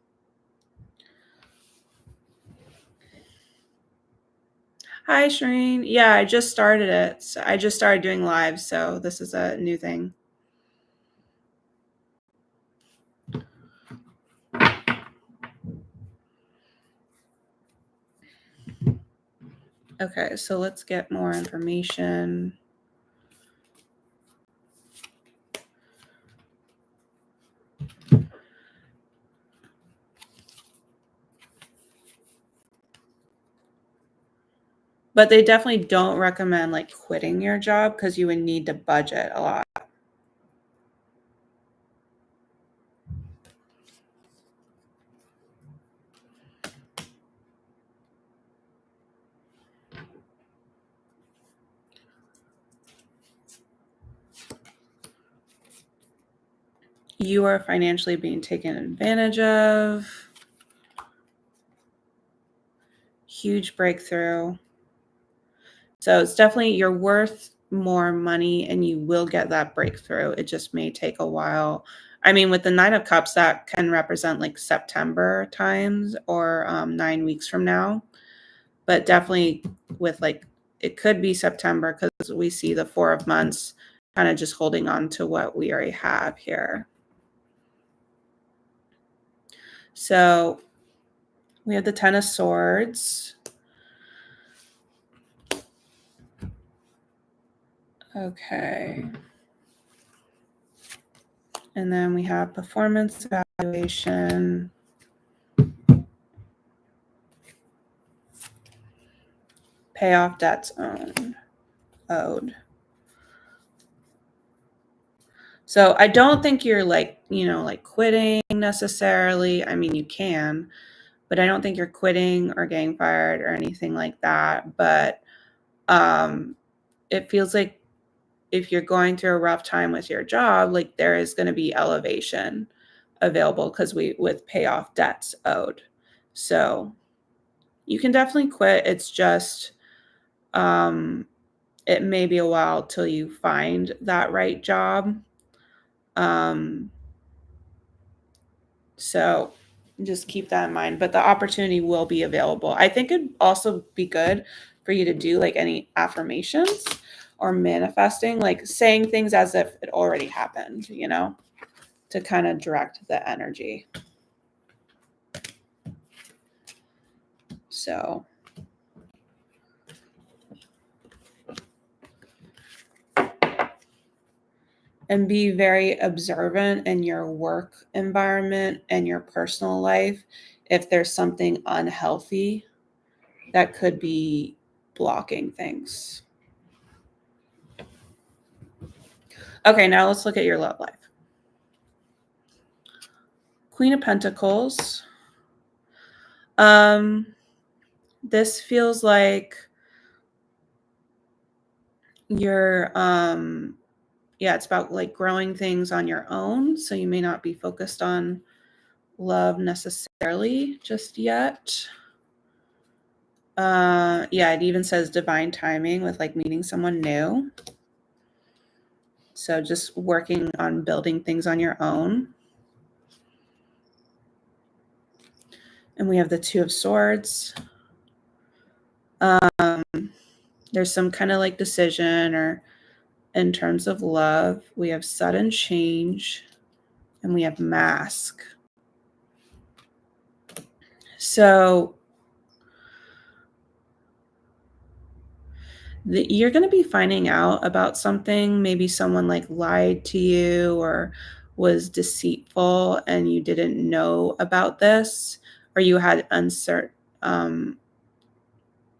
Hi, Shreen. Yeah, I just started it. So I just started doing live, so this is a new thing. Okay, so let's get more information. But they definitely don't recommend like quitting your job because you would need to budget a lot. You are financially being taken advantage of. Huge breakthrough. So it's definitely, you're worth more money and you will get that breakthrough. It just may take a while. I mean, with the Nine of Cups, that can represent like September times or 9 weeks from now. But definitely with like, it could be September because we see the Four of Months kind of just holding on to what we already have here. So we have the Ten of Swords. Okay. And then we have performance evaluation. Pay off debts owed. So I don't think you're like, like quitting necessarily. I mean, you can, but I don't think you're quitting or getting fired or anything like that. But it feels like if you're going through a rough time with your job, like there is going to be elevation available because with pay off debts owed. So you can definitely quit. It's just it may be a while till you find that right job. So just keep that in mind. But the opportunity will be available. I think it'd also be good for you to do like any affirmations or manifesting, like saying things as if it already happened, to kind of direct the energy. So and be very observant in your work environment and your personal life if there's something unhealthy that could be blocking things. Okay, now let's look at your love life. Queen of Pentacles. This feels like you're it's about like growing things on your own, so you may not be focused on love necessarily just yet. It even says divine timing with like meeting someone new. So just working on building things on your own. And we have the Two of Swords. There's some kind of like decision, or in terms of love, we have sudden change and we have mask. So you're going to be finding out about something. Maybe someone like lied to you or was deceitful and you didn't know about this, or you had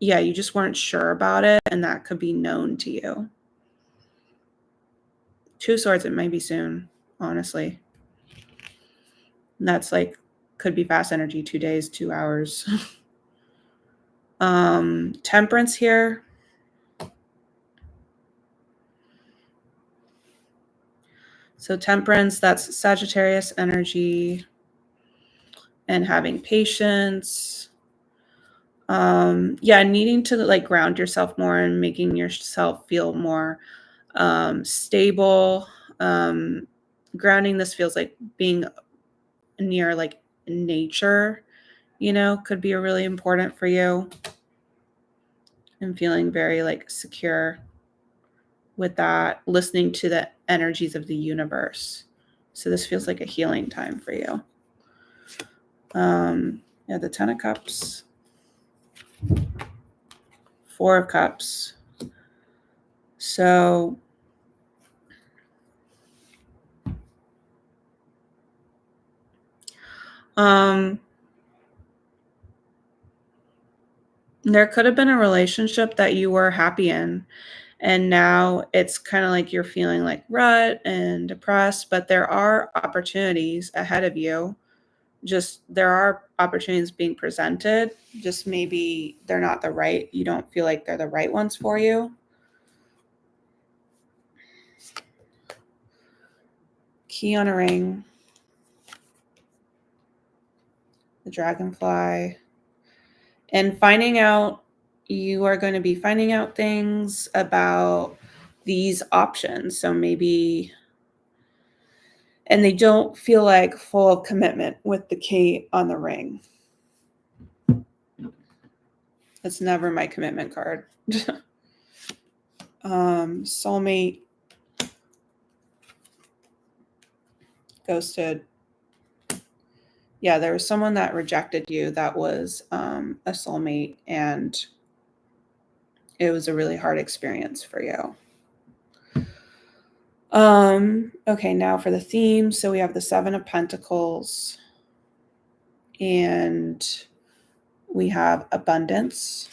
you just weren't sure about it, and that could be known to you. Two of Swords, it might be soon, honestly. And that's like, could be fast energy, 2 days, 2 hours. Temperance here. So Temperance, that's Sagittarius energy and having patience. Yeah, needing to like ground yourself more and making yourself feel more stable. Grounding, this feels like being near like nature, could be really important for you, and feeling very like secure with that, listening to the energies of the universe. So this feels like a healing time for you. Yeah, the 10 of Cups, 4 of Cups. So there could have been a relationship that you were happy in, and now it's kind of like you're feeling like rut and depressed, but there are opportunities ahead of you. Just there are opportunities being presented, just maybe they're not you don't feel like they're the right ones for you. Key on a ring, the dragonfly, and you are going to be finding out things about these options. So maybe, and they don't feel like full of commitment with the key on the ring. It's never my commitment card. Soulmate, ghosted. Yeah, there was someone that rejected you that was a soulmate, and it was a really hard experience for you. Okay, now for the theme. So we have the 7 of Pentacles, and we have abundance,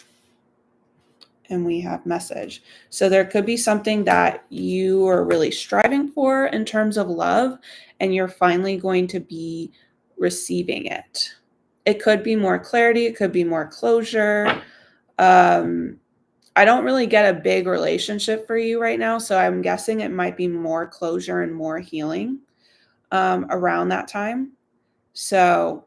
and we have message. So there could be something that you are really striving for in terms of love, and you're finally going to be receiving it. It could be more clarity. It could be more closure. I don't really get a big relationship for you right now, so I'm guessing it might be more closure and more healing around that time. So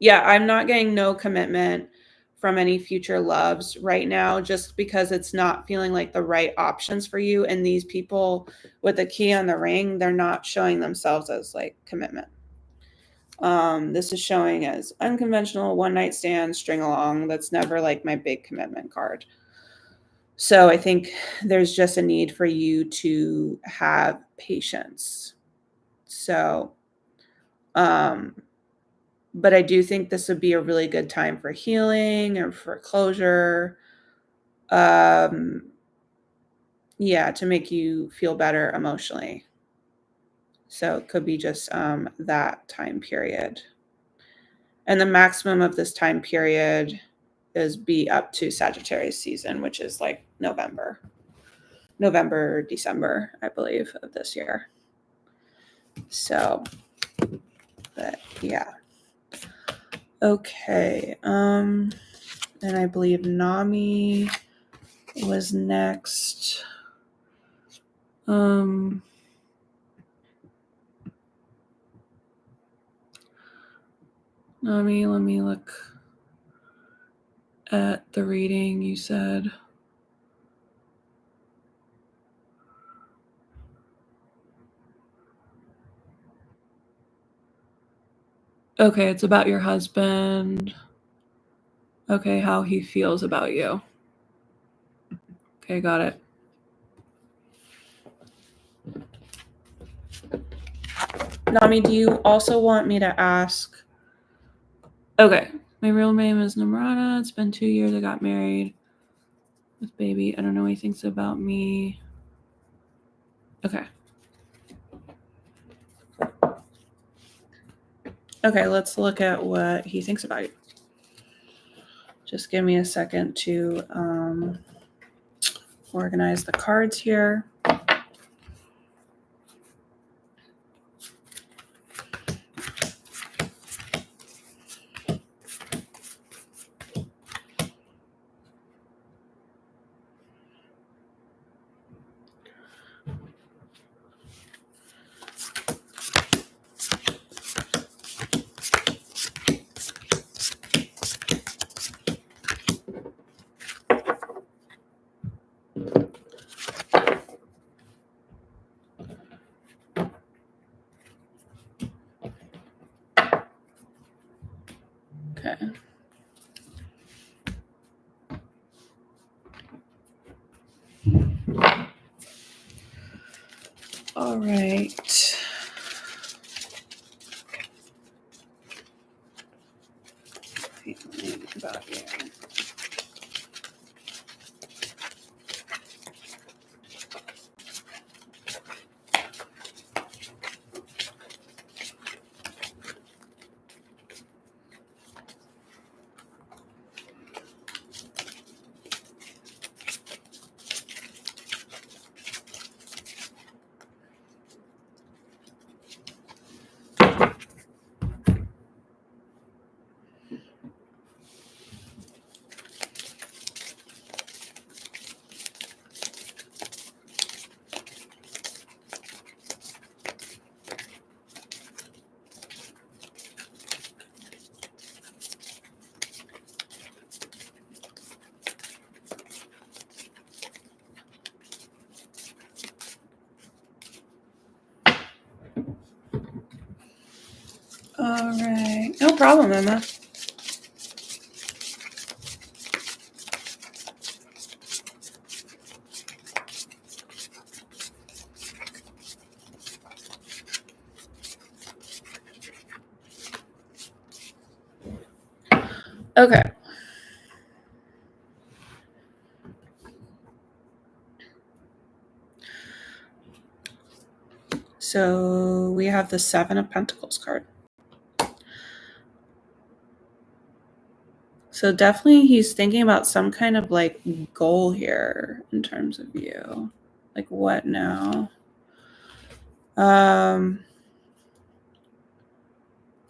yeah, I'm not getting no commitment from any future loves right now, just because it's not feeling like the right options for you. And these people with the key on the ring, they're not showing themselves as like commitment. This is showing as unconventional, one night stand, string along. That's never like my big commitment card. So I think there's just a need for you to have patience. So, but I do think this would be a really good time for healing or for closure. Yeah, to make you feel better emotionally. So it could be just that time period. And the maximum of this time period is be up to Sagittarius season, which is like November, December, I believe, of this year. So, but yeah. Okay. And I believe Nami was next. Nami, let me look at the reading you said. Okay, it's about your husband. Okay, how he feels about you. Okay, got it. Nami, do you also want me to ask? Okay, my real name is Namrata. It's been 2 years. I got married with baby. I don't know what he thinks about me. Okay. Okay, let's look at what he thinks about you. Just give me a second to organize the cards here. Okay. All right. Feeling about you. All right. No problem, Emma. Okay. So we have the Seven of Pentacles card. So definitely he's thinking about some kind of like goal here in terms of you. Like what now?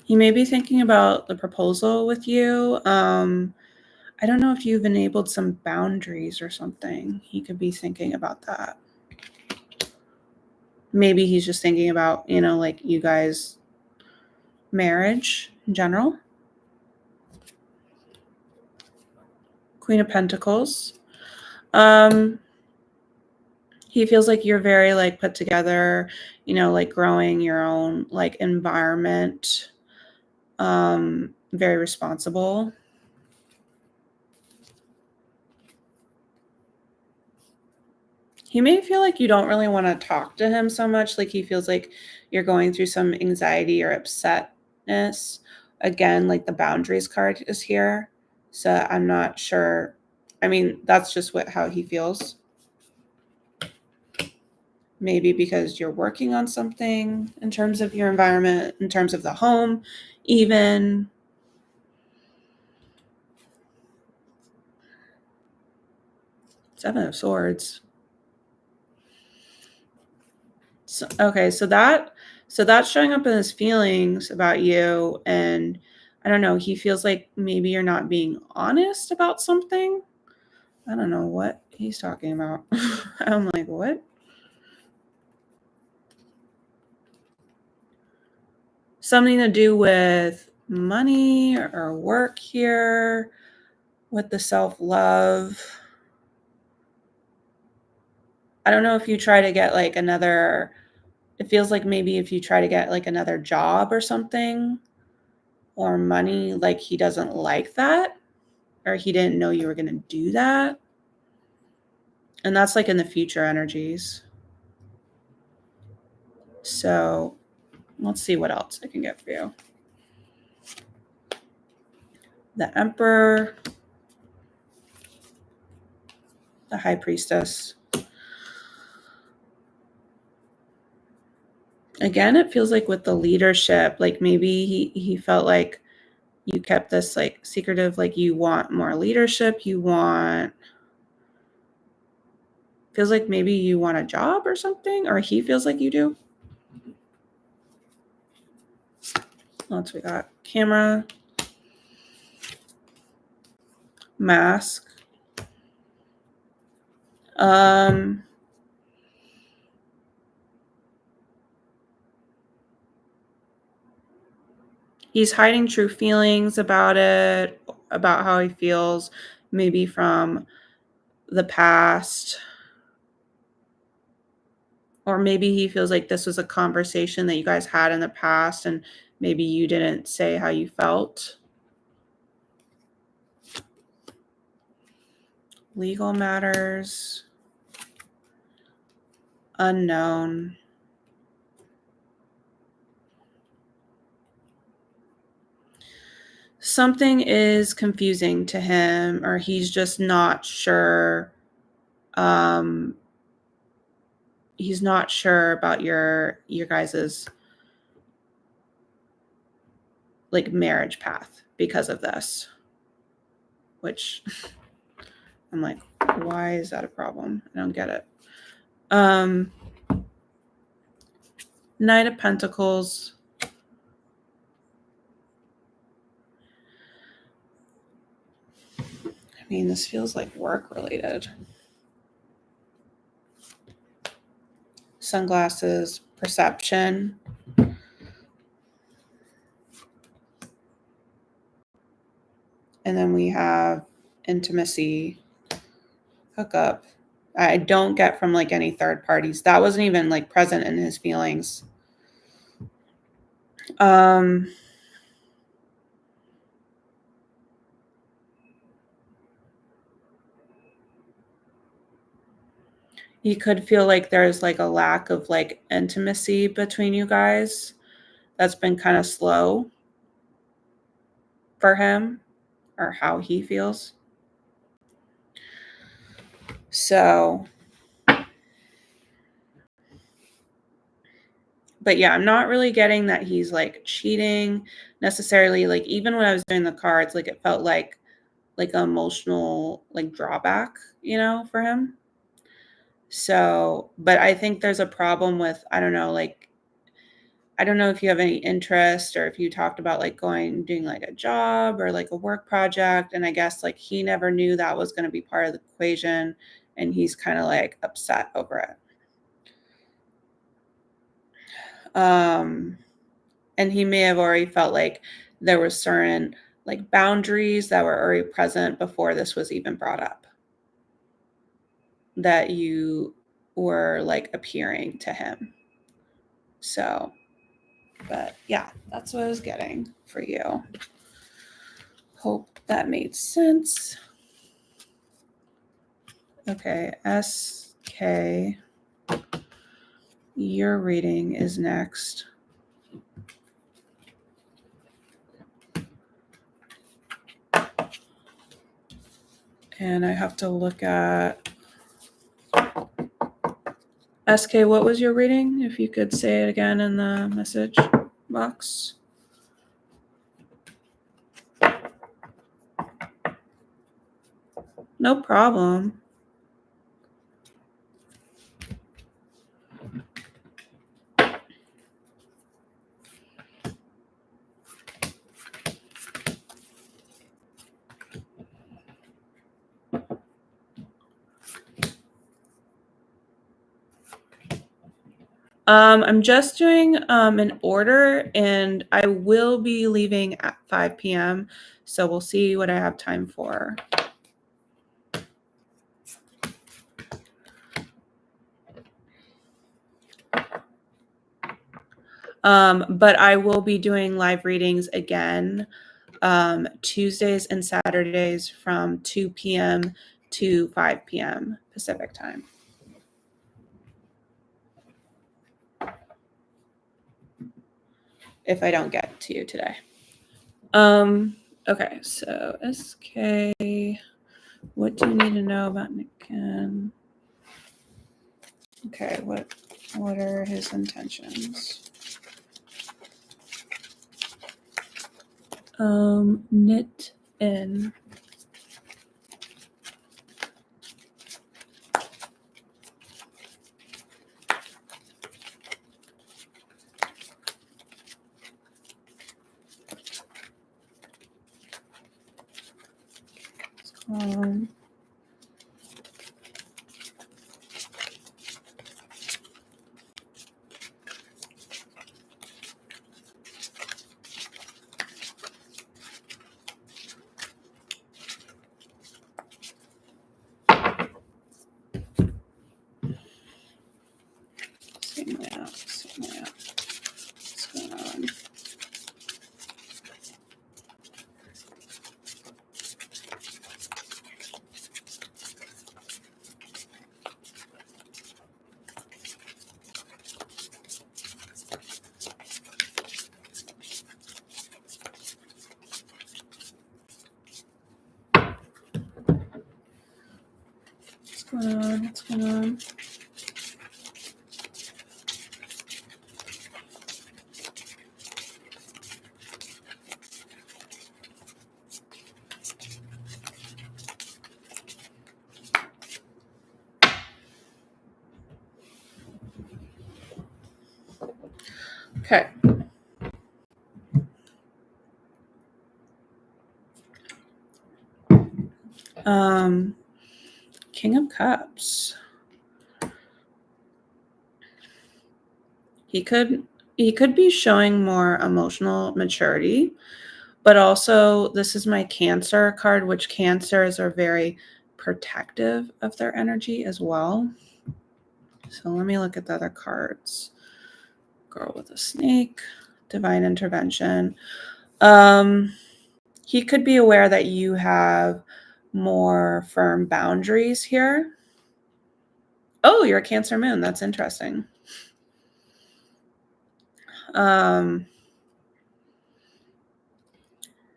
He may be thinking about the proposal with you. I don't know if you've enabled some boundaries or something. He could be thinking about that. Maybe he's just thinking about, like you guys' marriage in general. Queen of Pentacles. He feels like you're very like put together, like growing your own like environment. Very responsible. He may feel like you don't really want to talk to him so much. Like he feels like you're going through some anxiety or upsetness. Again, like the boundaries card is here. So I'm not sure. I mean, that's just how he feels. Maybe because you're working on something in terms of your environment, in terms of the home, even. Seven of Swords. So, okay, so that's showing up in his feelings about you, and I don't know, he feels like maybe you're not being honest about something. I don't know what he's talking about. I'm like, what? Something to do with money or work here, with the self-love. I don't know if you try to get like it feels like maybe if you try to get like another job or something or money, like he doesn't like that or he didn't know you were going to do that. And that's like in the future energies. So let's see what else I can get for you. The Emperor, the High Priestess. Again, it feels like with the leadership, like maybe he felt like you kept this like secretive, like you want more leadership, feels like maybe you want a job or something, or he feels like you do. What else we got? Camera, mask. He's hiding true feelings about it, about how he feels, maybe from the past, or maybe he feels like this was a conversation that you guys had in the past and maybe you didn't say how you felt. Legal matters. Unknown. Something is confusing to him, or he's just not sure. He's not sure about your guys's like marriage path because of this, which I'm like, why is that a problem? I don't get it. Knight of Pentacles. I mean, this feels like work related. Sunglasses, perception. And then we have intimacy, hookup. I don't get from like any third parties. That wasn't even like present in his feelings. You could feel like there's like a lack of like intimacy between you guys. That's been kind of slow for him, or how he feels. So, but yeah, I'm not really getting that he's like cheating necessarily. Like even when I was doing the cards, like it felt like an emotional like drawback, you know, for him. So, but I think there's a problem with, I don't know, like, I don't know if you have any interest or if you talked about like doing like a job or like a work project. And I guess like he never knew that was going to be part of the equation. And he's kind of like upset over it. And he may have already felt like there were certain like boundaries that were already present before this was even brought up, that you were like appearing to him. So, but yeah, that's what I was getting for you. Hope that made sense. Okay, SK, your reading is next. And I have to look at SK, what was your reading? If you could say it again in the message box. No problem. I'm just doing an order, and I will be leaving at 5 p.m. So we'll see what I have time for. But I will be doing live readings again Tuesdays and Saturdays from 2 p.m. to 5 p.m. Pacific time. If I don't get to you today. Okay, so SK, what do you need to know about Nick Ken? Okay, what are his intentions? Knit in. going on? What's going on? Okay. King of Cups. He could be showing more emotional maturity, but also this is my Cancer card, which Cancers are very protective of their energy as well. So let me look at the other cards. Girl with a snake, divine intervention. He could be aware that you have more firm boundaries here. Oh, you're a Cancer moon. That's interesting.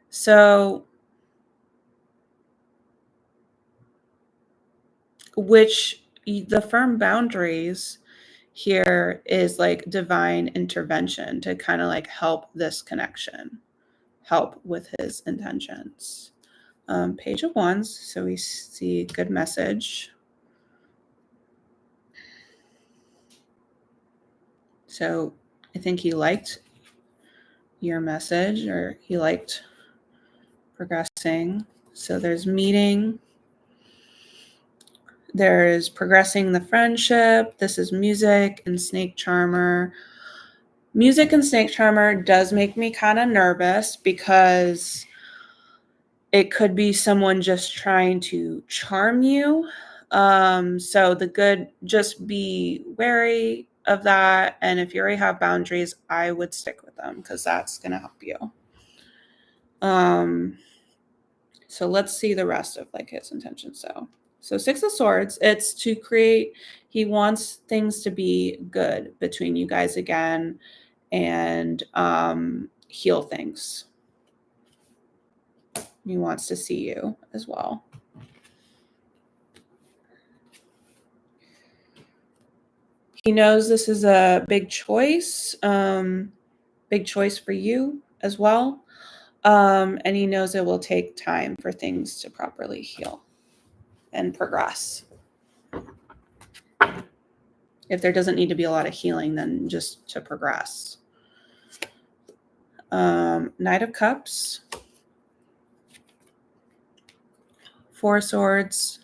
So which the firm boundaries here is like divine intervention to kind of like help this connection, help with his intentions. Page of Wands, so we see good message. So I think he liked your message, or he liked progressing. So there's meeting, there's progressing the friendship. This is music and snake charmer. Music and snake charmer does make me kind of nervous because it could be someone just trying to charm you. So the good, just be wary of that. And if you already have boundaries, I would stick with them because that's going to help you. So let's see the rest of like his intentions. So Six of Swords, it's to create, he wants things to be good between you guys again and heal things. He wants to see you as well. He knows this is a big choice for you as well. And he knows it will take time for things to properly heal and progress. If there doesn't need to be a lot of healing, then just to progress. Knight of Cups, Four of Swords.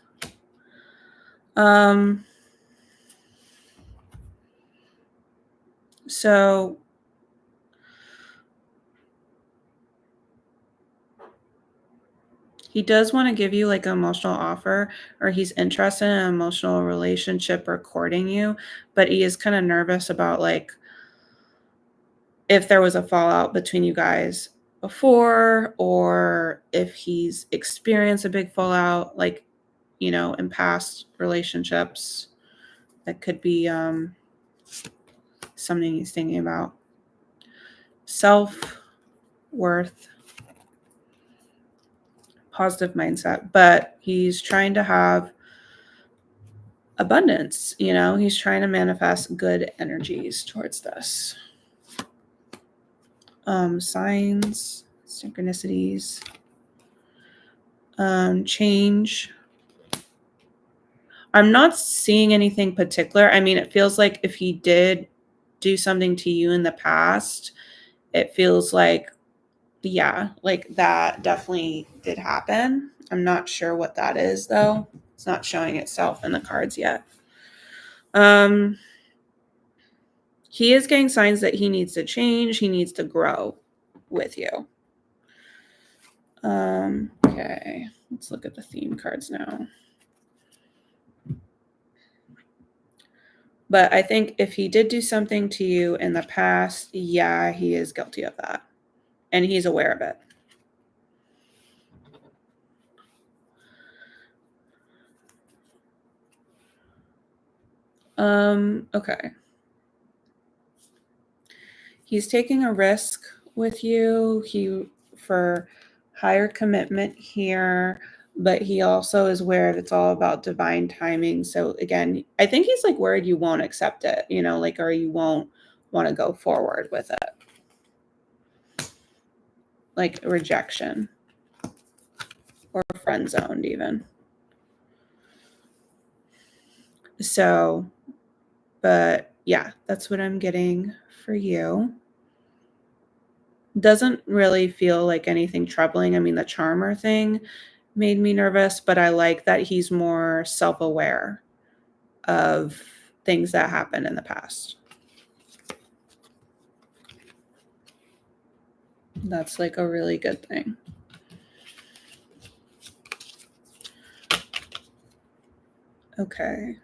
So he does want to give you like an emotional offer, or he's interested in an emotional relationship or courting you, but he is kind of nervous about like if there was a fallout between you guys before, or if he's experienced a big fallout, like, you know, in past relationships. That could be something he's thinking about. Self-worth, positive mindset, but he's trying to have abundance, you know, he's trying to manifest good energies towards this. Signs, synchronicities, change. I'm not seeing anything particular. I mean, it feels like if he did do something to you in the past, it feels like, yeah, like that definitely did happen. I'm not sure what that is though. It's not showing itself in the cards yet. He is getting signs that he needs to change. He needs to grow with you. Okay, let's look at the theme cards now. But I think if he did do something to you in the past, yeah, he is guilty of that. And he's aware of it. Okay. He's taking a risk with you. For higher commitment here, but he also is aware it's all about divine timing. So again, I think he's like worried you won't accept it, like, or you won't want to go forward with it. Like rejection or friend zoned even. So, but yeah, that's what I'm getting for you. Doesn't really feel like anything troubling. I mean, the charmer thing made me nervous, but I like that he's more self-aware of things that happened in the past. That's like a really good thing. Okay.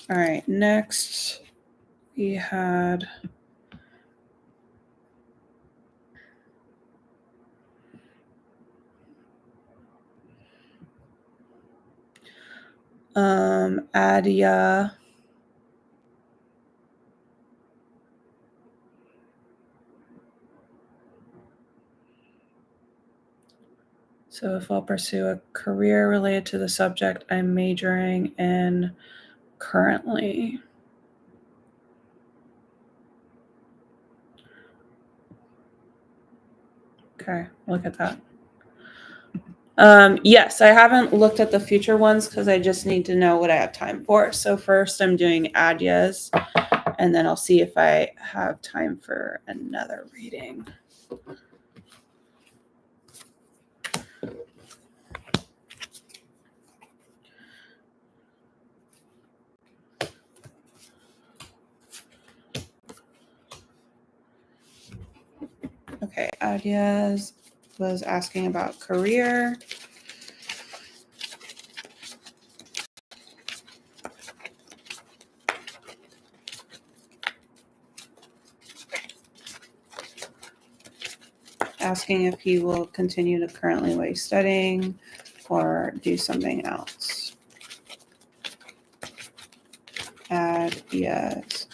All right, next we had Adia. So if I'll pursue a career related to the subject I'm majoring in currently. Okay, look at that. Yes, I haven't looked at the future ones because I just need to know what I have time for. So first I'm doing Adia's, and then I'll see if I have time for another reading. Okay, Adia's was asking about career. Asking if he will continue to currently what he's studying or do something else. Add yes.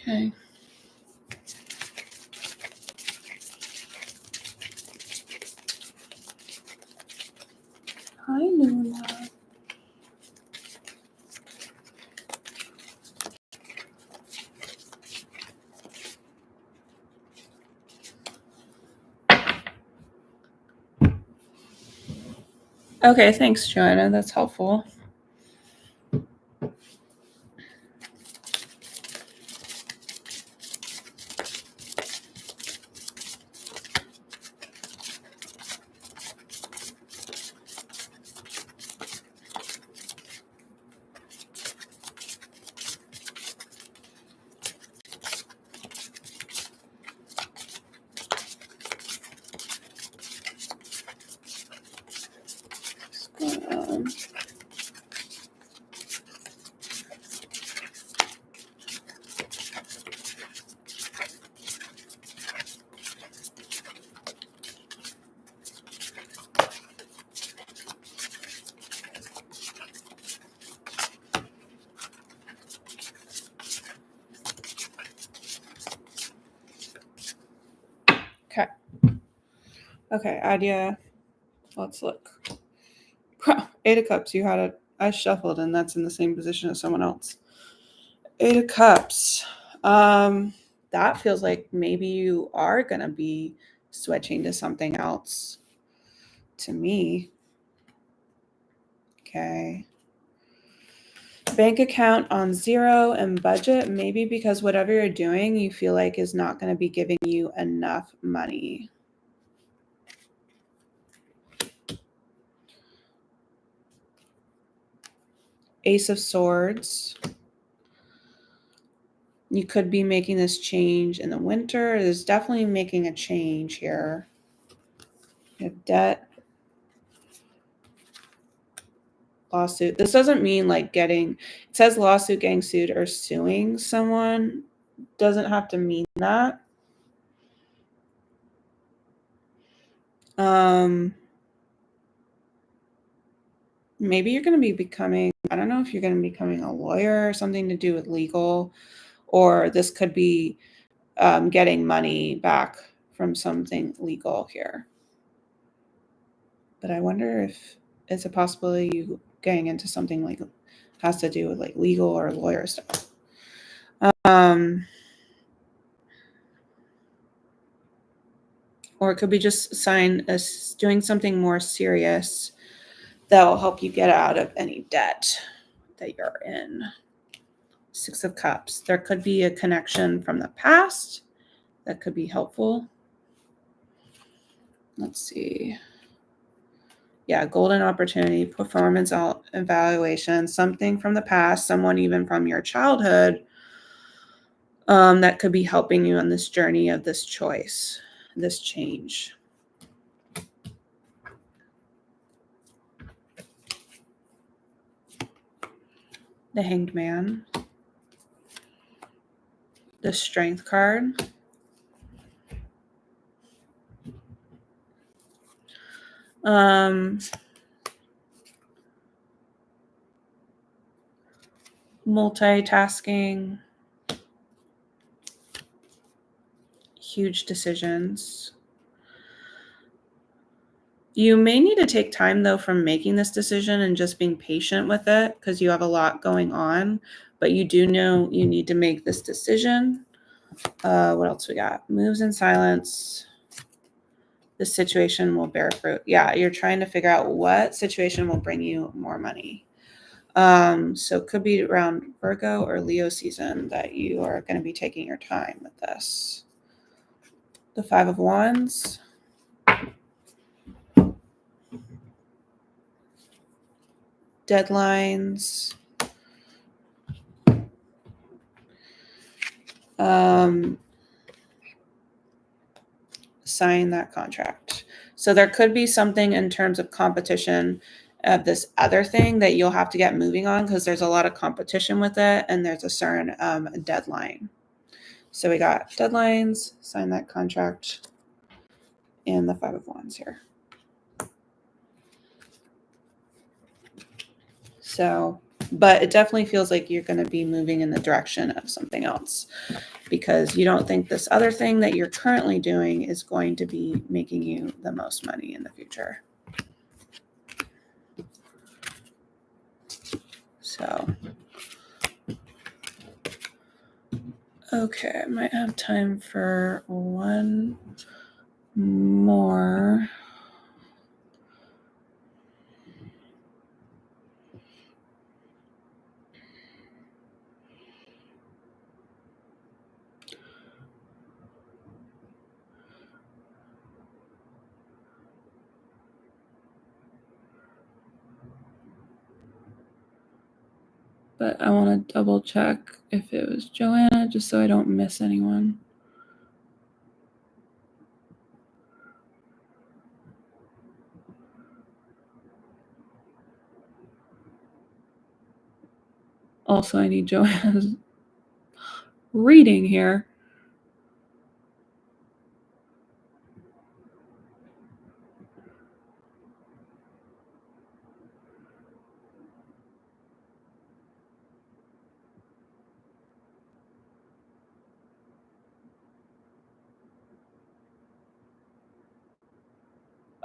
Okay. Hi, Luna. Okay, thanks, Joanna. That's helpful. Okay. Okay, Adia. Let's look. Eight of Cups. You had it. I shuffled, and that's in the same position as someone else. Eight of Cups. That feels like maybe you are gonna be switching to something else. To me. Okay. Bank account on zero and budget, maybe because whatever you're doing, you feel like is not going to be giving you enough money. Ace of Swords. You could be making this change in the winter. There's definitely making a change here. You have debt. Lawsuit. This doesn't mean like getting, it says lawsuit, getting sued, or suing someone. Doesn't have to mean that. Maybe you're going to be becoming, I don't know if you're going to be becoming a lawyer or something to do with legal, or this could be getting money back from something legal here. But I wonder if it's a possibility you getting into something like has to do with like legal or lawyer stuff. Or it could be just doing something more serious that will help you get out of any debt that you're in. Six of Cups. There could be a connection from the past that could be helpful. Let's see. Yeah, golden opportunity, performance evaluation, something from the past, someone even from your childhood that could be helping you on this journey of this choice, this change. The Hanged Man. The Strength card. Multitasking. Huge decisions. You may need to take time, though, from making this decision and just being patient with it because you have a lot going on, but you do know you need to make this decision. What else we got? Moves in silence. The situation will bear fruit. Yeah, you're trying to figure out what situation will bring you more money. So it could be around Virgo or Leo season that you are going to be taking your time with this. The Five of Wands. Deadlines. Sign that contract. So there could be something in terms of competition of this other thing that you'll have to get moving on because there's a lot of competition with it and there's a certain deadline. So we got deadlines, sign that contract, and the Five of Wands here. So, but it definitely feels like you're going to be moving in the direction of something else because you don't think this other thing that you're currently doing is going to be making you the most money in the future. So, okay, I might have time for one more. But I want to double check if it was Joanna just so I don't miss anyone. Also, I need Joanna's reading here.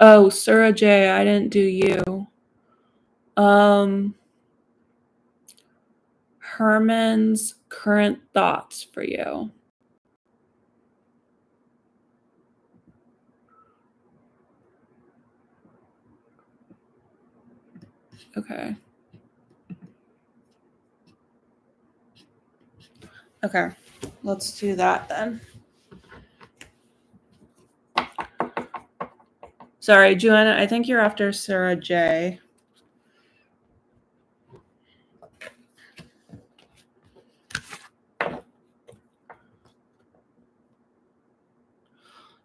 Oh, Surah J, I didn't do you. Herman's current thoughts for you. Okay. Okay, let's do that then. Sorry, Joanna, I think you're after Surah J.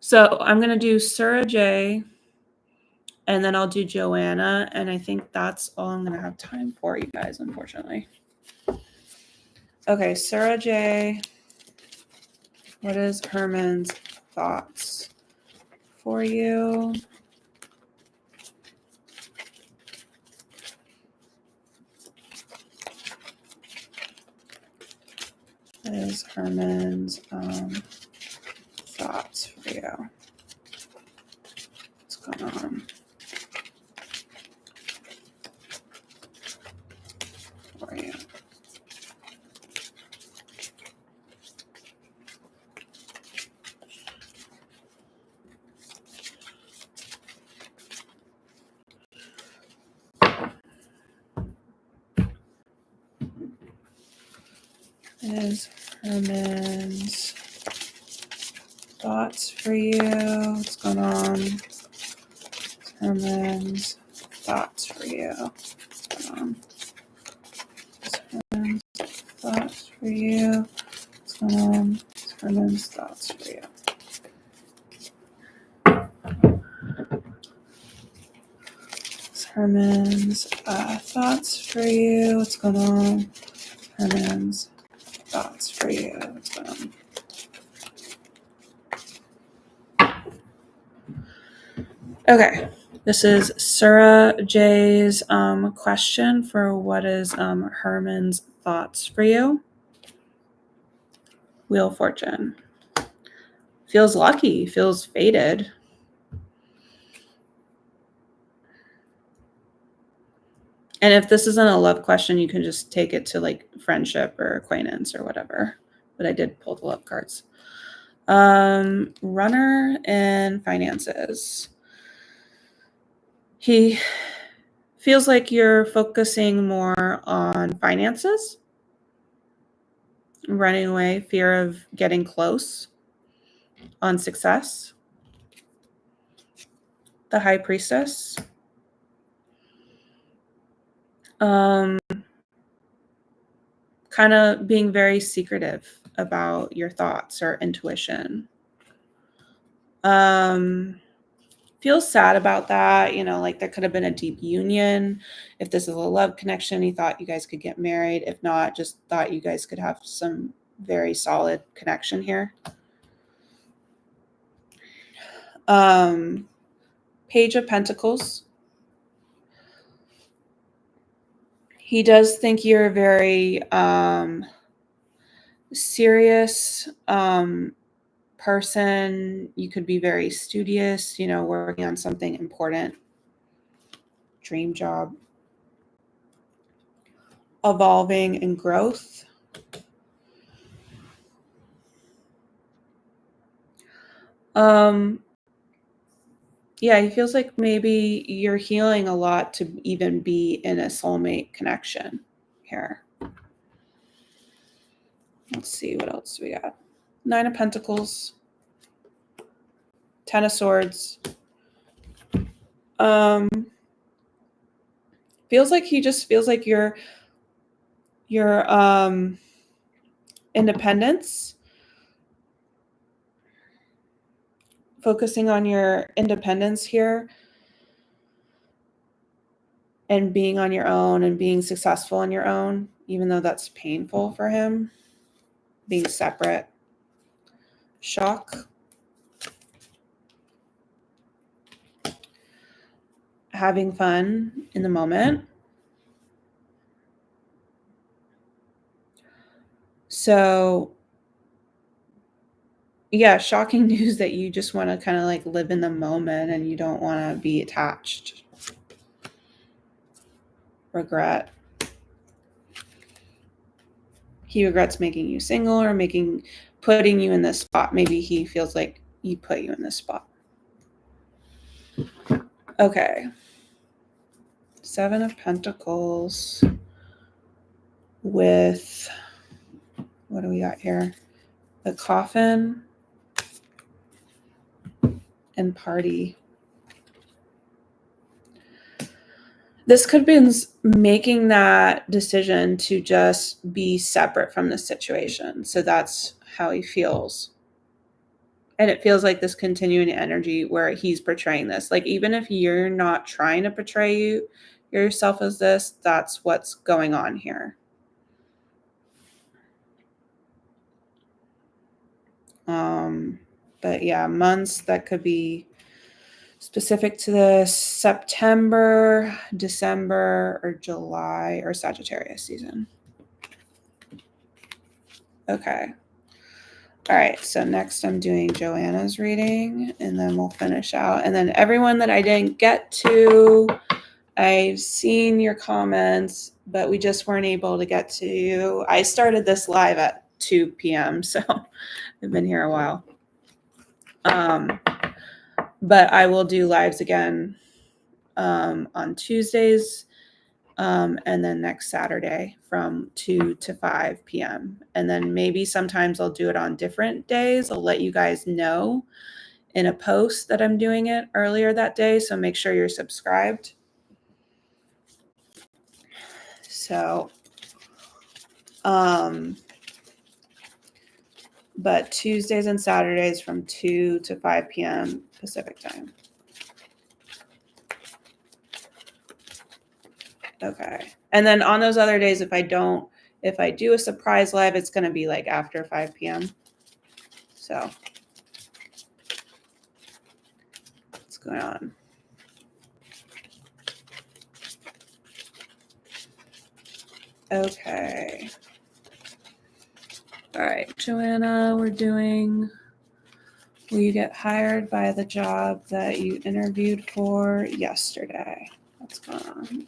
So I'm going to do Surah J, and then I'll do Joanna, and I think that's all I'm going to have time for, you guys, unfortunately. Okay, Surah J, what is Herman's thoughts for you? is Herman's thoughts for you? What's going on for you? Is Herman's thoughts for you? What's going on? Herman's thoughts for you. What's going on? Herman's thoughts for you. What's going on? Herman's thoughts for you. Herman's thoughts for you. What's going on? Herman's thoughts for you. What's going on? Okay, this is Sarah J's question for what is Herman's thoughts for you. Wheel of Fortune. Feels lucky, feels fated. And if this isn't a love question, you can just take it to like friendship or acquaintance or whatever. But I did pull the love cards. Runner and finances. He feels like you're focusing more on finances, running away, fear of getting close, on success. The High Priestess. Kind of being very secretive about your thoughts or intuition. Feels sad about that. You know, like there could have been a deep union. If this is a love connection, he thought you guys could get married. If not, just thought you guys could have some very solid connection here. Page of Pentacles. He does think you're a very serious person. You could be very studious, you know, working on something important. Dream job. Evolving and growth. Yeah, he feels like maybe you're healing a lot to even be in a soulmate connection here. Let's see, what else do we got? 9 of Pentacles. 10 of Swords. Feels like he just feels like your independence. Focusing on your independence here and being on your own and being successful on your own, even though that's painful for him. Being separate. Shock. Having fun in the moment. So, yeah, shocking news that you just want to kind of like live in the moment and you don't want to be attached. Regret. He regrets making you single or putting you in this spot. Maybe he feels like he put you in this spot. Okay. 7 of Pentacles with, what do we got here? The Coffin and Party. This could have been making that decision to just be separate from the situation. So that's how he feels. And it feels like this continuing energy where he's portraying this. Like, even if you're not trying to portray yourself as this, that's what's going on here. But yeah, months that could be specific to this: September, December, or July, or Sagittarius season. Okay. All right. So next I'm doing Joanna's reading and then we'll finish out. And then everyone that I didn't get to, I've seen your comments, but we just weren't able to get to you. I started this live at 2 p.m., so I've been here a while. But I will do lives again on Tuesdays and then next Saturday from 2 to 5 p.m. And then maybe sometimes I'll do it on different days. I'll let you guys know in a post that I'm doing it earlier that day, so make sure you're subscribed. So, but Tuesdays and Saturdays from 2 to 5 p.m. Pacific time. Okay. And then on those other days, if I do a surprise live, it's going to be like after 5 p.m. So what's going on? Okay. All right, Joanna, will you get hired by the job that you interviewed for yesterday? What's going on?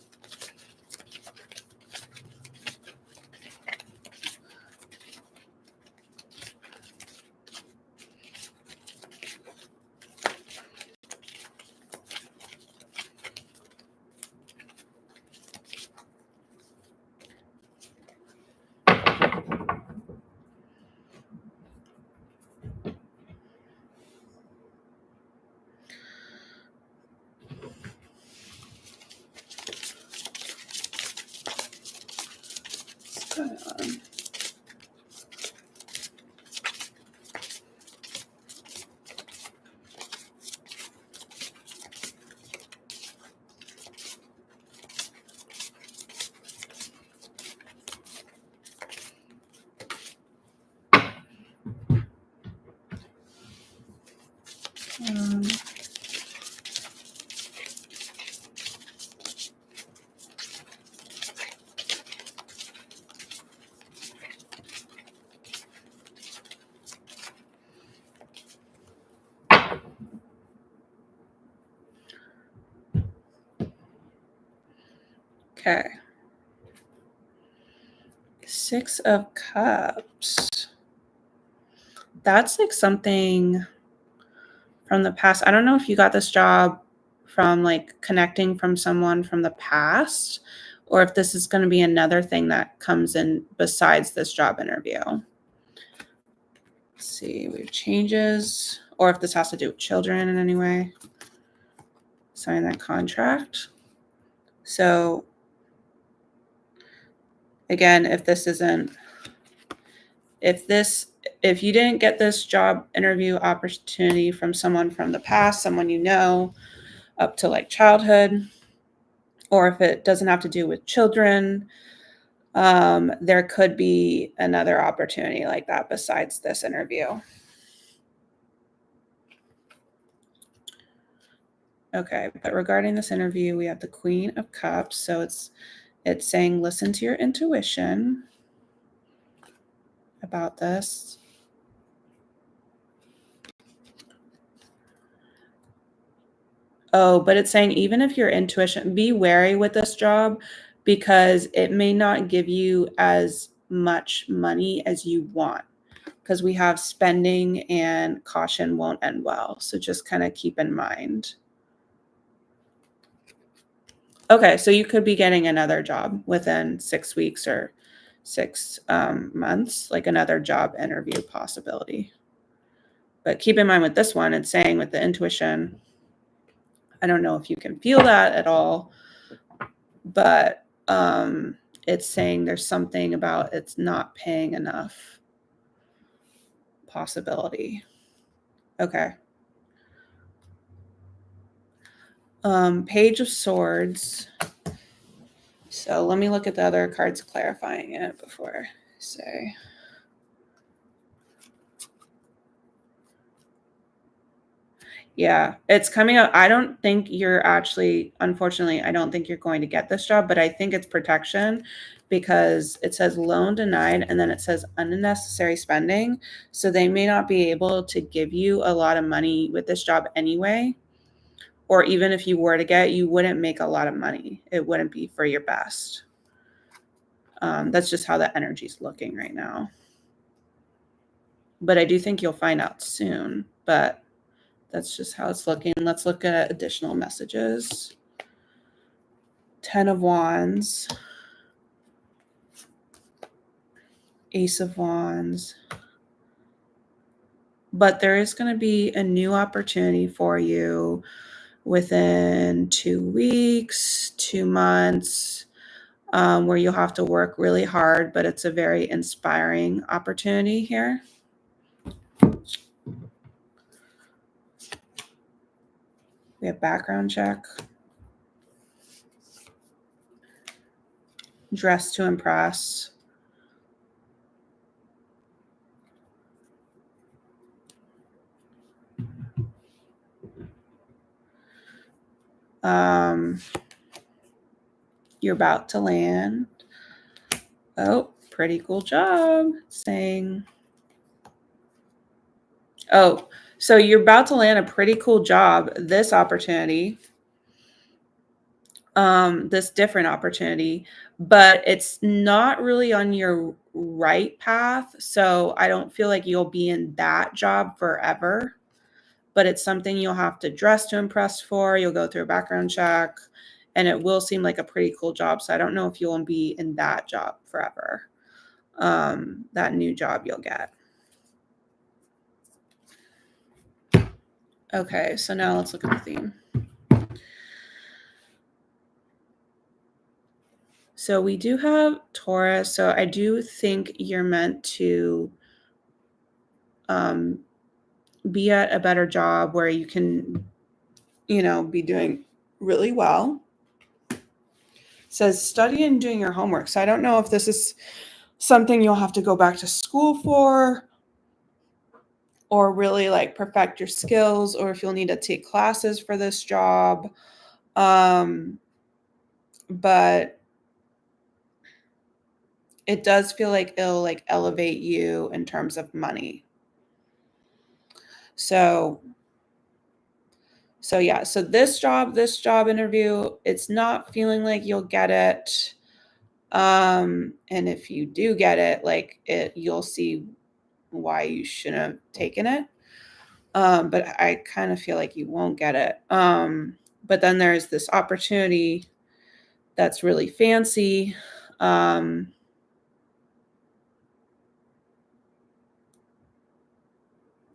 What's going on? Okay. 6 of Cups. That's like something from the past. I don't know if you got this job from like connecting from someone from the past or if this is going to be another thing that comes in besides this job interview. Let's see, we have changes or if this has to do with children in any way. Sign that contract. So again, if you didn't get this job interview opportunity from someone from the past, someone you know up to like childhood, or if it doesn't have to do with children, there could be another opportunity like that besides this interview. Okay, but regarding this interview, we have the Queen of Cups. So it's saying listen to your intuition about this. Oh, but it's saying even if your intuition, be wary with this job because it may not give you as much money as you want because we have spending and caution won't end well. So just kind of keep in mind. Okay, so you could be getting another job within 6 weeks or 6 months, like another job interview possibility. But keep in mind with this one, it's saying with the intuition, I don't know if you can feel that at all, but it's saying there's something about it's not paying enough possibility. Okay. Page of Swords. So let me look at the other cards clarifying it before I say. Yeah, it's coming out. I don't think you're actually, unfortunately, I don't think you're going to get this job, but I think it's protection because it says loan denied and then it says unnecessary spending. So they may not be able to give you a lot of money with this job anyway. Or even if you were to get, you wouldn't make a lot of money. It wouldn't be for your best. That's just how the energy's looking right now. But I do think you'll find out soon. But that's just how it's looking. Let's look at additional messages. 10 of Wands. Ace of Wands. But there is going to be a new opportunity for you within 2 weeks, 2 months, where you'll have to work really hard, but it's a very inspiring opportunity here. We have background check. Dress to impress. You're about to land. Oh, pretty cool job. Saying, oh, so you're about to land a pretty cool job. This opportunity, this different opportunity, but it's not really on your right path. So I don't feel like you'll be in that job forever, but it's something you'll have to dress to impress for. You'll go through a background check and it will seem like a pretty cool job. So I don't know if you'll be in that job forever. That new job you'll get. Okay, so now let's look at the theme. So we do have Taurus. So I do think you're meant to be at a better job where you can, be doing really well. It says study and doing your homework. So I don't know if this is something you'll have to go back to school for or really like perfect your skills, or if you'll need to take classes for this job. But it does feel like it'll like elevate you in terms of money. So yeah, so this job interview, it's not feeling like you'll get it. And if you do get it, like you'll see why you shouldn't have taken it. But I kind of feel like you won't get it. But then there's this opportunity that's really fancy.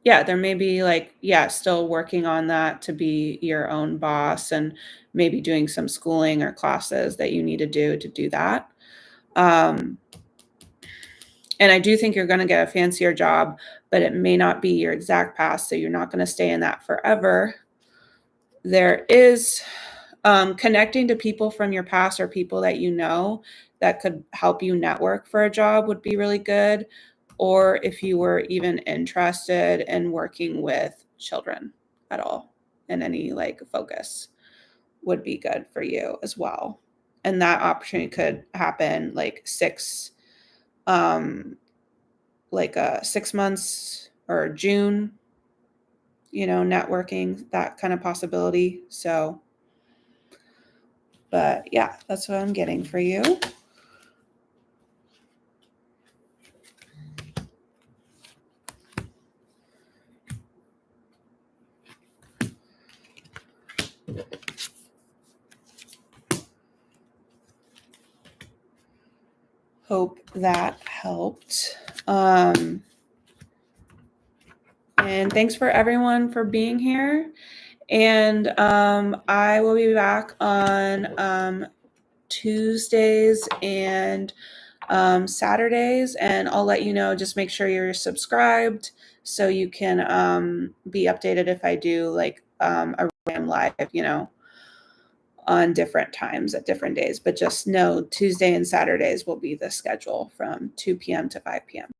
Yeah, there may be like, still working on that to be your own boss and maybe doing some schooling or classes that you need to do that. And I do think you're going to get a fancier job, but it may not be your exact past. So you're not going to stay in that forever. There is connecting to people from your past or people that you know that could help you network for a job would be really good. Or if you were even interested in working with children at all in any like focus would be good for you as well. And that opportunity could happen like 6 months or June, networking, that kind of possibility. So, but yeah, that's what I'm getting for you. Hope that helped. And thanks for everyone for being here. And I will be back on Tuesdays and Saturdays, and I'll let you know. Just make sure you're subscribed so you can be updated if I do like a random live, on different times at different days. But just know Tuesday and Saturdays will be the schedule from 2 p.m. to 5 p.m.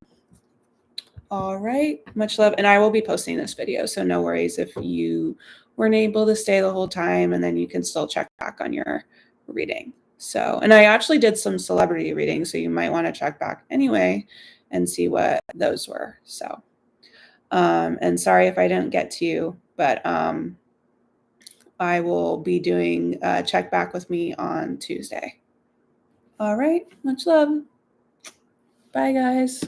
All right. Much love. And I will be posting this video, so no worries if you weren't able to stay the whole time, and then you can still check back on your reading. So, and I actually did some celebrity readings, so you might want to check back anyway and see what those were. So, and sorry if I didn't get to you, but I will be doing check back with me on Tuesday. All right. Much love. Bye, guys.